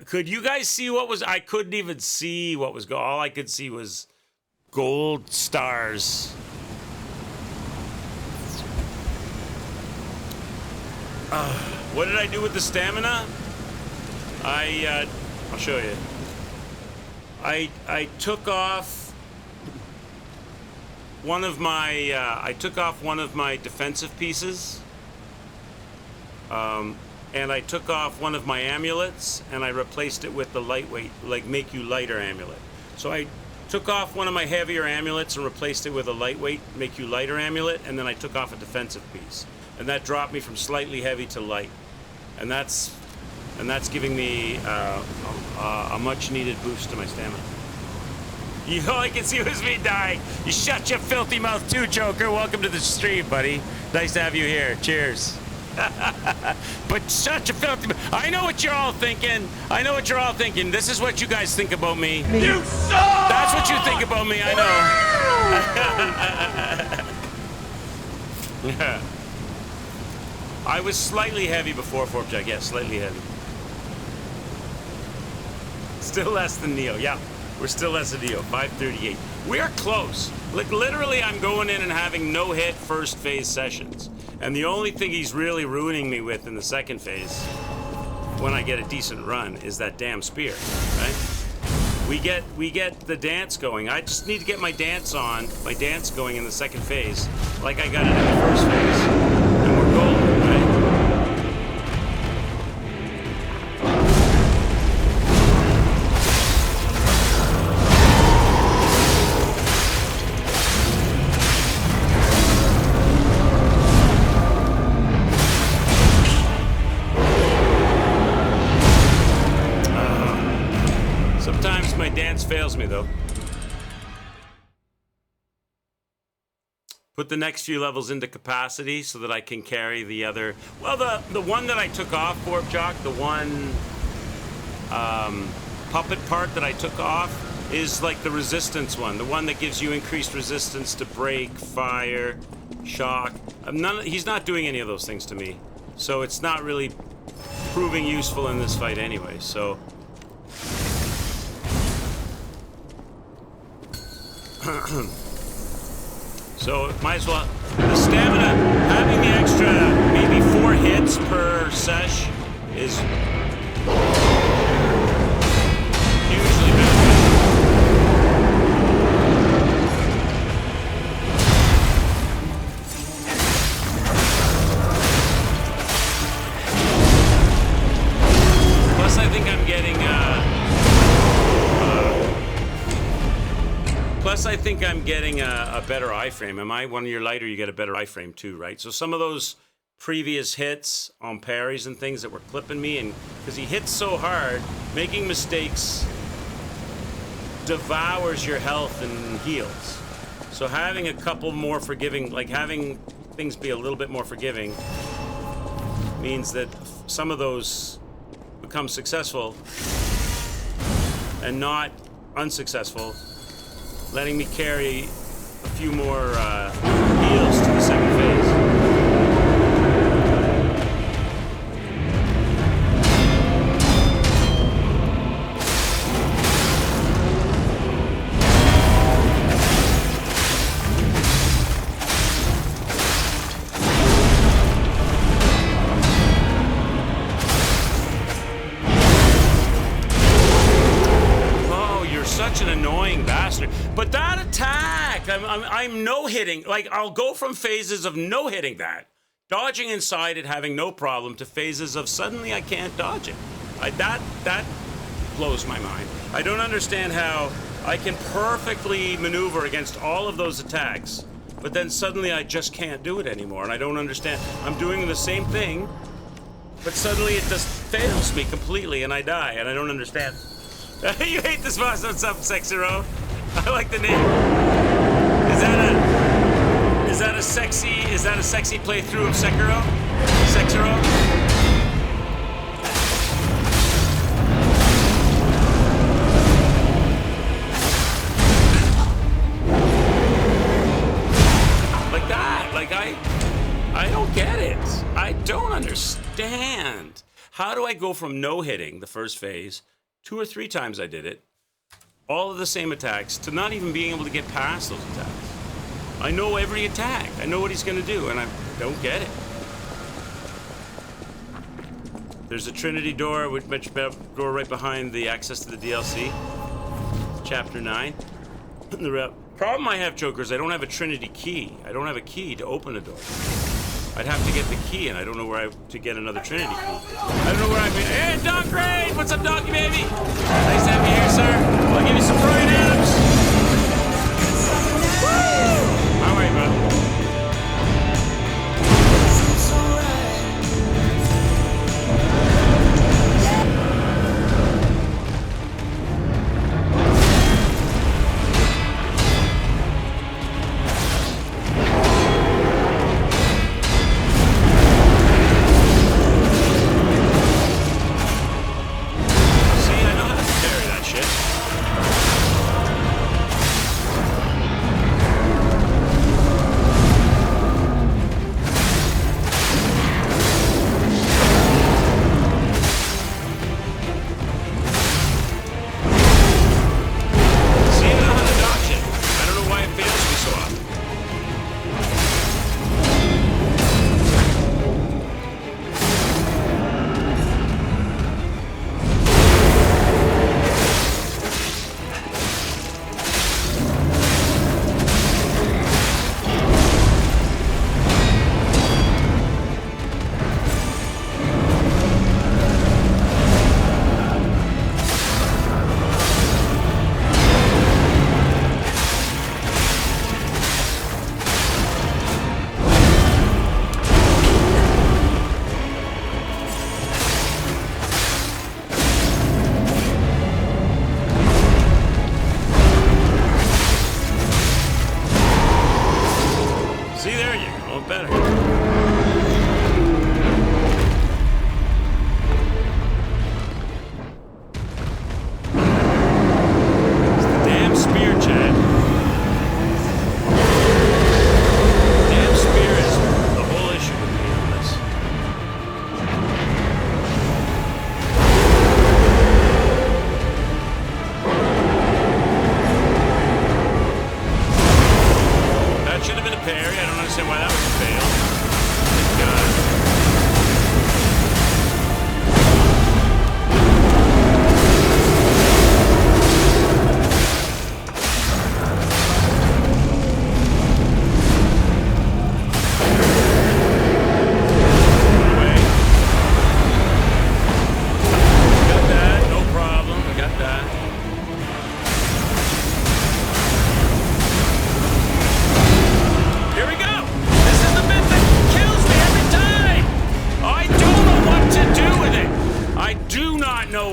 Could you guys see what was? I couldn't even see what was going. All I could see was gold stars. What did I do with the stamina? I'll show you. I took off one of my defensive pieces. And I took off one of my amulets and I replaced it with the lightweight, like make you lighter amulet. So I took off one of my heavier amulets and replaced it with a lightweight, make you lighter amulet, and then I took off a defensive piece. And that dropped me from slightly heavy to light. And that's giving me a much needed boost to my stamina. All I can see was me dying. You shut your filthy mouth too, Joker. Welcome to the stream, buddy. Nice to have you here. Cheers. But shut your filthy mouth. I know what you're all thinking. I know what you're all thinking. This is what you guys think about me. You suck! That's what you think about me, I know. I was slightly heavy before Forpjack. Yeah, slightly heavy. Still less than Neo. Yeah, we're still less than Neo. 538. We are close. Like, literally, I'm going in and having no-hit first phase sessions. And the only thing he's really ruining me with in the second phase, when I get a decent run, is that damn spear, right? We get the dance going. I just need to get my dance going in the second phase, like I got it in the first phase. And we're golden, right? My dance fails me though. Put the next few levels into capacity so that I can carry the other. Well, the one that I took off, Forpjock, the one puppet part that I took off is like the resistance one, the one that gives you increased resistance to break, fire, shock. He's not doing any of those things to me, so it's not really proving useful in this fight anyway. So. So might as well. The stamina, having the extra maybe 4 hits per sesh is hugely beneficial. Plus, I think I'm getting. Plus, I think I'm getting a better iframe. Am I? When you're lighter, you get a better iframe too, right? So some of those previous hits on parries and things that were clipping me, and because he hits so hard, making mistakes devours your health and heals. So having a couple more forgiving, like having things be a little bit more forgiving, means that some of those become successful and not unsuccessful, letting me carry a few more heals to the second phase. Such an annoying bastard. But that attack, I'm no-hitting. Like, I'll go from phases of no-hitting that, dodging inside it, having no problem, to phases of suddenly I can't dodge it. That blows my mind. I don't understand how I can perfectly maneuver against all of those attacks, but then suddenly I just can't do it anymore, and I don't understand. I'm doing the same thing, but suddenly it just fails me completely, and I die, and I don't understand. You hate this boss? What's up, Sexero? I like the name. Is that a sexy playthrough of Sekiro? Sexero? Like that. Like I don't get it. I don't understand. How do I go from no hitting the first phase, 2 or 3 times I did it, all of the same attacks, to not even being able to get past those attacks? I know every attack. I know what he's going to do, and I don't get it. There's a Trinity door, door right behind the access to the DLC. Chapter 9. The problem I have, Joker, is I don't have a Trinity key. I don't have a key to open a door. I'd have to get the key, and I don't know where to get another Trinity key. I don't know where I've been. Hey, Doc Grade! What's up, Donkey Baby? Nice to have you here, sir. I'll give you some Freud Adams. camera.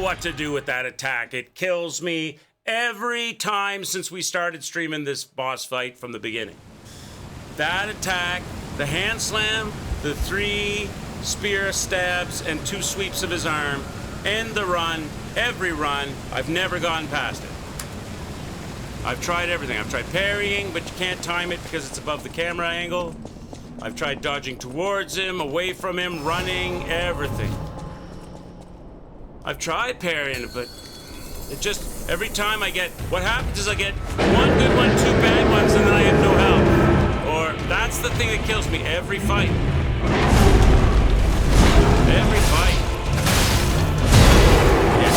What to do with that attack. It kills me every time since we started streaming this boss fight from the beginning. That attack, the hand slam, the 3 spear stabs and 2 sweeps of his arm, and the run, every run, I've never gone past it. I've tried everything. I've tried parrying, but you can't time it because it's above the camera angle. I've tried dodging towards him, away from him, running, everything. I've tried parrying it, but it just, every time I get, what happens is I get 1 good one, 2 bad ones, and then I have no health. Or, that's the thing that kills me every fight. Every fight. Yeah.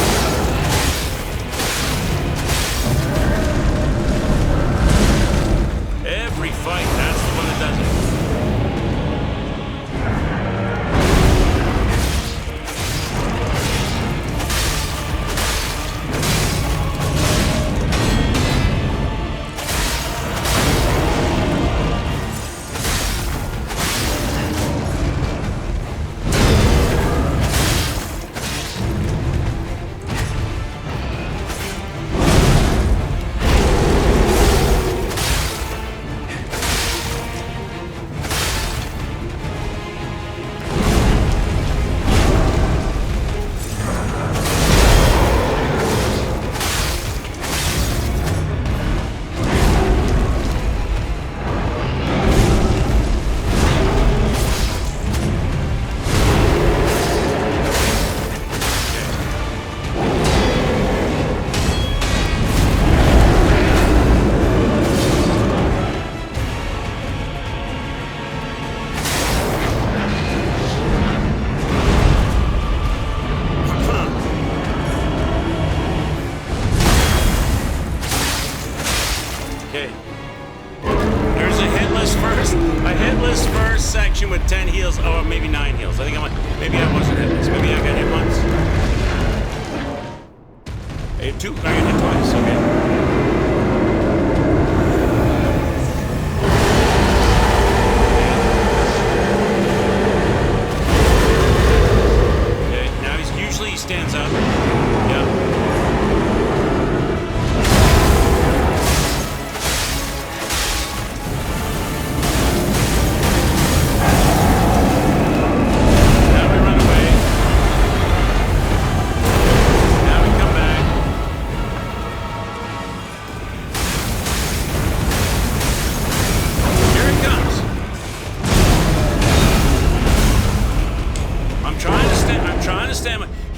Every fight, that's the one that does it. With 10 heals, or maybe 9 heals. I think I'm like, maybe I wasn't hit this. Maybe I got hit once. I hit 2. I got hit twice. Okay.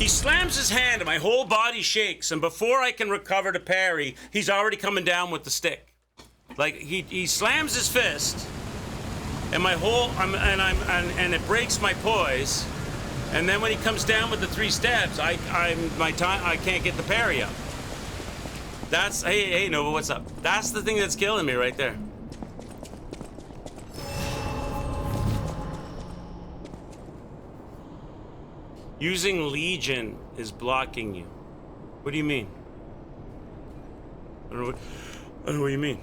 He slams his hand and my whole body shakes, and before I can recover to parry, he's already coming down with the stick. Like he slams his fist, and my whole and it breaks my poise. And then when he comes down with the 3 stabs, I can't get the parry up. That's hey Nova, what's up? That's the thing that's killing me right there. Using Legion is blocking you. What do you mean? I don't know what you mean.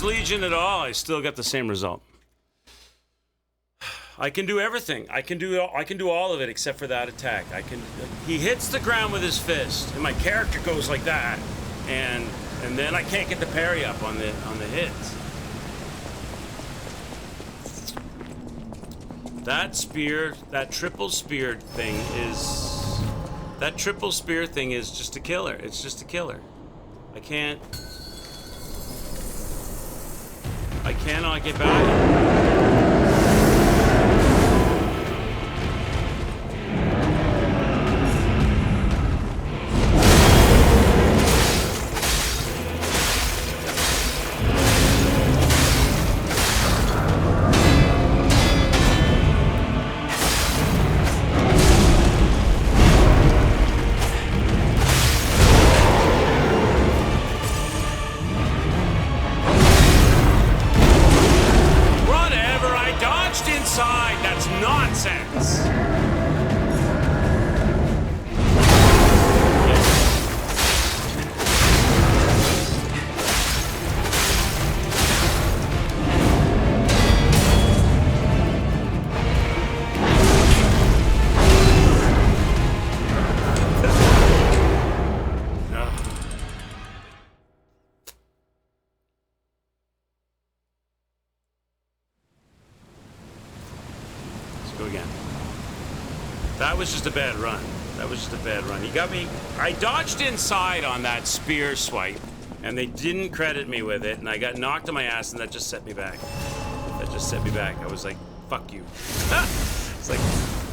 Legion at all, I still got the same result. I can do everything. I can do all of it except for that attack. He hits the ground with his fist, and my character goes like that, and then I can't get the parry up on the hits. That spear, that triple spear thing is just a killer. It's just a killer. I cannot get back. Whatever. That was just a bad run. That was just a bad run. He got me. I dodged inside on that spear swipe, and they didn't credit me with it, and I got knocked on my ass, and that just set me back. That just set me back. I was like, fuck you. It's like,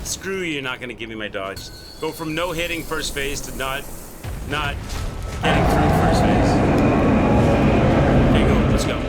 screw you, you're not going to give me my dodge. Go from no hitting first phase to not getting through first phase. Okay, go. Let's go.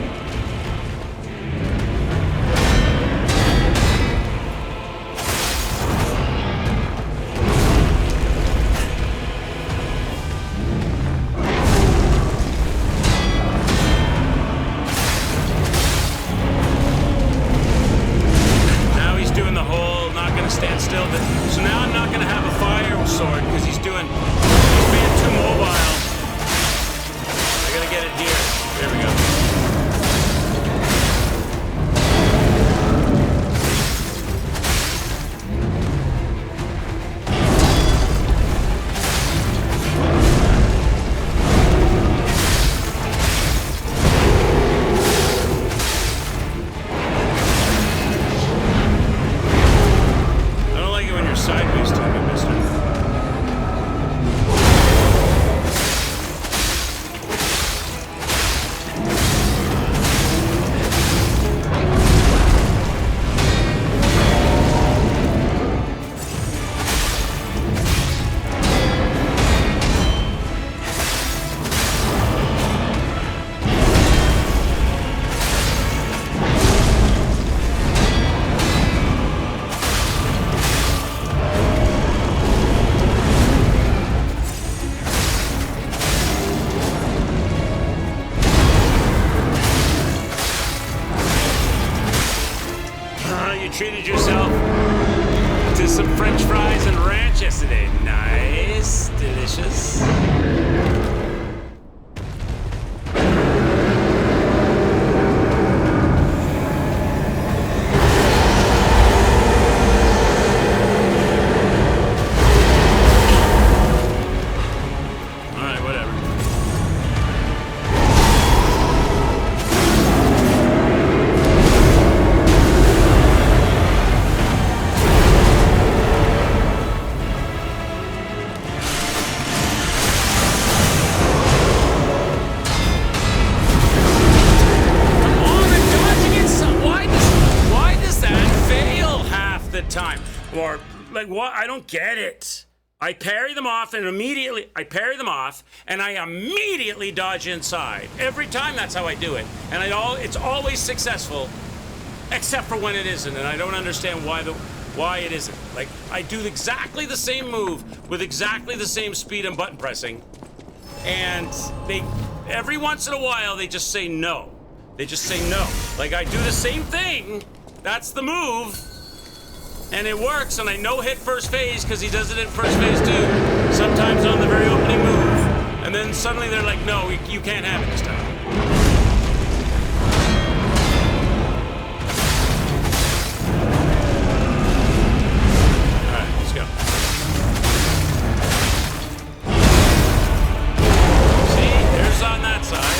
Treated yourself to some French fries and ranch yesterday. Nice, delicious. Time or like what? I don't get it. I parry them off and immediately I immediately dodge inside every time. That's how I do it, and it's always successful, except for when it isn't, and I don't understand why it isn't. Like, I do exactly the same move with exactly the same speed and button pressing, and they every once in a while they just say no. They just say no. Like, I do the same thing. That's the move. And it works, and I no-hit first phase because he does it in first phase too. Sometimes on the very opening move. And then suddenly they're like, no, you can't have it this time. Alright, let's go. See, there's on that side.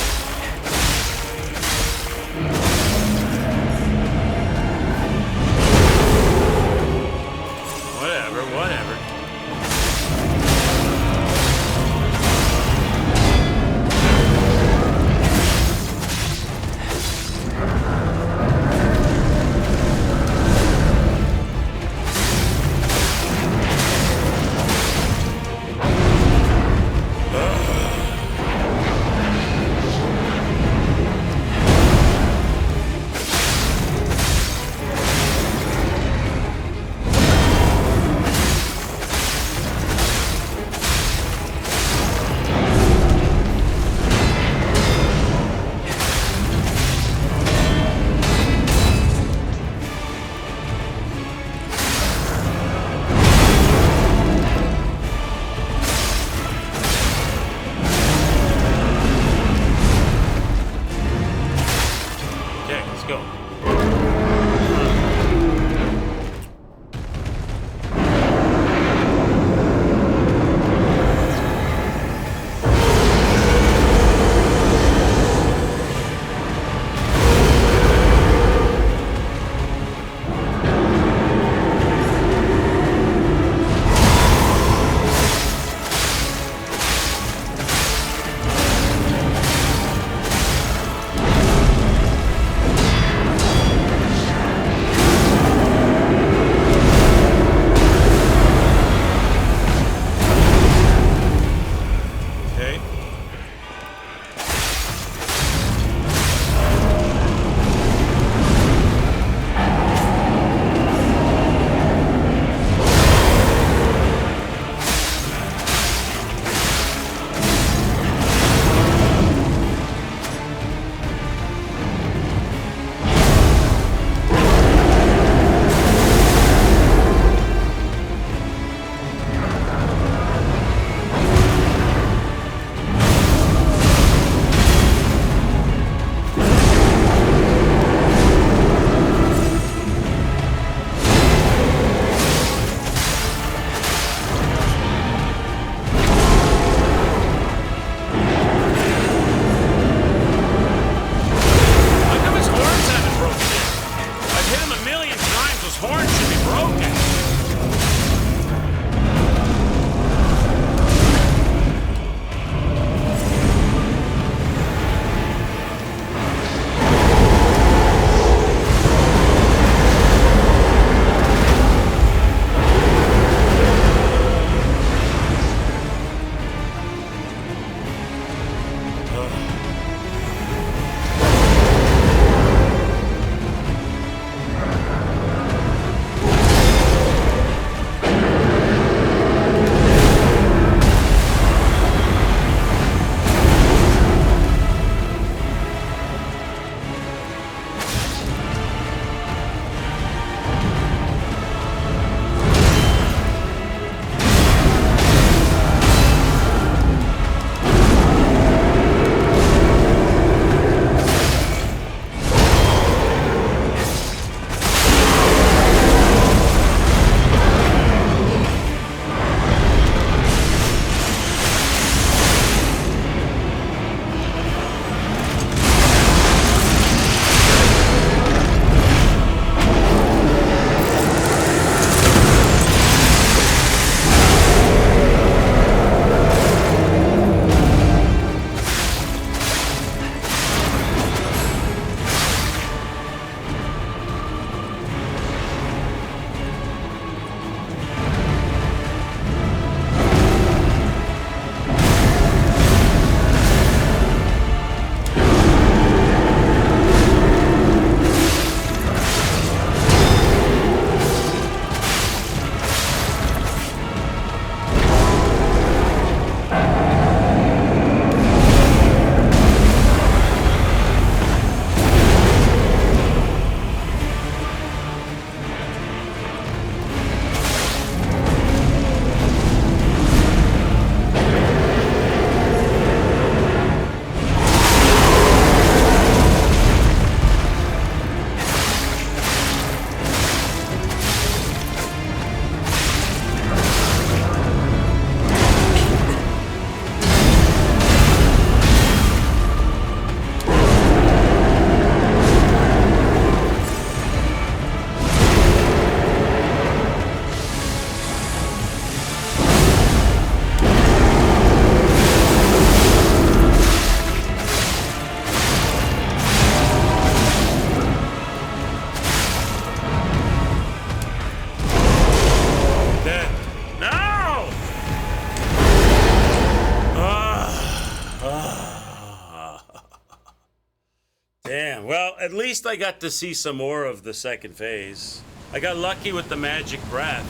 Whatever. Damn. Well, at least I got to see some more of the second phase. I got lucky with the magic breath.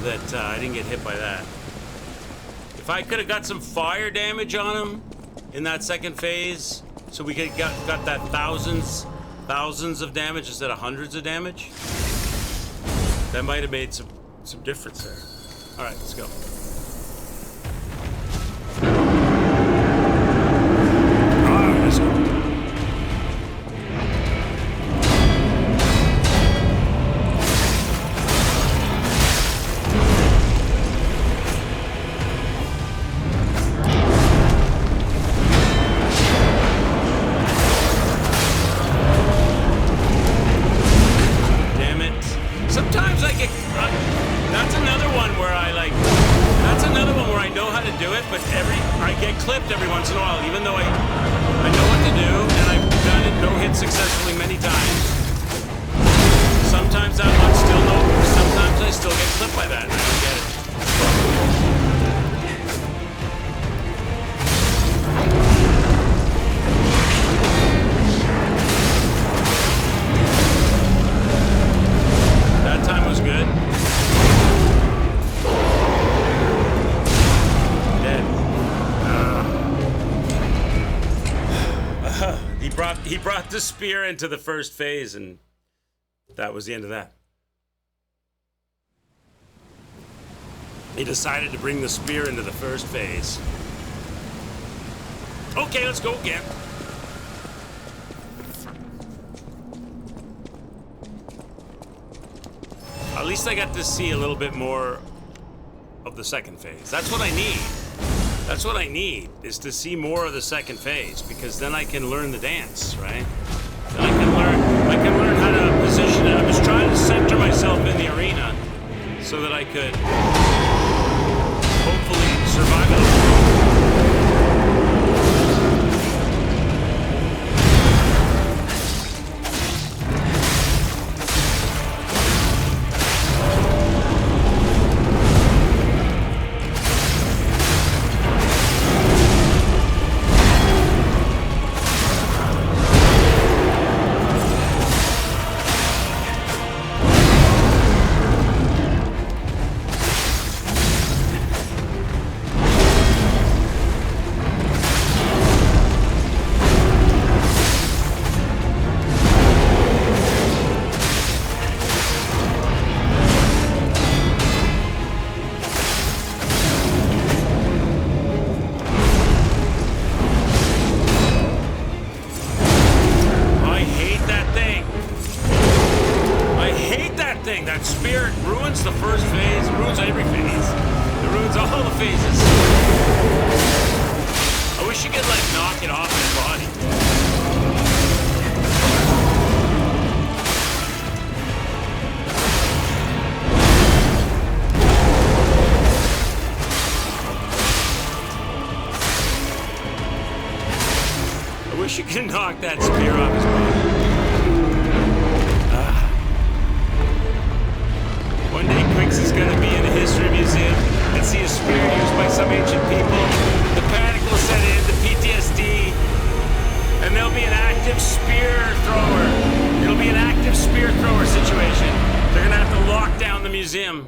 That I didn't get hit by that. If I could have got some fire damage on him in that second phase, so we could got that thousands of damage instead of hundreds of damage, that might have made some difference there. All right, let's go. Let's go. Damn it. Sometimes I get... that's another one where I like... That's another one where I know how to do it, but I get clipped every once in a while, even though I know what to do, and I've done it no hit successfully many times. Sometimes that one still no. Sometimes I still get clipped by that, and I don't get it. That time was good. He brought the spear into the first phase, and that was the end of that. He decided to bring the spear into the first phase. Okay, let's go again. At least I got to see a little bit more of the second phase. That's what I need. That's what I need, is to see more of the second phase, because then I can learn the dance, right? Then I can learn how to position it. I was trying to center myself in the arena so that I could hopefully survive it. That spear ruins the first phase, ruins every phase. It ruins all the phases. I wish you could, like, knock it off his body. I wish you could knock that spear off his body. One day Quicks is going to be in a history museum and see a spear used by some ancient people. The panic will set in, the PTSD, and there'll be an active spear thrower. It'll be an active spear thrower situation. They're going to have to lock down the museum.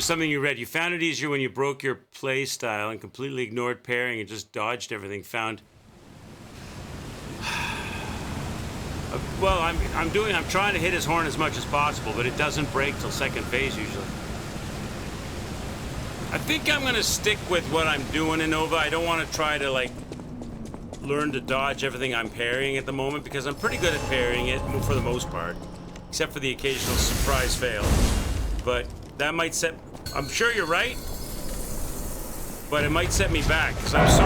was something you read. You found it easier when you broke your play style and completely ignored parrying and just dodged everything. Found. Well, I'm trying to hit his horn as much as possible, but it doesn't break till second phase usually. I think I'm gonna stick with what I'm doing in Nova. I don't want to try to like learn to dodge everything I'm parrying at the moment because I'm pretty good at parrying it for the most part, except for the occasional surprise fail. But that might set. I'm sure you're right, but it might set me back because I'm so.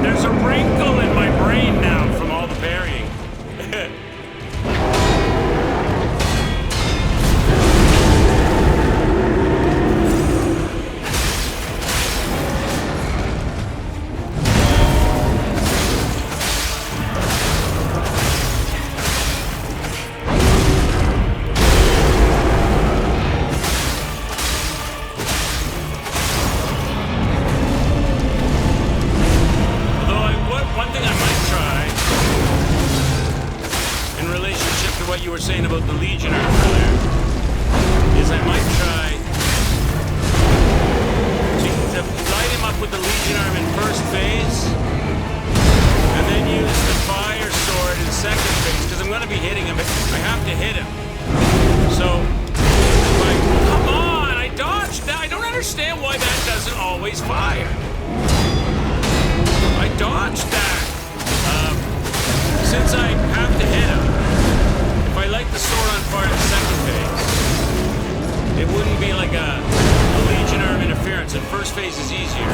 There's a wrinkle in my brain now from all the parrying. One thing I might try, in relationship to what you were saying about the Legion arm earlier, is I might try to light him up with the Legion arm in first phase, and then use the fire sword in second phase, because I'm going to be hitting him. I have to hit him. So, like, come on, I dodged that. I don't understand why that doesn't always fire. I dodged that. Since I have to hit him, if I light the sword on fire in the second phase, it wouldn't be like a Legion arm interference, and first phase is easier.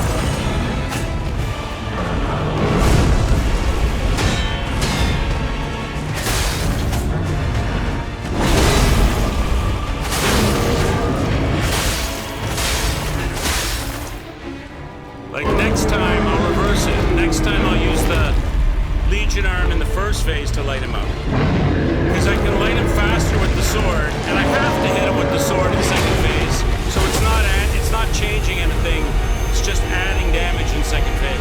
Like next time, I'll reverse it. Next time I'll use the Legion arm in the first phase to light him up. Because I can light him faster with the sword, and I have to hit him with the sword in second phase. So it's not changing anything, it's just adding damage in second phase.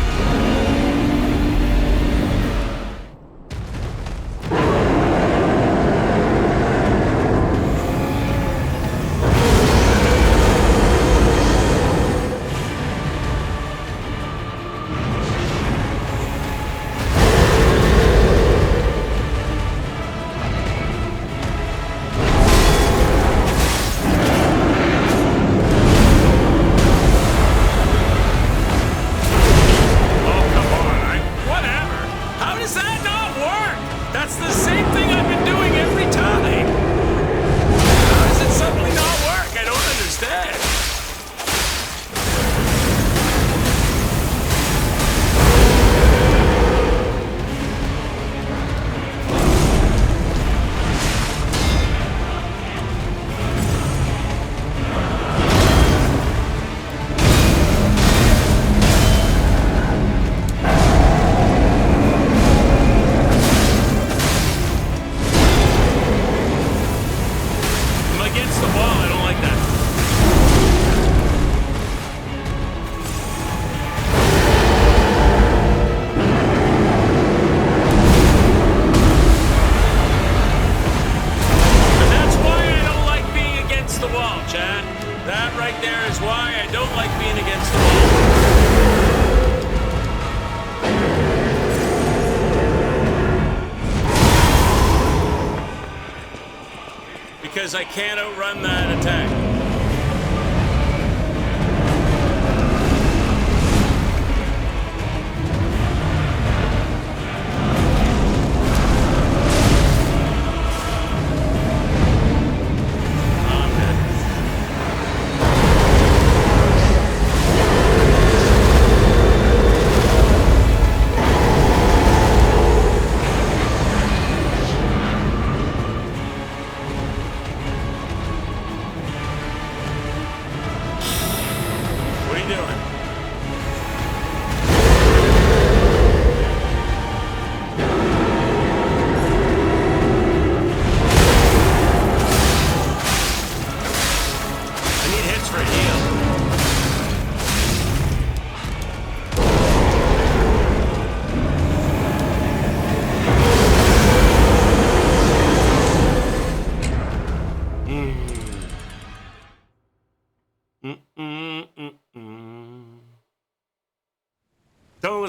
Because I can't outrun that attack.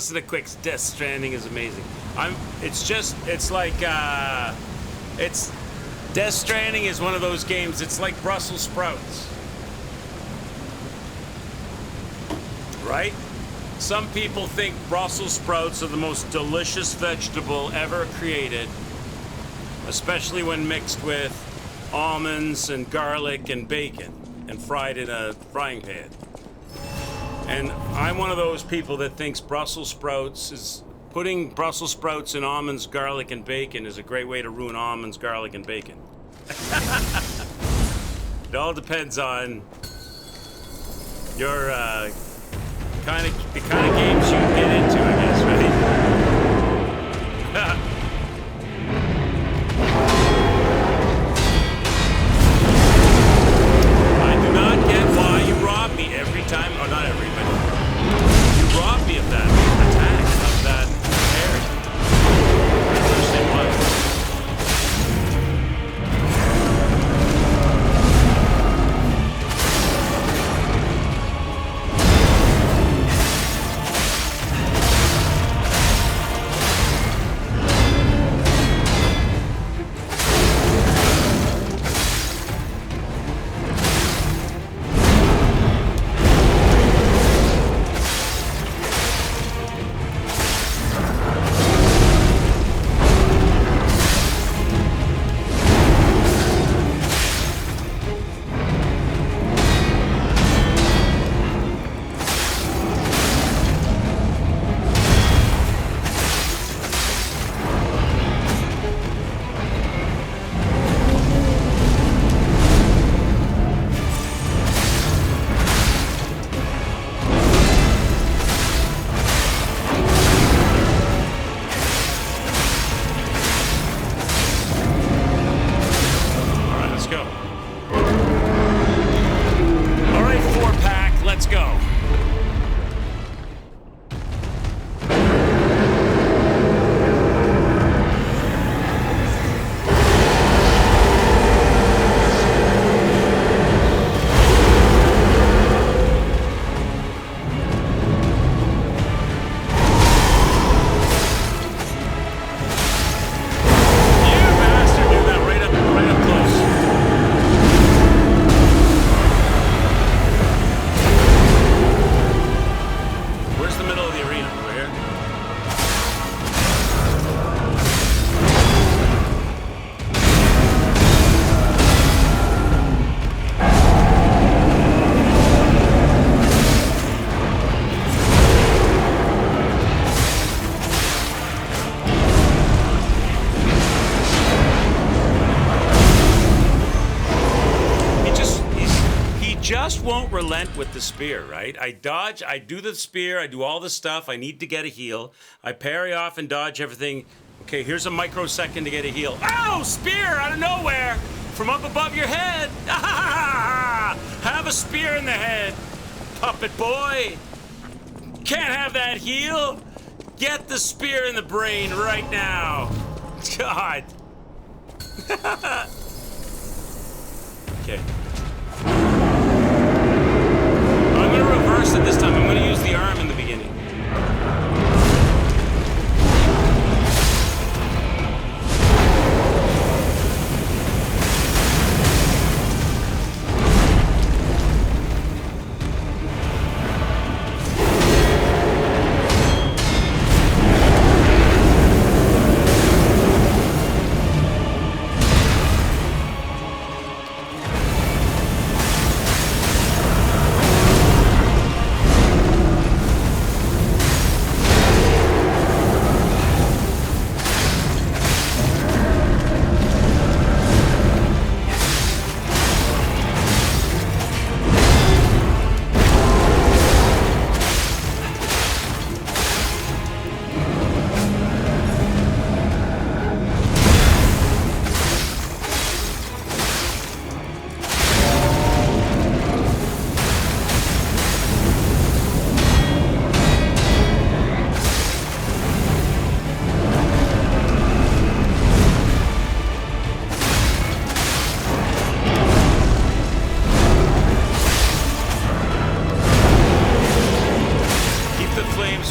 listen to Quick's. Death Stranding is amazing. Death Stranding is one of those games. It's like Brussels sprouts, right? Some people think Brussels sprouts are the most delicious vegetable ever created, especially when mixed with almonds and garlic and bacon and fried in a frying pan. And I'm one of those people that thinks putting Brussels sprouts in almonds, garlic, and bacon is a great way to ruin almonds, garlic, and bacon. It all depends on your the kind of games you get into, I guess, right? I do not get why you rob me every time, or not every, but you rob me of that attack, of that parry. I don't understand why. Won't relent with the spear, right? I dodge, I do the spear, I do all the stuff. I need to get a heal. I parry off and dodge everything. Okay, here's a microsecond to get a heal. Oh, spear out of nowhere from up above your head. Have a spear in the head, puppet boy. Can't have that heal. Get the spear in the brain right now. God. Okay. I'm going to reverse it this time. I'm going to use the arm in the beginning.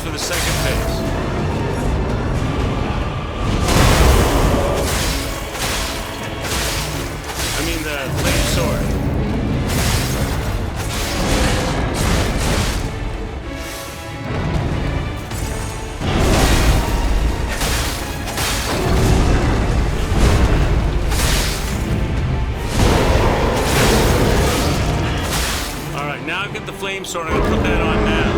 for the second phase. I mean the flame sword. Alright, now I've got the flame sword. I'm gonna put that on now.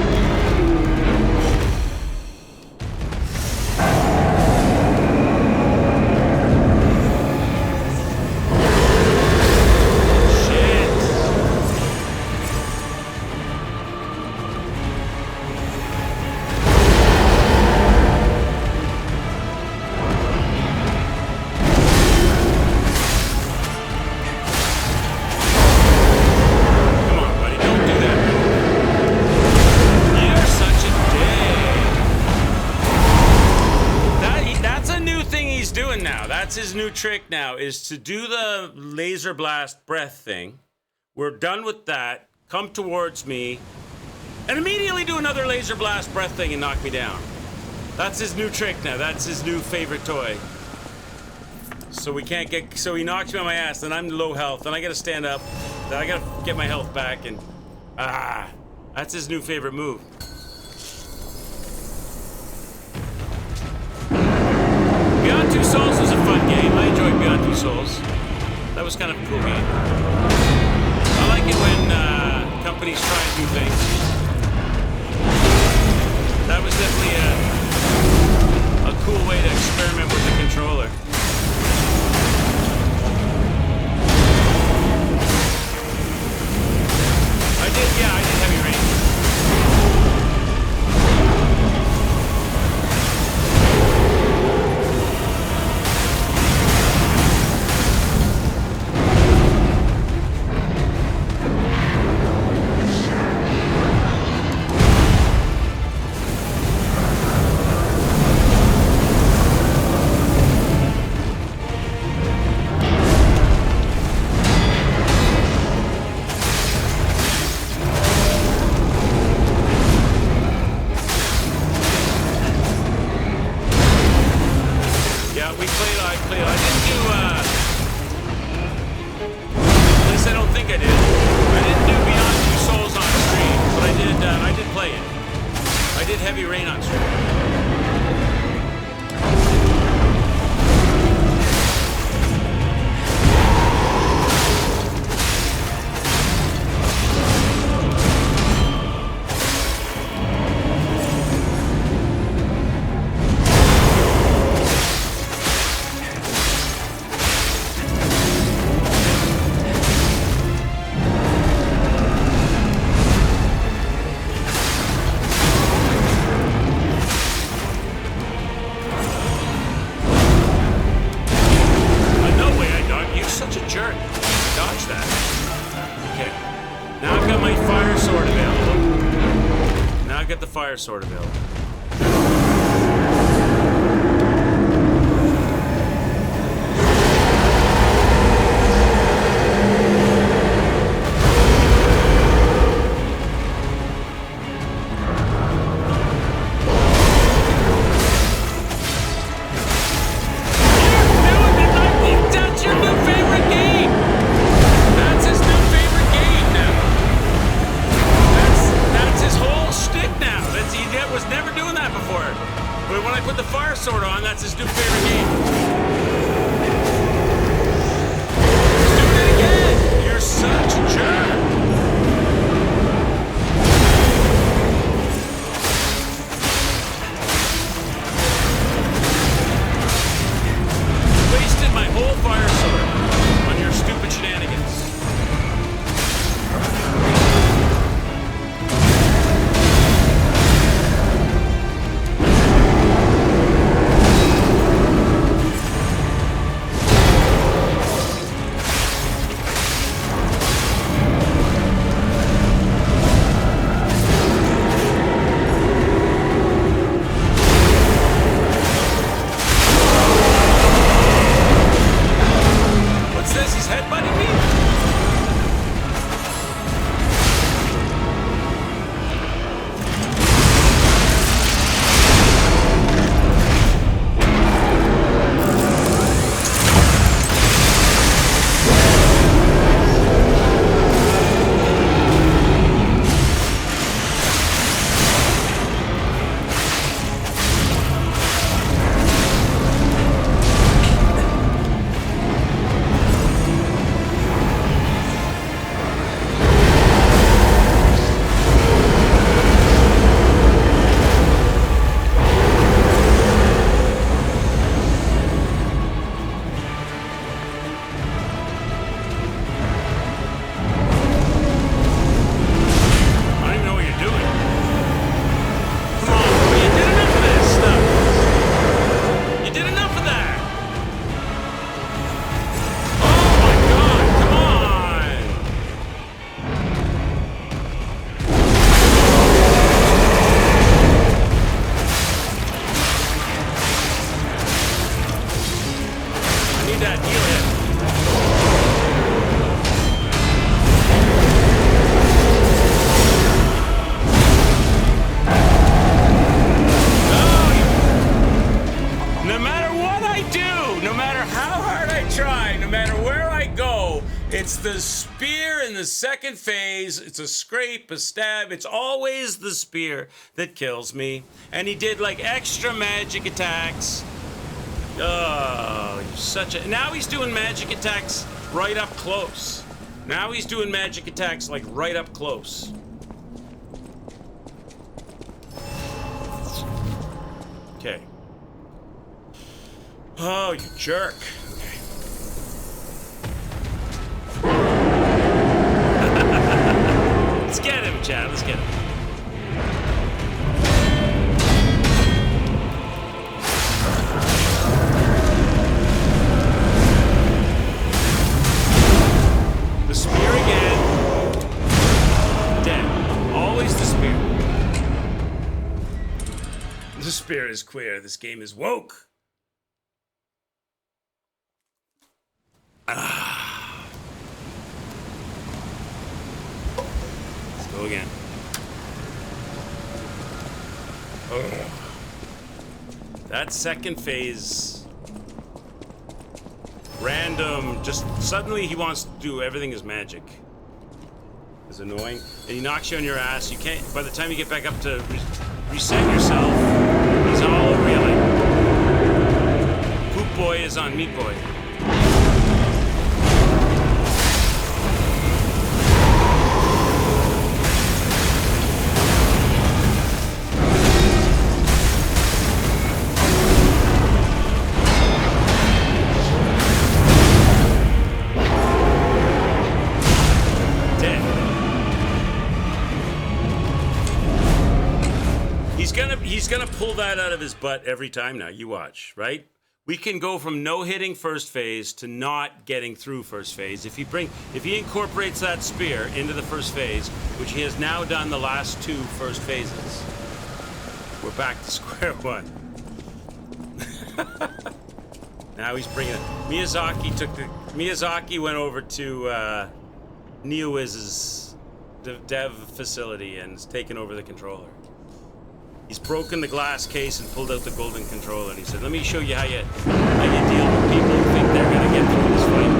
That's his new trick now, is to do the laser blast breath thing. We're done with that. Come towards me. And immediately do another laser blast breath thing and knock me down. That's his new trick now. That's his new favorite toy. So we can't get... So he knocks me on my ass, then I'm low health, then I gotta stand up, then I gotta get my health back, and... that's his new favorite move. Beyond Two Souls was a fun game. I enjoyed Beyond Two Souls. That was kind of a cool game. I like it when companies try new things. That was definitely a cool way to experiment with the controller. I did Heavy Rain. Heavy Rain on stream. Fire sword available. That's your new favorite game. That's his new favorite game now. That's his whole shtick now. He was never doing that before. But when I put the fire sword on, that's his new favorite game. He's doing it again. You're such a jerk. Wasted my whole fire sword on your stupid shenanigans. the spear in the second phase. It's a scrape, a stab. It's always the spear that kills me. And he did like extra magic attacks. Oh, you're such a... Now he's doing magic attacks right up close. Now he's doing magic attacks like right up close. Okay. Oh, you jerk. Okay. Let's get him, Chad. Let's get him. The spear again. Dead. Always the spear. The spear is queer. This game is woke. Let's go again. Ugh. That second phase, random, just suddenly he wants to do everything as magic. It's annoying. And he knocks you on your ass. You can't, by the time you get back up to reset yourself, he's all over you like, Poop Boy is on Meat Boy. He's gonna pull that out of his butt every time now. You watch, right? We can go from no hitting first phase to not getting through first phase if he incorporates that spear into the first phase, which he has now done the last two first phases. We're back to square one. Now he's bringing it. Miyazaki went over to NeoWiz's dev facility and has taken over the controller. He's broken the glass case and pulled out the golden controller, and he said, "Let me show you how you deal with people who think they're gonna get through this fight."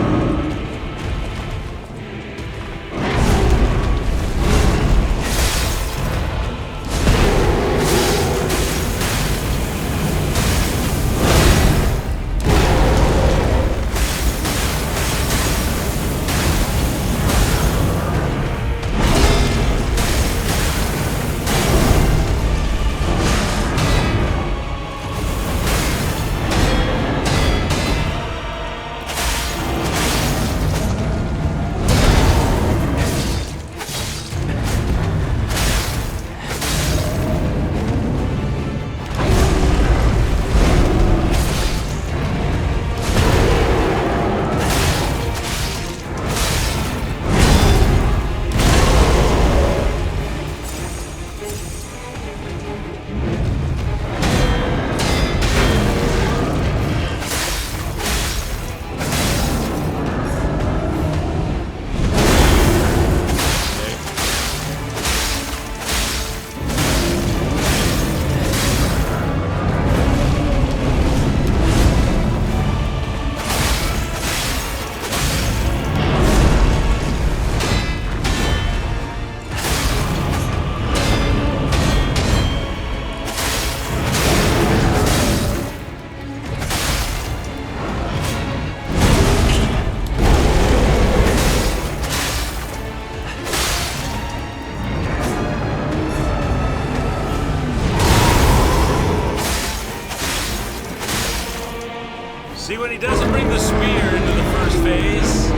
See, when he doesn't bring the spear into the first phase,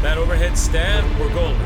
that overhead stab, we're golden.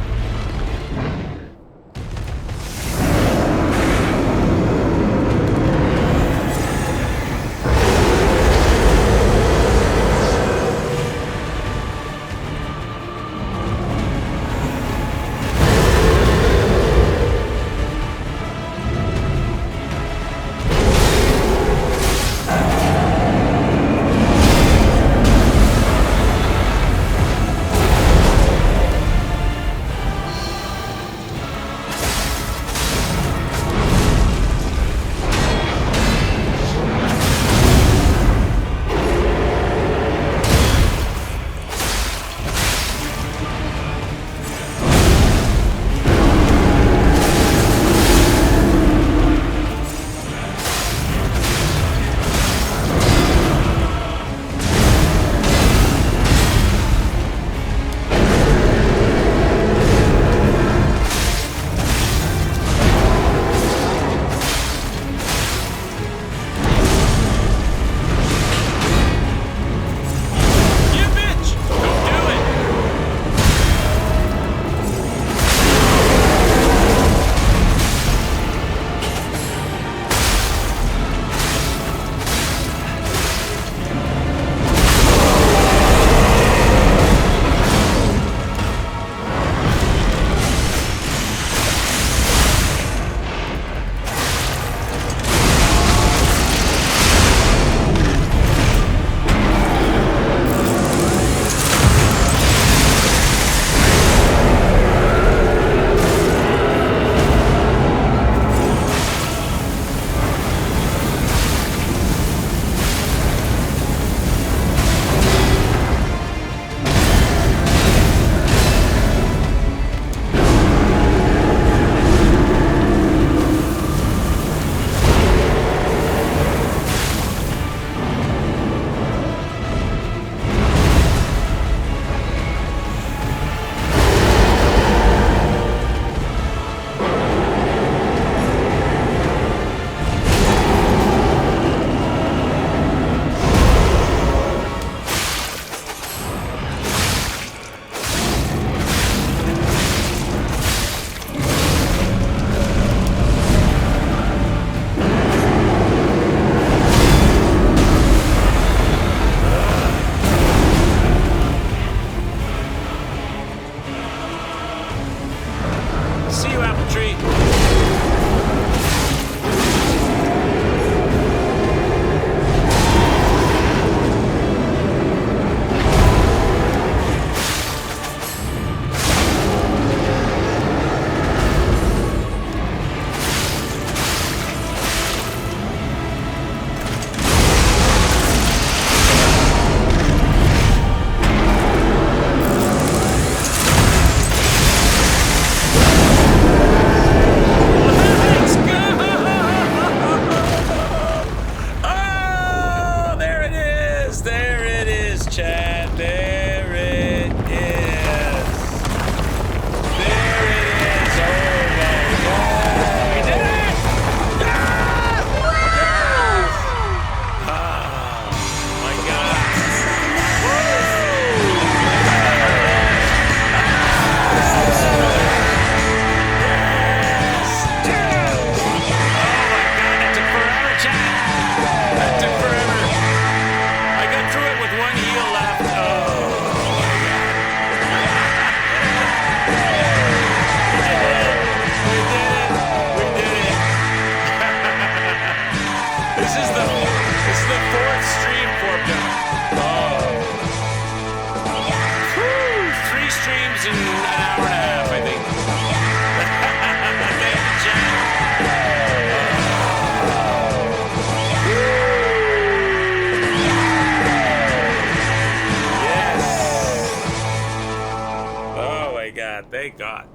Thank God.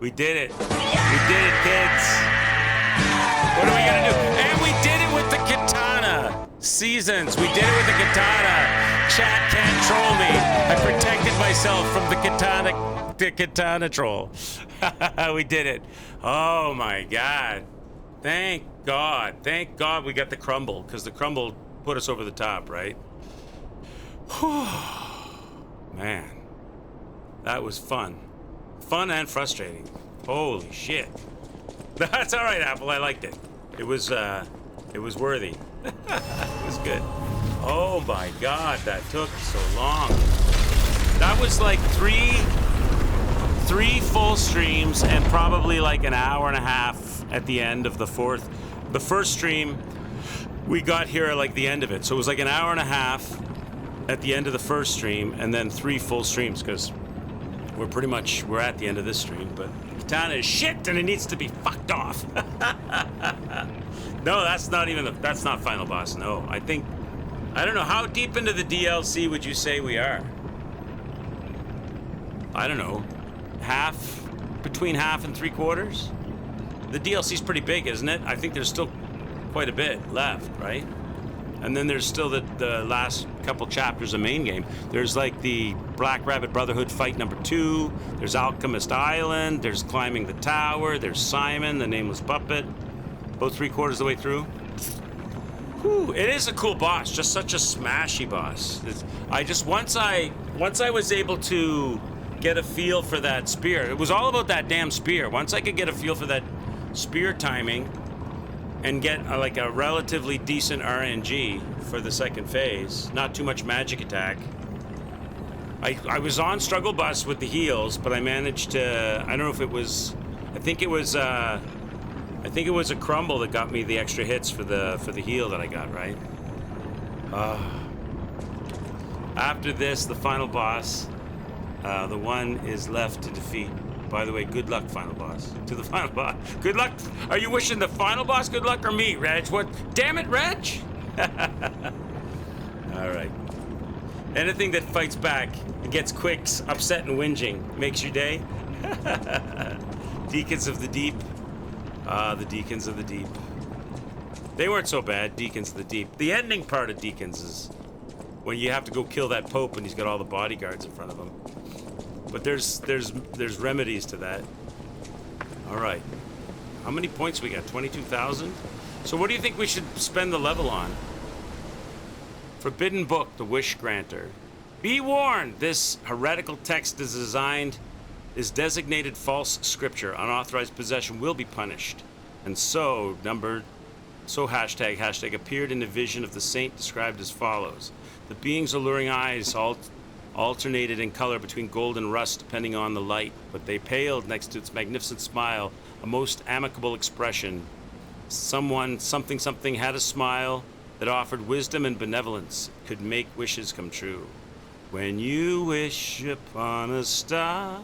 We did it. We did it, kids. What are we gonna do? And we did it with the katana. Seasons. We did it with the katana. Chat can't troll me. I protected myself from the katana troll. We did it. Oh my God. Thank God. Thank God we got the crumble, because the crumble put us over the top, right? Whew. Man. That was fun. Fun and frustrating. Holy shit. That's all right, Apple. I liked it. It was worthy. It was good. Oh my God, that took so long. That was like three full streams and probably like an hour and a half at the end of the fourth. The first stream, we got here at like the end of it. So it was like an hour and a half at the end of the first stream, and then 3 full streams, because we're at the end of this stream, but katana is shit and it needs to be fucked off. No, that's not final boss. No, I don't know, how deep into the DLC would you say we are? I don't know, between half and 3/4? The DLC's pretty big, isn't it? I think there's still quite a bit left, right? And then there's still the last couple chapters of main game. There's like the Black Rabbit Brotherhood fight number 2. There's Alchemist Island. There's climbing the tower. There's Simon, the nameless puppet. Both 3/4 of the way through. Whew, it is a cool boss. Just such a smashy boss. Once I was able to get a feel for that spear. It was all about that damn spear. Once I could get a feel for that spear timing and get like a relatively decent RNG for the second phase, not too much magic attack. I was on struggle bus with the heals, but I managed to, I don't know if it was, I think it was a crumble that got me the extra hits for the heal that I got, right? After this, the final boss, the one is left to defeat. By the way, good luck, final boss. To the final boss. Good luck. Are you wishing the final boss good luck or me, Reg? What? Damn it, Reg! All right. Anything that fights back and gets quicks, upset, and whinging makes your day. Deacons of the Deep. The Deacons of the Deep. They weren't so bad, Deacons of the Deep. The ending part of Deacons is when you have to go kill that Pope and he's got all the bodyguards in front of him. But there's remedies to that. All right. How many points we got? 22,000? So what do you think we should spend the level on? Forbidden Book, the Wish Granter. Be warned, this heretical text is designated false scripture. Unauthorized possession will be punished. And so hashtag appeared in a vision of the saint described as follows. The being's alluring eyes alternated in color between gold and rust depending on the light, but they paled next to its magnificent smile, a most amicable expression. Something had a smile that offered wisdom and benevolence, could make wishes come true. When you wish upon a star.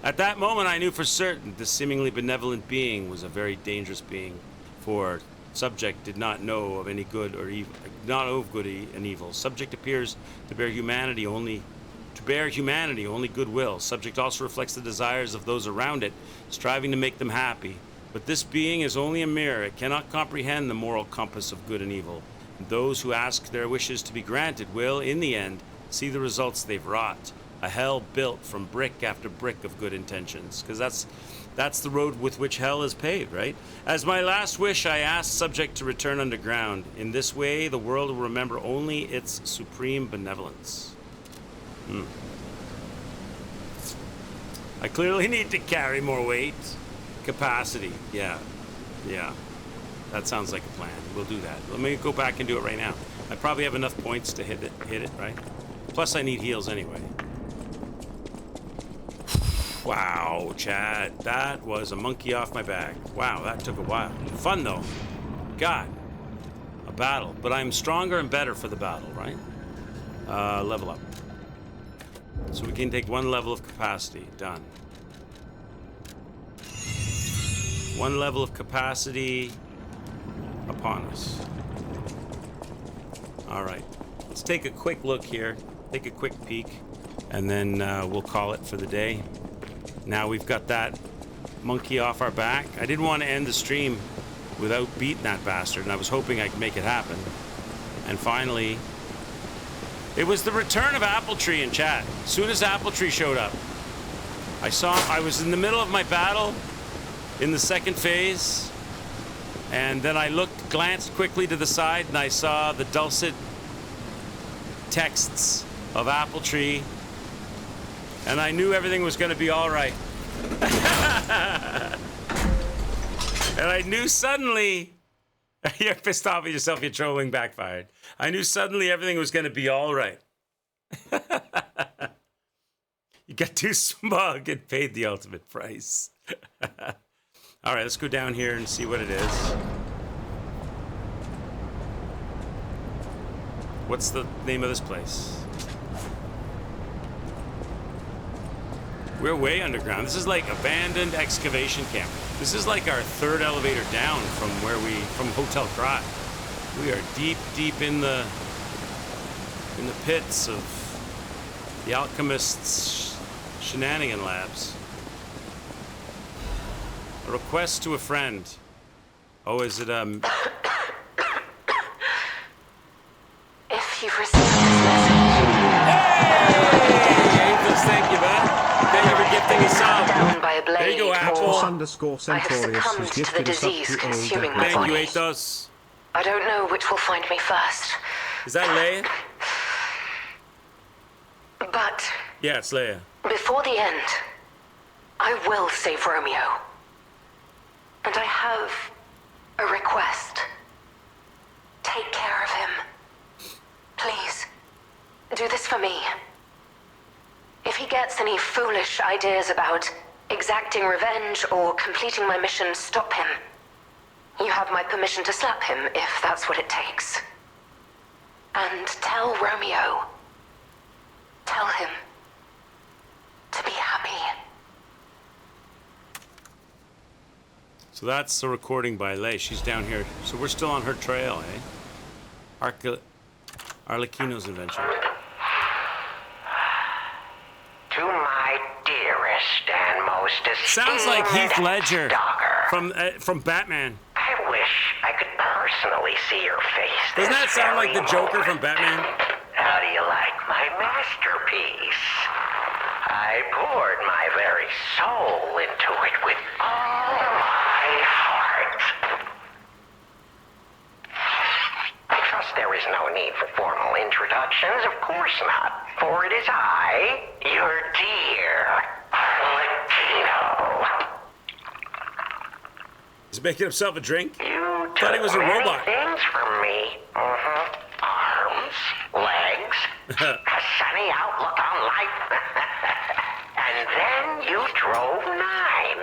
At that moment I knew for certain the seemingly benevolent being was a very dangerous being, for subject did not know of any good or evil, not of good and evil. Subject appears to bear humanity only goodwill. Subject also reflects the desires of those around it, striving to make them happy. But this being is only a mirror. It cannot comprehend the moral compass of good and evil. And those who ask their wishes to be granted will, in the end, see the results they've wrought. A hell built from brick after brick of good intentions. Because that's the road with which hell is paved, right? As my last wish, I asked subject to return underground. In this way, the world will remember only its supreme benevolence. I clearly need to carry more weight. Capacity, yeah. That sounds like a plan. We'll do that. Let me go back and do it right now. I probably have enough points to hit it, right? Plus I need heals anyway. Wow, Chad, that was a monkey off my back. Wow, that took a while. Fun though. God, a battle. But I'm stronger and better for the battle, right? Level up. So we can take 1 level of capacity. Done. 1 level of capacity upon us. All right. Let's take a quick look here. Take a quick peek. And then we'll call it for the day. Now we've got that monkey off our back. I didn't want to end the stream without beating that bastard, and I was hoping I could make it happen. And finally, it was the return of Appletree in chat. As soon as Appletree showed up, I was in the middle of my battle in the second phase, and then I glanced quickly to the side, and I saw the dulcet texts of Appletree, and I knew everything was going to be all right. And I knew suddenly, you're pissed off at yourself, your trolling backfired. I knew suddenly everything was going to be all right. You got too smug and paid the ultimate price. All right, let's go down here and see what it is. What's the name of this place? We're way underground. This is like abandoned excavation camp. This is like our third elevator down from Hotel Krat. We are deep, deep in the pits of the alchemists' shenanigan labs. A request to a friend. Oh, is it If you've received this message. Hey! Thank you, man. Thank you for gifting us up. By a blade, There you go, Apple. or _Centaurius I have has succumbed to the gifted us up disease to consuming old my Thank you, body. Athos. I don't know which will find me first, Is that Leia? but Yeah, it's Leia. before the end, I will save Romeo. And I have a request. Take care of him. Please, do this for me. If he gets any foolish ideas about exacting revenge or completing my mission, stop him. You have my permission to slap him if that's what it takes. And tell Romeo. Tell him to be happy. So that's a recording by Leia. She's down here. So we're still on her trail, eh? Arlecchino's adventure. To my dearest and most esteemed Sounds like Heath Ledger stalker, from Batman. I wish I could personally see your face. Doesn't that this sound like the very Joker from moment. Batman? How do you like my masterpiece? I poured my very soul into it with all my heart. I trust there is no need for formal introductions, of course not. For it is I, your dear Latino. He's making himself a drink? You Thought he was a took many robot. things from me. Arms, legs, a sunny outlook on life. And then you drove nine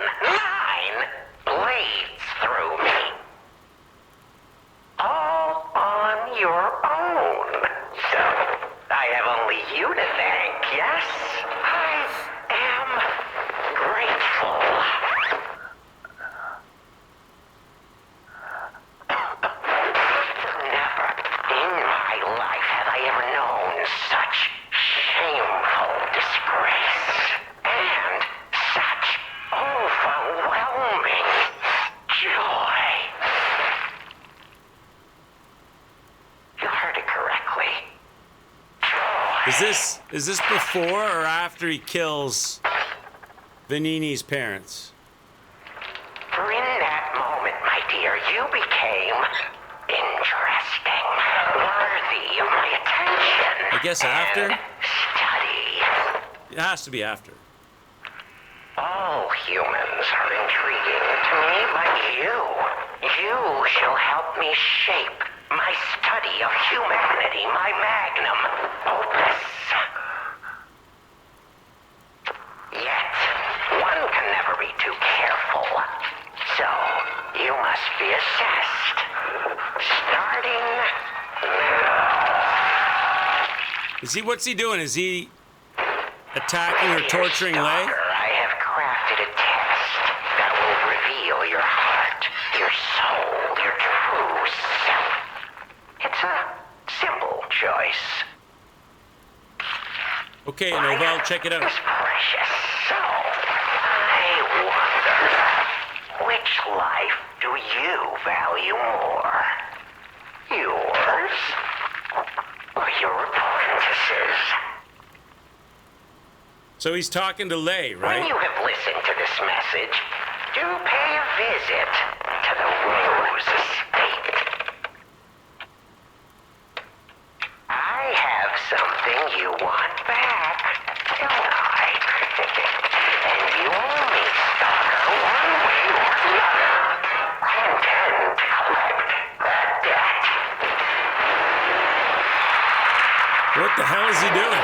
blades through me. All on your own. So, I have only you to thank, yes? I am grateful. Never in my life have I ever known such shameful disgrace and such overwhelming joy. You heard it correctly. Joy. Is this before or after he kills Vanini's parents? For in that moment, my dear, you became interesting, worthy of my attention. I guess after? and study. It has to be after. All humans are intriguing to me, but you shall help me shape my study of humanity, my magnum opus. Yet, one can never be too careful. So, you must be assessed. Starting now. What's he doing? Is he attacking or Dear torturing Leia? stalker, I have crafted a test that will reveal your heart, your soul, your true self. It's a simple choice. Okay, Novell, check it out. This precious soul, I life do you value more? Yours or your apprentices? So he's talking to Lei, right? When you have listened to this message, do pay a visit to the Rose Estate. I have something you want back, don't I? And you only stalker one way or the other. I intend to collect that debt. What the hell is he doing?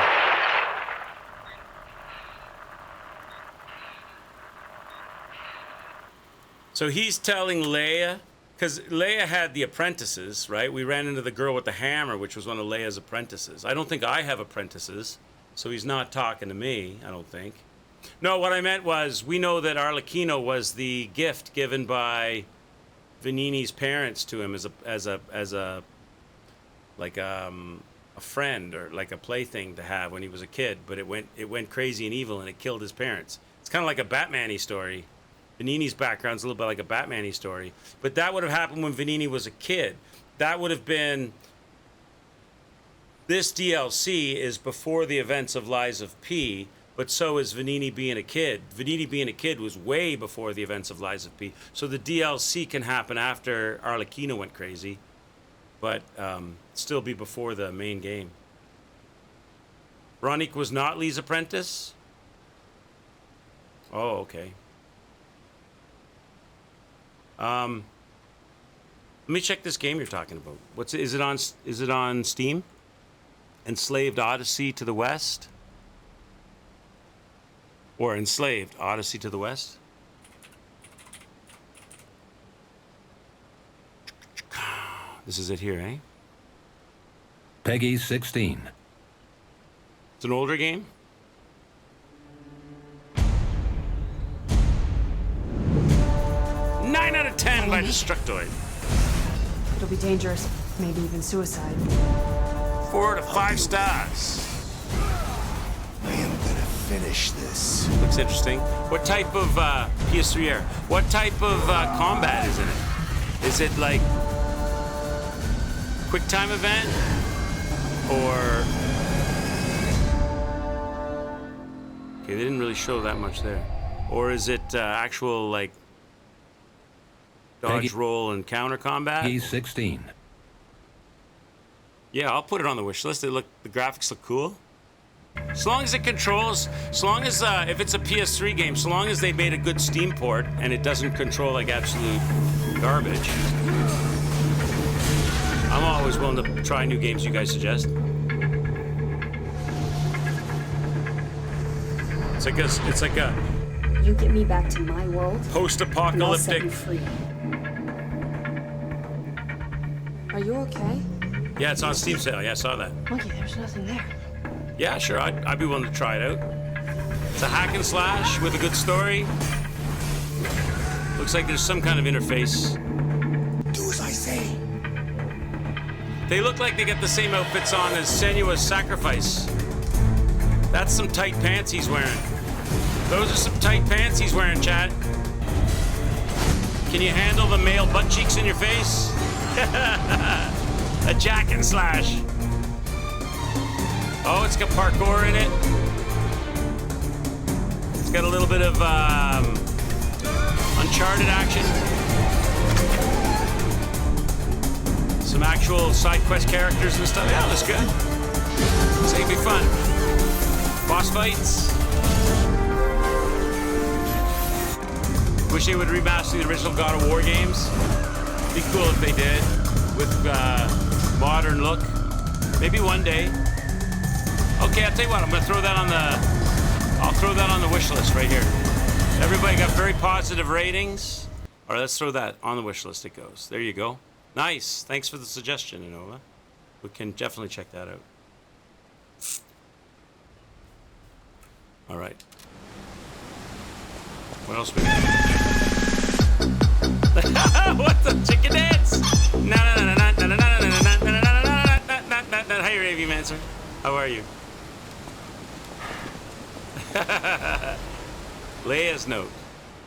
So he's telling Leia, because Leia had the apprentices, right? We ran into the girl with the hammer, which was one of Leia's apprentices. I don't think I have apprentices, so he's not talking to me, I don't think. No, what I meant was, we know that Arlecchino was the gift given by Venini's parents to him as a friend or like a plaything to have when he was a kid, but it went crazy and evil and it killed his parents. It's kind of like a Batman-y story. Venini's background's a little bit like a Batman-y story. But that would have happened when Venini was a kid. That would have been... This DLC is before the events of Lies of P, but so is Venini being a kid. Venini being a kid was way before the events of Lies of P. So the DLC can happen after Arlecchino went crazy, but still be before the main game. Ronique was not Lee's apprentice? Oh, okay. Let me check this game you're talking about. Is it on Steam? Enslaved Odyssey to the West? Or Enslaved Odyssey to the West? This is it here, eh? Peggy 16. It's an older game? Nine out of 10 by Destructoid. It'll be dangerous, maybe even suicide. 4 to 5 stars. I am gonna finish this. Looks interesting. What type of PS3 era? What type of combat is in it? Is it like quick time event or? Okay, they didn't really show that much there. Or is it actual like dodge, roll, and counter combat? Peggy 16. Yeah, I'll put it on the wish list. The graphics look cool. As long as it controls, as long as, if it's a PS3 game, so long as they made a good Steam port and it doesn't control like absolute garbage, I'm always willing to try new games you guys suggest. It's like a You get me back to my world, and I'll set post-apocalyptic. you free. Are you okay? Yeah, it's on Steam sale. Yeah, I saw that. Monkey, there's nothing there. Yeah, sure. I'd be willing to try it out. It's a hack and slash with a good story. Looks like there's some kind of interface. Do as I say. They look like they get the same outfits on as Senua's Sacrifice. That's some tight pants he's wearing. Those are some tight pants he's wearing, chat. Can you handle the male butt cheeks in your face? A jack and slash. Oh, it's got parkour in it. It's got a little bit of Uncharted action. Some actual side quest characters and stuff. Yeah, that's good. It's gonna be fun. Boss fights. Wish they would remaster the original God of War games. Be cool if they did with modern look. Maybe one day. Okay, I'll tell you what. I'm gonna throw that on the. I'll throw that on the wish list right here. Everybody got very positive ratings. All right, let's throw that on the wish list. It goes. There you go. Nice. Thanks for the suggestion, Innova. We can definitely check that out. All right. What else we got? What the chicken dance? Hi, Ravy Mancer. How are you? Leia's note.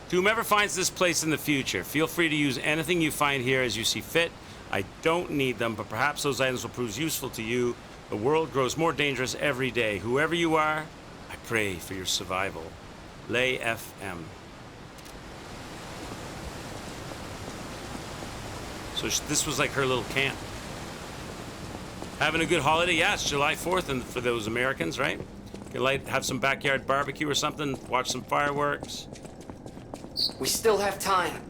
To whomever finds this place in the future, feel free to use anything you find here as you see fit. I don't need them, but perhaps those items will prove useful to you. The world grows more dangerous every day. Whoever you are, I pray for your survival. Lay FM. So this was like her little camp. Having a good holiday? Yeah, it's July 4th, and for those Americans, right? You have some backyard barbecue or something, watch some fireworks. We still have time.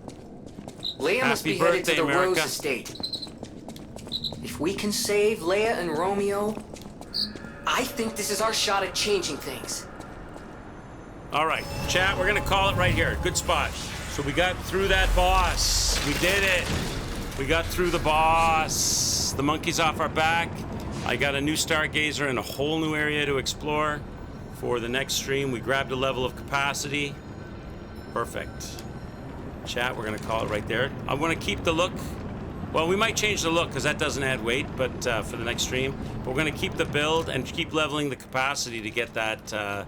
Leia must Happy be headed to birthday, the Rose America. Estate. If we can save Leia and Romeo, I think this is our shot at changing things. All right, chat, we're gonna call it right here. Good spot. So we got through that boss. We did it. We got through the boss. The monkey's off our back. I got a new stargazer and a whole new area to explore. For the next stream, we grabbed a level of capacity. Perfect. Chat, we're gonna call it right there. I wanna keep the look. Well, we might change the look because that doesn't add weight, but for the next stream. But we're gonna keep the build and keep leveling the capacity to get that,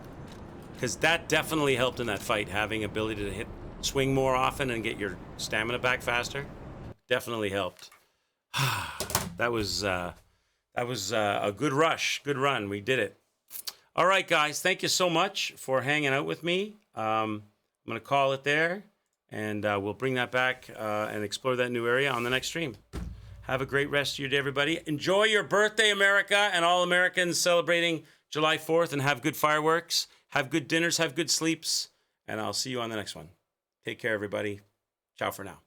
because that definitely helped in that fight, having ability to swing more often and get your stamina back faster. Definitely helped. That was a good rush, good run. We did it. All right, guys, thank you so much for hanging out with me. I'm gonna call it there, and we'll bring that back and explore that new area on the next stream. Have a great rest of your day, everybody. Enjoy your birthday, America, and all Americans celebrating July 4th, and have good fireworks. Have good dinners, have good sleeps, and I'll see you on the next one. Take care, everybody. Ciao for now.